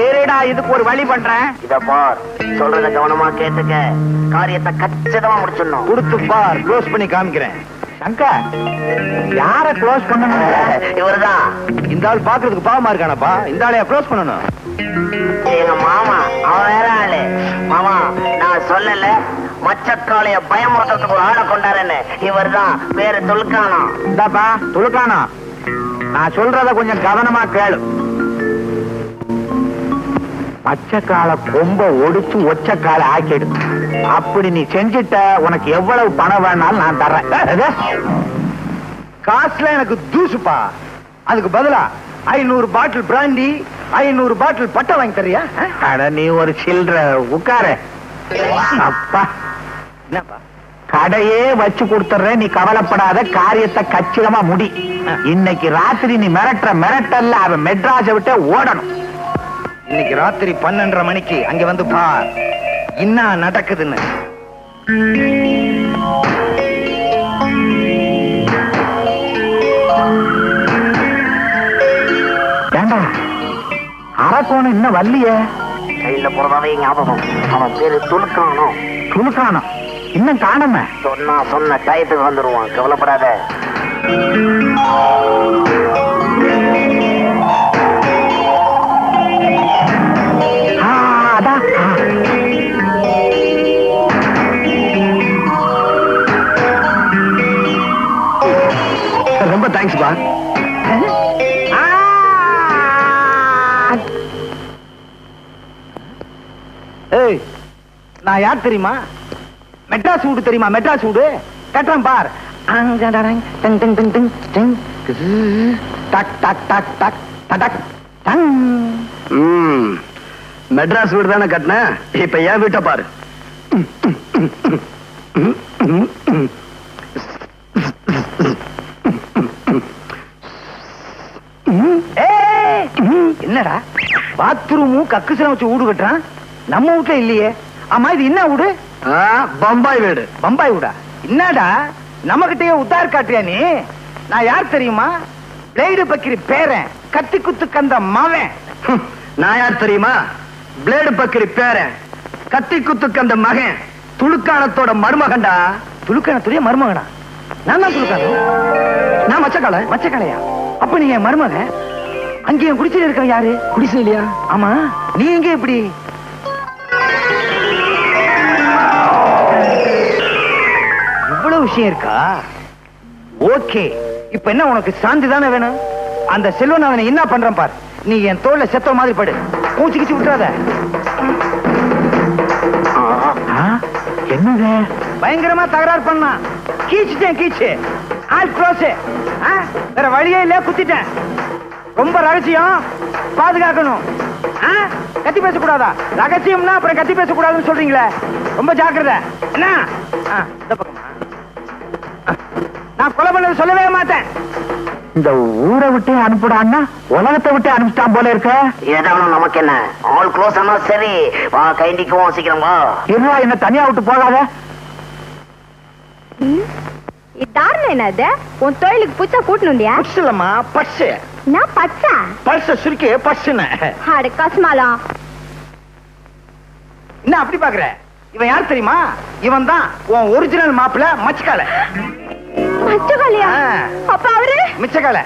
ஏறிடா, இதுக்கு ஒரு வழி பண்றேன்.
இத பார், சொல்றத கவனமா கேட்டுக்க. காரியத்தை கச்சிதமா முடிச்சிடணும்.
கொடுத்து பார், க்ளோஸ் பண்ணி காமிக்கிறேன். சங்கர், யார க்ளோஸ் பண்ணணும்?
இவருதான்
இந்த ஆள் பாக்குறதுக்கு பாவமா இருக்கானப்பா. இந்த ஆளையா க்ளோஸ் பண்ணணும்?
எங்க மாமா. அவன் வேற ஆளு. மாமா, நான் சொல்லல மச்சக்காளைய பயமுறுத்துறதுக்கு ஒரு ஆளை கொண்டாருன்னு. இவர்தான், பேரு துல்கானம்.
இந்தாப்பா துலுக்கானா, நான் சொல்றத கொஞ்சம் கவனமா கேளு. பச்சைக்கால கொம்ப ஒடிச்சு ஒச்சக்கால ஆக்கிடு. அப்படி நீ செஞ்சிட்ட, உனக்கு எவ்வளவு பணம் வேணாலும் நான் தர்றேன். காசுல எனக்கு தூசுப்பா. அதுக்கு பதிலா 500 பாட்டில் பிராண்டி, 500 பாட்டில் பட்டை வாங்கி தரியா? அட, நீ ஒரு சில்ற. உட்காரு. அப்பா, என்னப்பா, கடையே வச்சு கொடுத்துறேன், நீ கவலைப்படாத. காரியத்தை கச்சிதமா முடி. இன்னைக்கு ராத்திரி நீ மிரட்டல்ல அவன் மெட்ராஸை விட்டு ஓடணும். இன்னைக்கு ராத்திரி 12:30 மணிக்கு அங்க வந்து பார் என்ன நடக்குதுன்னு. ஏண்டா, அரக்கோணம் இன்னும் வரலையே?
கையில போறதாவே ஞாபகம். அவன் பேரு துல்கானம்.
துலுக்கானம் இன்னும் காணாம?
சொன்ன டயத்துக்கு வந்துருவான், கவலைப்படாத.
ரொம்ப தேங்க்ஸ்பா.
ஏய், நான் யார் தெரியுமா? மெட்ராஸ் வீடு தெரியுமா? மெட்ராஸ் வீடு கட்டுறேன் பார்.
மெட்ராஸ் வீடு தானே கட்டின, இப்ப ஏன் வீட்டை பாரு.
என்னடா பாத்ரூமும் கக்குசலம் வச்சு வீடு கட்டுறான், நம்ம வீட்டுல இல்லையே. ஆமா, இது என்ன வீடு?
பம்பாய் வீடு.
பம்பாய் வீடா? என்னடா நம்ம கிட்டயே உத்தார் காட்டுறியா நீ? நான் யார் தெரியுமா? பிளேடு பக்கிரி பேரன், கத்தி குத்து கந்த மவன்.
நான் யார் தெரியுமா? பிளேடு பக்கிரி பேரன், கத்தி குத்து கந்த மகன், துளுக்கானத்தோட மருமகன்டா.
துளுக்கானத்துடைய மருமகனா? நான் தான் துளுக்கான.
நான் மச்சக்கால.
மச்சக்காலையா? அப்ப நீ என் மருமகன். அங்கே குடிசையில் இருக்க யாரு?
குடிசையிலையா?
ஆமா, நீ எங்க இப்படி? இவ்வளவு விஷயம் இருக்கா? ஓகே, இப்ப என்ன உனக்கு சாந்தி தானே வேணும்? அந்த செல்வநாதனை என்ன பண்றான் பார். நீ என் தோல்ல செத்த மாதிரி படு, மூச்சு கிச்சு விட்டுறாத. என்னங்க பயங்கரமா தகராறு பண்ணா? கீச்சுட்டேன், கீச்சு ஆல் க்ளோஸ். வேற வழியே இல்ல, குத்திட்டேன். ரொம்ப ரகசியம், பாதுகாக்கணும். கத்தி பேசக்கூடாதா? ரகசியம்னா அப்புறம் கத்தி பேசக்கூடாதுன்னு சொல்றீங்களே, ரொம்ப ஜாக்கிரதை. என்ன இந்த பக்கமா? நான் கொலை பண்ணது சொல்லவே மாட்டேன். இந்த ஊரை விட்டு அனுப்பிடான்னா உலகத்தை விட்டு அனுப்பிட்டான் போல இருக்க.
ஏதாவது நமக்கு என்ன, ஆல் க்ளோஸ் ஆனா சரி, வா கைண்டிக்குவோம், சீக்கிரம் வா.
இருவா, என்ன தனியா விட்டு போகாத.
என்னது உன் தொழிலுக்கு புச்சா கூட்டணுண்டியா?
பர்ஸ் இல்லம்மா, பர்ஸ்.
நான் பச்சா
பர்ஸ் சுருக்கி பர்ஸ்னு.
அட கஸ்மாலா.
என்ன அப்படி பாக்குற? இவன் யார் தெரியுமா? இவன் தான் உன் ஒரிஜினல் மாப்பிள்ள மச்சக்கால.
மச்சக்காலையா? அப்ப அவரு
மிச்சக்கால.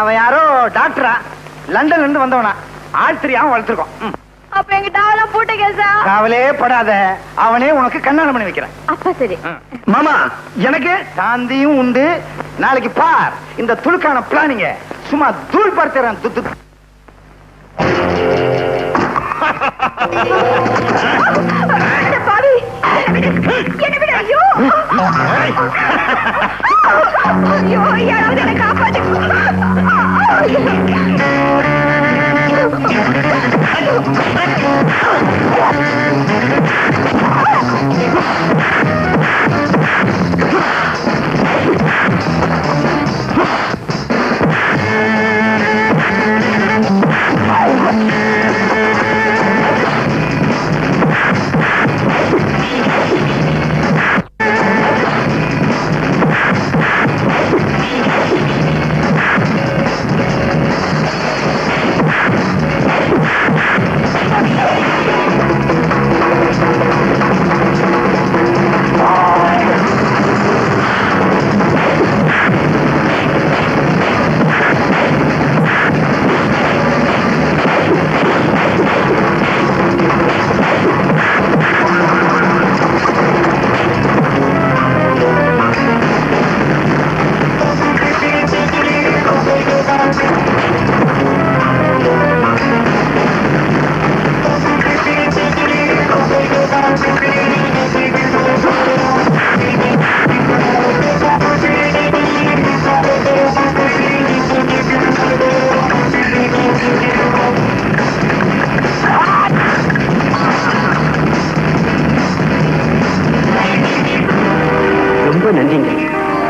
அவன் யாரோ டாக்டரா, லண்டன்ல இருந்து வந்தவனா, ஆள் தெரியாம வளர்த்துருக்கோம்.
அப்ப எங்க டாவெல்லாம் பூட்ட கேசா?
காவலே படாத, அவனே உனக்கு கண்ணாலம் பண்ணி வைக்கிறேன்.
அப்ப சரி.
மாமா, எனக்கு
சாந்தியும் உண்டு. நாளைக்கு பார் இந்த துளுக்கான பிளானிங்க, சும்மா தூள் பார்த்துறேன்.
பாவி, என்ன விட. ஐயோ ஐயோ, யாராவது என்ன காப்பாத்து.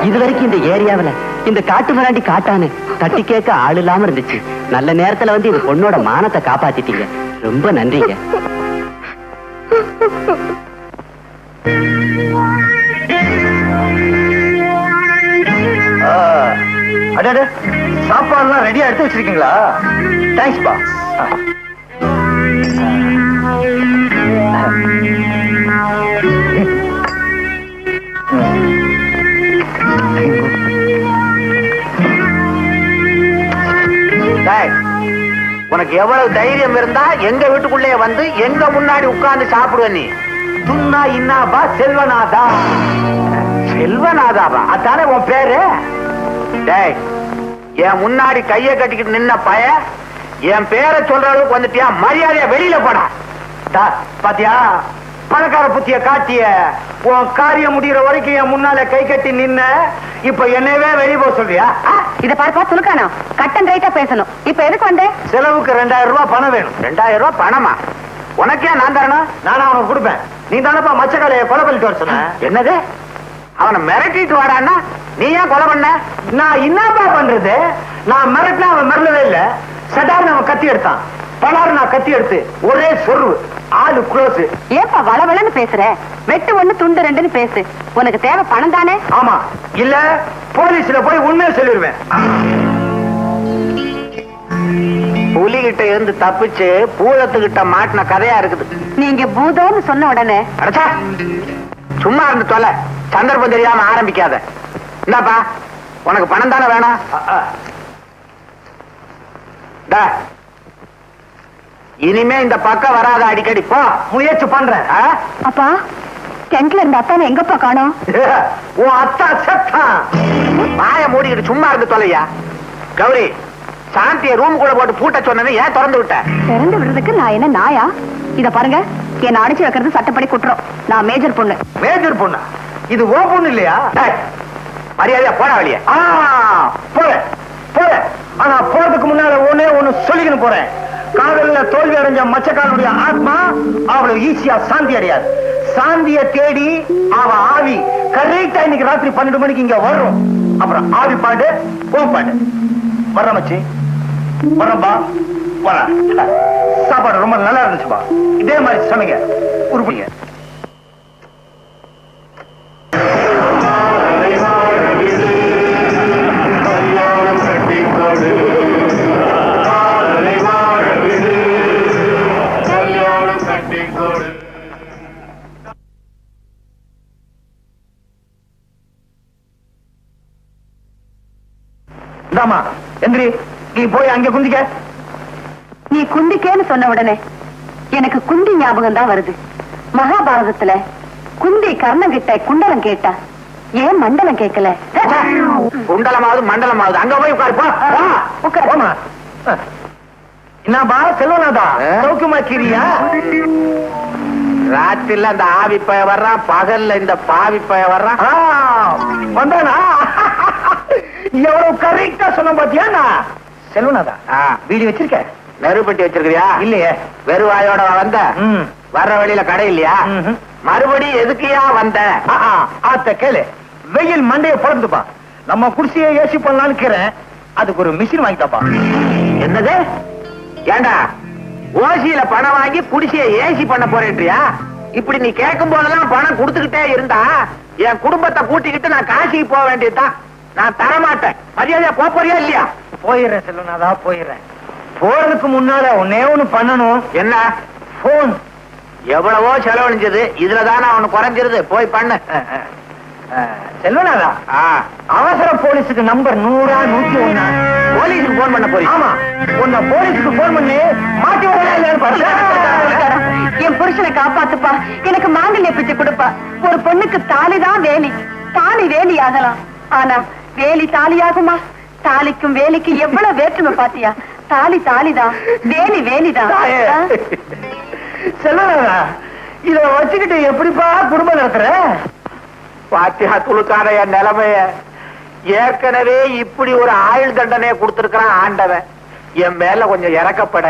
இதுவரைக்கும் இந்த ஏரியாவில இந்த காட்டு மிராண்டி காட்டானு தட்டி கேட்க ஆள் இல்லாம இருந்துச்சு. நல்ல நேரத்துல வந்து இது பொண்ணோட மானத்தை காப்பாத்திட்டீங்க. ரொம்ப நன்றிங்க.
சாப்பாடுலாம் ரெடியா எடுத்து வச்சிருக்கீங்களா? தேங்க்ஸ் பா. உனக்கு எவ்வளவு தைரியம் இருந்தா எங்க வீட்டுக்குள்ளே வந்து எங்க முன்னாடி உட்கார்ந்து சாப்பிடுவ நீ? துன்னா இன்னாபா செல்வநாதா. செல்வநாதாவா? அதானே உன் பேரு? டேய், என் முன்னாடி கைய கட்டிக்கிட்டு நின்ன பய என் பேரை சொல்ற அளவுக்கு வந்துட்டியா? மரியாதையா வெளியில போடா. பாத்தியா, பணக்கார புத்திய காட்டிய உன் காரியம் முடிகிற வரைக்கும் என் முன்னால கை கட்டி நின்ன, இப்ப என்னவே வெளியே போக சொல்றியா?
இத பார்ப்பா துலுக்கானோ, கட்டன் ரைட்டா பேசணும். இப்ப எதுக்கு வந்தே?
செலவுக்கு 2000 ரூபாய் பணம் வேணும். 2000 ரூபாய் பணமா? உனக்கே நான் தரணும்? நானும் அவனுக்கு கொடுப்பேன். நீ தானப்பா மச்சக்காலைய கொலை பண்ணிட்டு வர சொன்ன. என்னது? அவனை மிரட்டிட்டு வாடான்னா நீ ஏன் கொலை பண்ண? நான் என்னப்பா பண்றது? நான் மிரட்டினா அவன் மிரளவே இல்ல. சடார்னு அவன் கத்தி எடுத்தான். பலாறு நான் கத்தி எடுத்து ஒரே சொருவு, ஆளு க்ளோஸ்.
ஏப்பா வளவளன்னு பேசுற? வெட்டு ஒண்ணு துண்டு ரெண்டுன்னு பேசு. உனக்கு தேவை பணம் தானே?
ஆமா, இல்ல போலீஸ்ல போய் உண்மையை சொல்லிடுவேன். புலிகிட்ட இருந்து தப்பிச்சு பூதத்துக்கிட்ட மாட்டின கதையா இருக்குது.
நீங்க பூதம்னு சொன்ன உடனே
அடச்சா, சும்மா இருந்து தொலை. சந்தர்ப்பம் தெரியாம ஆரம்பிக்காத. என்னப்பா, உனக்கு பணம் தானே வேணும்? இனிமே இந்த பக்கம் வராத, அடிக்கடி போ. முயற்சி பண்றேன்.
அப்பா, டென்ட்ல இருந்த அத்தான எங்கப்பா காணோம்?
உன் அத்தா செத்தான். வாய மூடிக்கிட்டு சும்மா இருந்து தொலையா. கௌரி, சாந்திய ரூம் கூட போட்டு பூட்ட சொன்னது ஏன் திறந்து விட்ட?
திறந்து விடுறதுக்கு நான் என்ன நாயா? இத பாருங்க, என்ன அடிச்சு வைக்கிறது சட்டப்படி குற்றம். நான் மேஜர் பொண்ணு.
மேஜர் பொண்ணா? இது ஓ பொண்ணு இல்லையா? மரியாதையா போடா வெளியே. போறேன் போறேன். ஆனா போறதுக்கு முன்னால ஒண்ணு சொல்லிக்கணும் போறேன். காதல்ல தோல்வி அடைஞ்ச மச்சக்காரனுடைய ஆத்மா அவ்வளவு ஈஸியா சாந்தி அடையாது. சாந்திய தேடி அவ ஆவி கரெக்டா இன்னைக்கு ராத்திரி 12 மணிக்கு இங்க வரும். அப்புறம் ஆவி பாடு, ஓ பாடு. வர்ற மச்சி, வரம்பா, வர. சாப்பாடு ரொம்ப நல்லா இருந்துச்சுப்பா. இதே மாதிரி சமைங்க, உருப்பிங்க. எந்திரி, நீ போய் அங்க குந்திக்க.
நீ குந்திக்கேன்னு சொன்ன உடனே எனக்கு குந்தி ஞாபகம் தான் வருது. மகாபாரதத்துல குந்தி கர்ணன் கிட்ட குண்டலம் கேட்டா, ஏன் மண்டலம் கேட்கல?
குண்டலமாவது மண்டலமாவது அங்க போய் உட்காருப்பா. என்னப்பா செல்வனாதா, சௌக்கியமா கிரியா? ராத்திரில அந்த ஆவி பய வர்றான், பகல்ல இந்த பாவி பய வர்றான். வந்தானா? எவ்வளவு கரெக்டா சொன்ன பாத்தியா? செல்வனாதா, வீடு வச்சிருக்க? நெருப்பட்டி வச்சிருக்கியா? இல்லையே. வெறுவாயோட வந்த? வர்ற வழியில கடை இல்லையா? மறுபடியும் எதுக்கியா வந்த? ஆத்த கேளு, வெயில் மண்டைய பொழந்துப்பா. நம்ம குடிசையை ஏசி பண்ணலான்னு இருக்கிறேன். அதுக்கு ஒரு மிஷின் வாங்கிட்டாப்பா. என்னது? ஏண்டா, ஓசியில பணம் வாங்கி குடிசையை ஏசி பண்ண போறேன்றியா? இப்படி நீ கேட்கும் போதெல்லாம் பணம் கொடுத்துக்கிட்டே இருந்தா என் குடும்பத்தை கூட்டிக்கிட்டு நான் காசிக்கு போக வேண்டியதுதான். நான் தரமாட்டேன். மரியாதையா போறியா இல்லையா? போயிடுறேன் செல்வனாதா, போயிடுறேன். போறதுக்கு முன்னால ஒன்னே ஒண்ணு பண்ணணும். என்ன? போன். எவ்வளவோ செலவழிஞ்சது, இதுலதானே அவனு குறைஞ்சிருது. போய் பண்ணு. செல்வனாதா, அவசர போலீஸுக்கு நம்பர் 100 101. போலீஸுக்கு போன் பண்ண போறீங்க? ஆமா, உன்னை போலீஸுக்கு போன் பண்ணி மாட்டி வரல.
என் புருஷனை காப்பாத்துப்பா, எனக்கு மாங்கல்ய பிச்சை கொடுப்பா. ஒரு பொண்ணுக்கு தாலிதான் வேலி, தாலி வேலி ஆகலாம். ஆனா வேலி தாலியாகுமா? தாலிக்கும் வேலிக்கு எவ்வளவு வேற்றுமை பாத்தியா? தாலி தாலிதான், வேலி வேலிதான்.
செல்வனாதா, இத வச்சுக்கிட்டு எப்படிப்பா குடும்பம் நடத்துற? பாத்தியா துளுக்கான என் நிலைமைய. ஏற்கனவே இப்படி ஒரு ஆயுள் தண்டனையை கொடுத்திருக்கிறான் ஆண்டவன். என் மேல கொஞ்சம் இறக்கப்பட.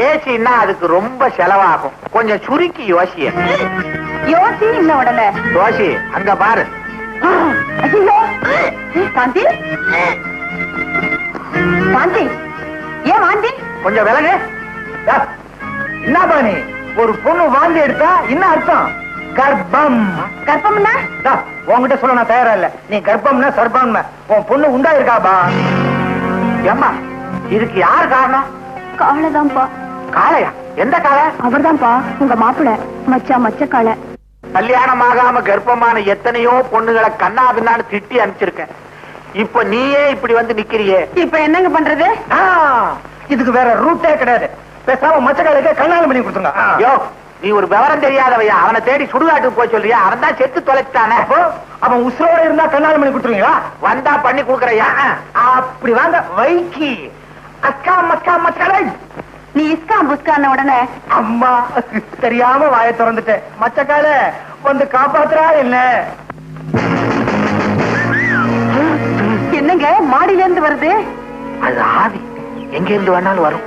ஏசின்னா அதுக்கு ரொம்ப செலவாகும். கொஞ்சம் சுருக்கி யோசிய.
யோசி இல்ல உடனே
யோசி. அங்க பாரு.
காந்தி, காந்தி, ஏன் வாந்தி?
கொஞ்சம் விலகு. என்ன பாணி, ஒரு பொண்ணு வாந்தி எடுத்தா என்ன அர்த்தம்? கர்ப்பம்.
கர்ப்பம்னா?
உன்கிட்ட சொல்ல நான் தயாரா இல்ல. நீ கர்ப்பம்னா சர்ப்பம். உன் பொண்ணு உண்டா இருக்காபா? ஏம்மா, இதுக்கு யார் காரணம்?
காளைதான்ப்பா.
காளையா? எந்த காளை?
அவர்தான்ப்பா, உங்க மாப்பிள்ள மச்ச காளை.
கல்யாணம் ஆகாம கர்ப்பமான எத்தனையோ பொண்ணுகளை கண்ணா பின்னான்னு திட்டி அனுப்பிச்சிருக்கேன். இப்ப நீயே இப்படி வந்து நிக்கிறியே.
இப்ப என்னங்க பண்றது?
இதுக்கு வேற ரூட்டே கிடையாது. பேசாம மச்சக்காலுக்கு கல்யாணம் பண்ணி கொடுத்துங்க. யோ, நீ ஒரு விவரம் தெரியாதவையா? அவனை தேடி சுடுகாட்டுக்கு போய் சொல்றியா? அவன் தான் செத்து தொலைச்சிட்டானே. அவன் உசுரோட இருந்தா கல்யாணம் பண்ணி கொடுத்துருவீங்களா?
வந்தா பண்ணி கொடுக்கறையா?
அப்படி வாங்க வைக்கி. அக்கா மக்கா மக்களே,
நீ இஸ்கா புஸ்கான உடனே
அம்மா தெரியாம வாயை திறந்துட்டேன். மச்சக்கால வந்து காப்பாத்துறா என்ன?
என்னங்க மாடியில இருந்து வருது?
அது ஆவி, எங்க இருந்து வேணாலும் வரும்.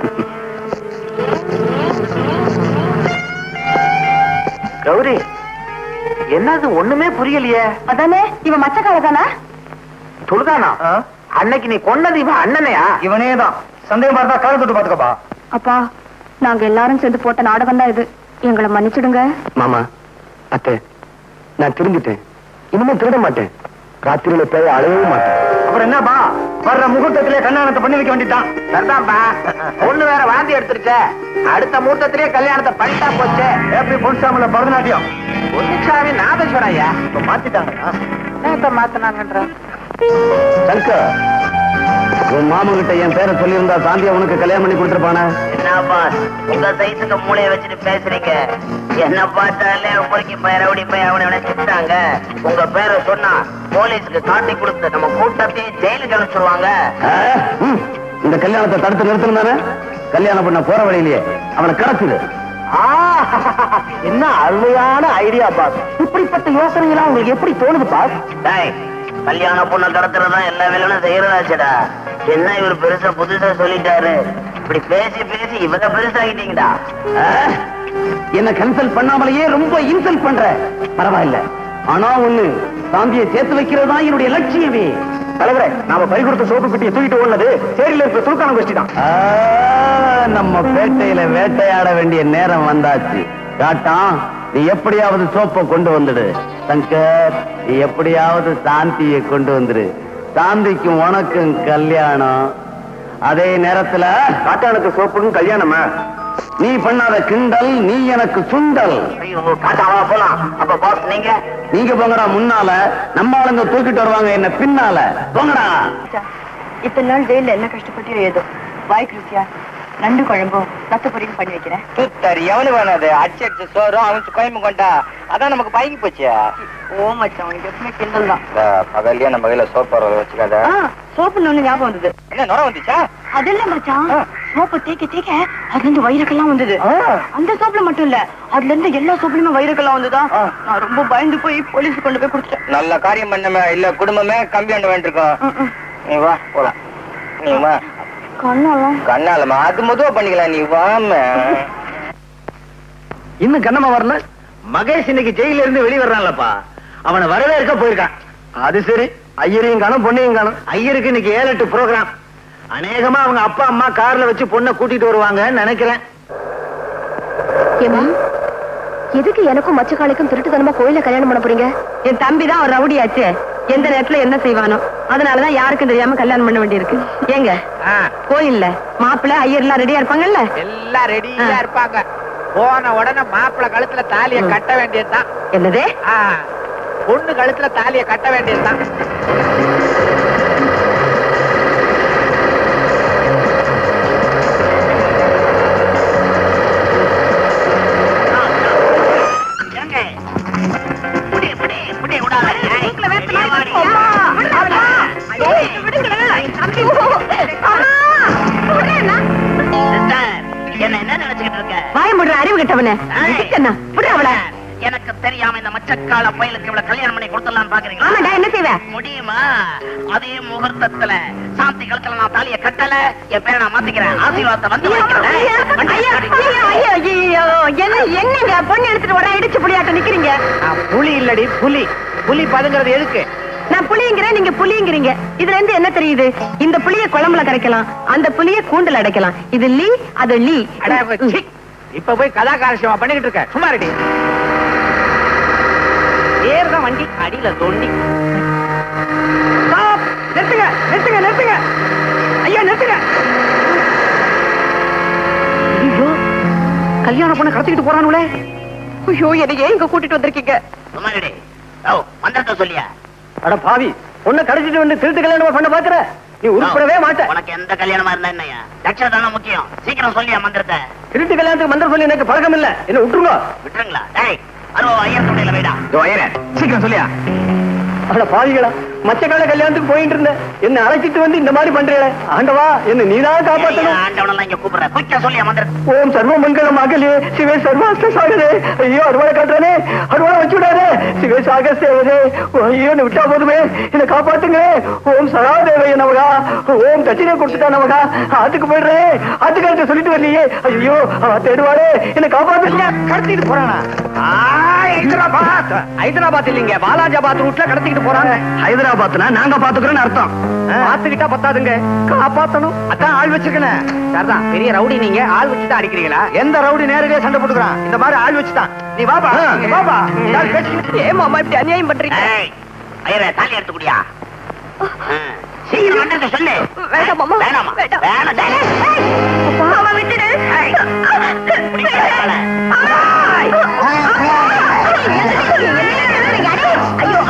கௌரி, என்னது ஒண்ணுமே புரியலையே?
அதானே இவன் மச்சக்கால தானா?
துடுதானா? அன்னைக்கு நீ கொன்னது இவன் அண்ணனையா?
இவனேதான். சந்தேகம் பார்த்தா கால தொட்டு பாத்துக்கப்பா.
அப்பா, நாங்க எல்லாரும் சேர்ந்து போட்ட நாடகம் தான் இது. எங்களை மன்னிச்சிடுங்க.
மாமா, அத்தை, நான் திரும்பிட்டேன். இனிமே திருட மாட்டேன். ராத்திரியில பேய அழகவும் மாட்டேன்.
அப்புறம் என்னப்பா, வர்ற முகூர்த்தத்திலே கல்யாணத்தை பண்ணி வைக்க வேண்டியதான்.
சரிதான்பா, பொண்ணு வேற வாந்தி எடுத்துருச்ச. அடுத்த முகூர்த்தத்திலே கல்யாணத்தை பண்ணிட்டா போச்சு.
ஏபி பொன்சாமில பரதநாட்டியம்.
பொன்னுச்சாமி நாதேஸ்வரையா
இப்ப மாத்திட்டாங்க.
இப்ப மாத்தினாங்கன்ற.
சங்கர், உன் மாமன் கிட்ட என் பேரை சொல்லியிருந்தா சாந்தியா உனக்கு கல்யாணம் பண்ணி கொடுத்துருப்பானே.
என்ன பாஸ், உங்க சைஸுக்கு மூளைய வச்சுட்டு பேசுறீங்க? என்ன பார்த்தாலே உங்களுக்கு ரவுடி போய் அவனை திட்டாங்க. உங்க பேரை சொன்னா போலீஸுக்கு காட்டி கொடுத்து நம்ம கூட்டத்தையே ஜெயிலுக்கு அனுப்பிச்சிருவாங்க.
இந்த கல்யாணத்தை தடுத்து நிறுத்தணும் தானே? கல்யாணம் பண்ண போற வழியிலேயே அவனை கடத்துது.
என்ன அருமையான ஐடியா பாஸ். இப்படிப்பட்ட யோசனை எல்லாம் உங்களுக்கு எப்படி தோணுது பாஸ்?
டேய், கல்யாண பொண்ணை கடத்துறதா எல்லா வேலையும் செய்யறதாச்சடா. என்ன இவர் பெருசா புதுசா சொல்லிட்டாரு. இப்படி பேசி பேசி இவங்க பெருசாகிட்டீங்கடா.
என்ன கன்சல்ட் பண்ணாமலேயே ரொம்ப இன்சல்ட் பண்ற. பரவாயில்ல, ஆனா ஒண்ணு, சாந்தியை சேர்த்து வைக்கிறதா என்னுடைய லட்சியமே.
தலைவரே, நாம பறி கொடுத்த சோப்பு பெட்டியை தூக்கிட்டு ஓடுனது சேரியில இருக்கிற துருக்கான கோஷ்டி தான்.
நம்ம பேட்டையில வேட்டையாட வேண்டிய நேரம் வந்தாச்சு. காட்டான், நீ எப்படியாவது சோப்பை கொண்டு வந்துடு. சங்கர், நீ எப்படியாவது சாந்தியை கொண்டு வந்துரு. சாந்திக்கும் உனக்கும் கல்யாணம். அதே நேரத்துல
காட்டானுக்கு சோப்புக்கும் கல்யாணமா?
நீ பண்ணாத கிண்டல், நீ எனக்கு சுண்டல்.
ஐயோ, காட்டாவா போலாம். அப்ப பாஸ் நீங்க
நீங்க போங்கடா முன்னால, நம்ம ஆளுங்க தூக்கிட்டு வருவாங்க என்ன பின்னால. போங்கடா.
இத்தனை நாள் ஜெயில என்ன கஷ்டப்பட்டு ஏதோ வாய்க்கு ருச்சியா நண்டு குழம்பும் ரத்த பொரியும் பண்ணி வைக்கிறேன்.
சுத்தர் எவனு வேணாது. அடிச்சு சோறும் அவன் கோயம்பு கொண்டா, அதான் நமக்கு பழகி போச்சு.
ஓ மச்சான், உனக்கு எப்பவுமே கிண்டல் தான்.
பகல்லையே நம்ம கையில சோப்பு வச்சுக்காத.
சோப்புன்னு ஒண்ணு ஞாபகம் வந்தது.
என்ன நுர வந்துச்சா?
அது இல்ல மச்சான், சோப்பு தேய்க்க தேய்க்க அதுல இருந்து வைரக்கெல்லாம் வந்தது. அந்த சோப்புல மட்டும் இல்ல, அதுல இருந்து எல்லா சோப்புலயுமே வைரக்கெல்லாம் வந்ததா. நான் ரொம்ப பயந்து போய் போலீஸ் கொண்டு போய் கொடுத்துட்டேன்.
நல்ல காரியம் பண்ணமே, இல்ல குடும்பமே கம்ப்ளைண்ட் வேண்டிருக்கோம். நீ வா போலாம். நீ வா. கண்ணாலமா அது மதுவா பண்ணிக்கலாம். நீ வாம.
இன்னும் கண்ணமா வரல. மகேஷ் இன்னைக்கு ஜெயில இருந்து வெளியே வர்றான்லப்பா. அவனை வரவேற்க போயிருக்கான். அது சரி, ஐயரையும் காணும் பொண்ணையும் காணும். ஐயருக்கு இன்னைக்கு 7-8 ப்ரோக்ராம். அநேகமா அவங்க அப்பா அம்மா கார்ல வச்சு பொண்ணை கூட்டிட்டு வருவாங்கன்னு நினைக்கிறேன்.
ஏமா, எதுக்கு எனக்கும் மச்சக்காளிக்கும் திருட்டுத்தனமா கோயில கல்யாணம் பண்ண போறீங்க?
என் தம்பி தான் ஒரு ரவுடியாச்சு. எந்த நேரத்துல என்ன செய்வானோ, அதனாலதான் யாருக்கும் தெரியாம கல்யாணம் பண்ண வேண்டியிருக்கு. ஏங்க, கோயில்ல மாப்பிள்ளை ஐயர் எல்லாம் ரெடியா இருப்பாங்கல்ல?
எல்லாம் ரெடியா இருப்பாங்க. போன உடனே மாப்பிள்ளை கழுத்துல தாலிய கட்ட வேண்டியதுதான்.
என்னது?
பொண்ணு கழுத்துல தாலிய கட்ட வேண்டியதுதான்.
என்ன நினைச்சுக்கிட்டு இருக்க?
வாயமுடுற அறிவு கட்டவன.
எனக்கு தெரியாம இந்த மச்சக்கால பயலுக்கு இவ்வளவு கல்யாணம் பண்ணி கொடுத்துடலாம் பாக்குறீங்களா?
ஆமாடா, என்ன செய்வ?
முடியுமா? அதே முகூர்த்தத்துல சாந்தி கழுத்துல நான் தாலிய கட்டல, என் பேரை நான் மாத்திக்கிறேன். ஆசீர்வாதத்தை வந்து
என்னங்க பொண்ணு எடுத்துட்டு வர இடிச்சு புளியாட்ட நிக்கிறீங்க?
புலி இல்லடி புலி. புலி பதுங்கிறது எதுக்கு?
நான் புளிங்கிறேன், நீங்க புளிங்கிறீங்க. இதுல இருந்து என்ன தெரியுது? இந்த புளிய குழம்புல கரைக்கலாம், அந்த புளிய கூண்டுல அடைக்கலாம். இது லீ, அது லீ.
இப்ப போய் கதாகாரசியமா பண்ணிக்கிட்டு இருக்க. சும்மா ரெடி. ஏறுதான் வண்டி, அடியில தோண்டி.
நிறுத்துங்க நிறுத்துங்க நிறுத்துங்க. ஐயா நிறுத்துங்க. ஐயோ, கல்யாணம் பண்ண கடத்திக்கிட்டு போறானுங்களே.
ஐயோ, என்னை ஏன் இங்க கூட்டிட்டு வந்திருக்கீங்க?
சும்மா ரெடி. மந்திரத்தை சொல்லியா?
அட பாவி, பொண்ணை கடைச்சிட்டு வந்து திருட்டு கல்யாணம் பண்ண பாக்குற? நீ உருப்படவே மாட்ட.
உனக்கு எந்த கல்யாணமா இருந்தா என்னையா? லட்சம் தானே முக்கியம். சீக்கிரம் சொல்லியா மந்திரத்தை.
திருட்டு கல்யாணத்துக்கு மந்திரம் சொல்லி எனக்கு பழக்கம் இல்ல. என்ன விட்டுருங்க.
விட்டுருங்களா? டேய், அருவா ஐயர் தொண்டையில வைடா.
சீக்கிரம் சொல்லியா?
அட பாவிகளா, மச்சக்கால கல்யாணத்துக்கு போயிட்டு இருந்தேன், என்ன அழைச்சிட்டு வந்து இந்த மாதிரி பண்றீங்களே. ஆண்டவா, என்ன நீதான் காப்பாத்தணும்.
ஆண்டவனெல்லாம் இங்க கூப்பிடுற, குயிக்கா சொல்லி மந்திரம்.
ஓம் சர்வ மங்களம் அகலே சிவே சர்வாஸ்த சாகரே. ஐயோ, அருவாளை காட்டுறானே, அருவாளை வச்சு விடாதே. சிவே சாகஸ்தேவரே, ஐயோ என்ன விட்டா போதுமே, என்ன காப்பாத்துங்க. ஓம் சராதேவைய நமகா, ஓம் தட்சிணை கொடுத்துட்டா நமகா. ஆத்துக்கு போயிடுறேன், ஆத்துக்காரத்தை சொல்லிட்டு வரலையே. ஐயோ, தேடுவாரே, என்ன காப்பாத்துங்க.
கடத்திட்டு போறானா? ஹைதராபாத் இல்லீங்க, வாலாஜாபாத் ரூட்ல கடத்திட்டு போறாங்க.
ஹைதராபாத்னா நாங்க பாத்துக்கிறோம்னு அர்த்தம்.
பாத்துக்கிட்டா பத்தாதுங்க, காப்பாத்தணும். அதான் ஆள் வச்சிருக்கேன். சரிதான், பெரிய ரவுடி நீங்க, ஆள் வச்சுதான் அடிக்கிறீங்களா? எந்த ரவுடி நேரடியா சண்டை போட்டுக்கிறான்? இந்த மாதிரி ஆள் வச்சுதான். நீ வாபா, வாபா.
ஏமாமா இப்படி அநியாயம் பண்றீங்க?
ஐயரே, தாலி எடுத்துக்கூடியா? சீக்கிரம் மந்திரத்தை சொல்லு.
வேண்டாம் மாமா,
வேணாமா?
வேண்டாம்.
வேணாம், தாலி.
மாமா விட்டுடு. ஐயோ,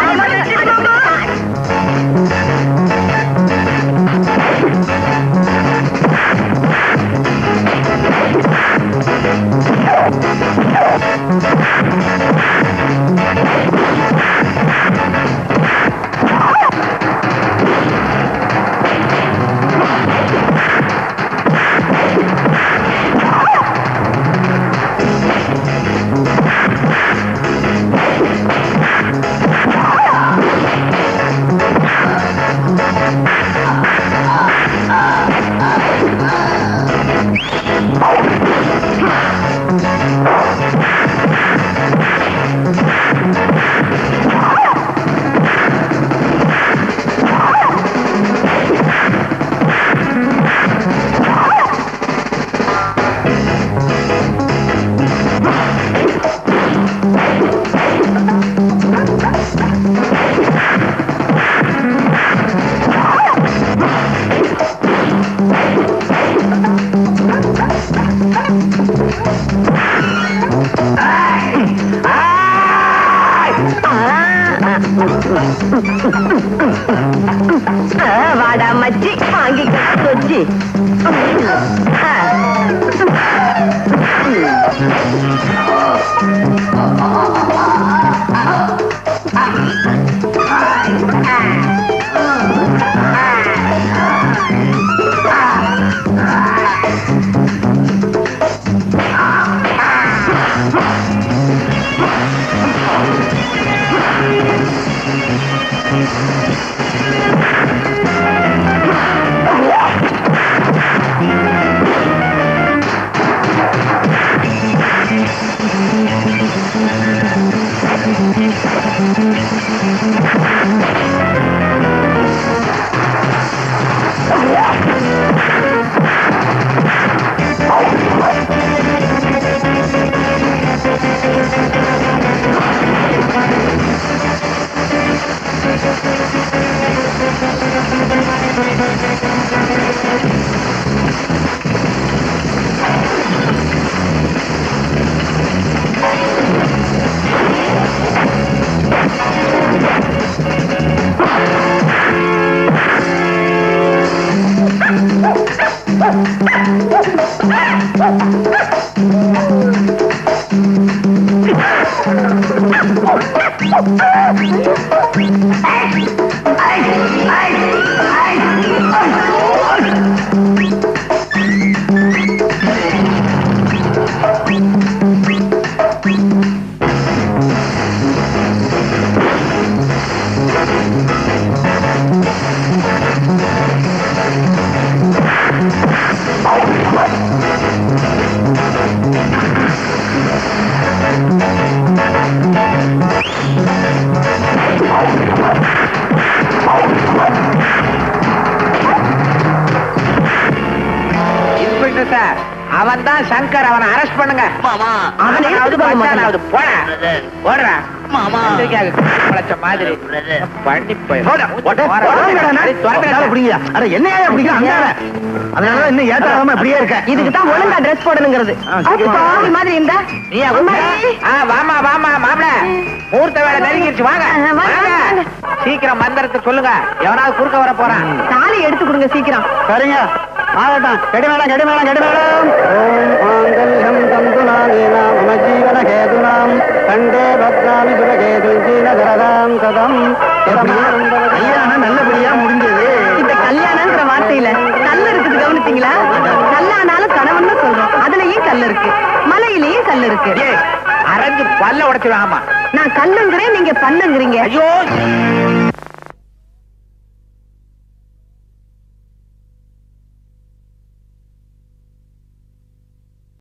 வாடா மச்சி, வாங்கி வச்சு.
இன்ஸ்பெக்டர் சார், அவன் தான் சங்கர், அவனை அரெஸ்ட் பண்ணுங்க.
மாமா,
அவனாவது மச்சானாவது போட ஓடுறா.
மாமா,
முளைச்ச மாதிரி
பிரதர்.
பண்ணி போய்
அதனால இன்னும் ஏத்தாம இப்படியே இருக்க.
இதுக்கு தான் ஒழுங்கா ட்ரெஸ் போடணுங்கிறது. பாவி மாதிரி இருந்தா
வாமா வாமா மாப்பிள, மூர்த்த வேலை நெருங்கிருச்சு. வாங்க வாங்க, சீக்கிரம் மந்திரத்தை சொல்லுங்க, எவனாவது குறுக்க வர போறான்.
தாலி எடுத்து கொடுங்க சீக்கிரம்.
சரிங்க, ஆகட்டும். கெடி மேளம் கெடி மேளம் கெடி மேளம். ஓம் மாங்கல்யம் தந்துநாதேன மம ஜீவன கேதுனாம் கண்டே பத்ராமி சுரகேதும் ஜீனதரதாம்
கல்யாணம் நல்லபடியா முடிஞ்சது.
இந்த கல்யாணம்ங்கிற வார்த்தையில கல் இருக்குது கவனிச்சீங்களா? கல்லானாலும் கணவன் சொல்றோம், அதுலயும் கல் இருக்கு, மலையிலயும் கல் இருக்கு.
அரைஞ்சு பல்ல உடைச்சிடும். ஆமா,
நான் கல்லுங்கிறேன், நீங்க பண்ணுங்கிறீங்க.
ஐயோ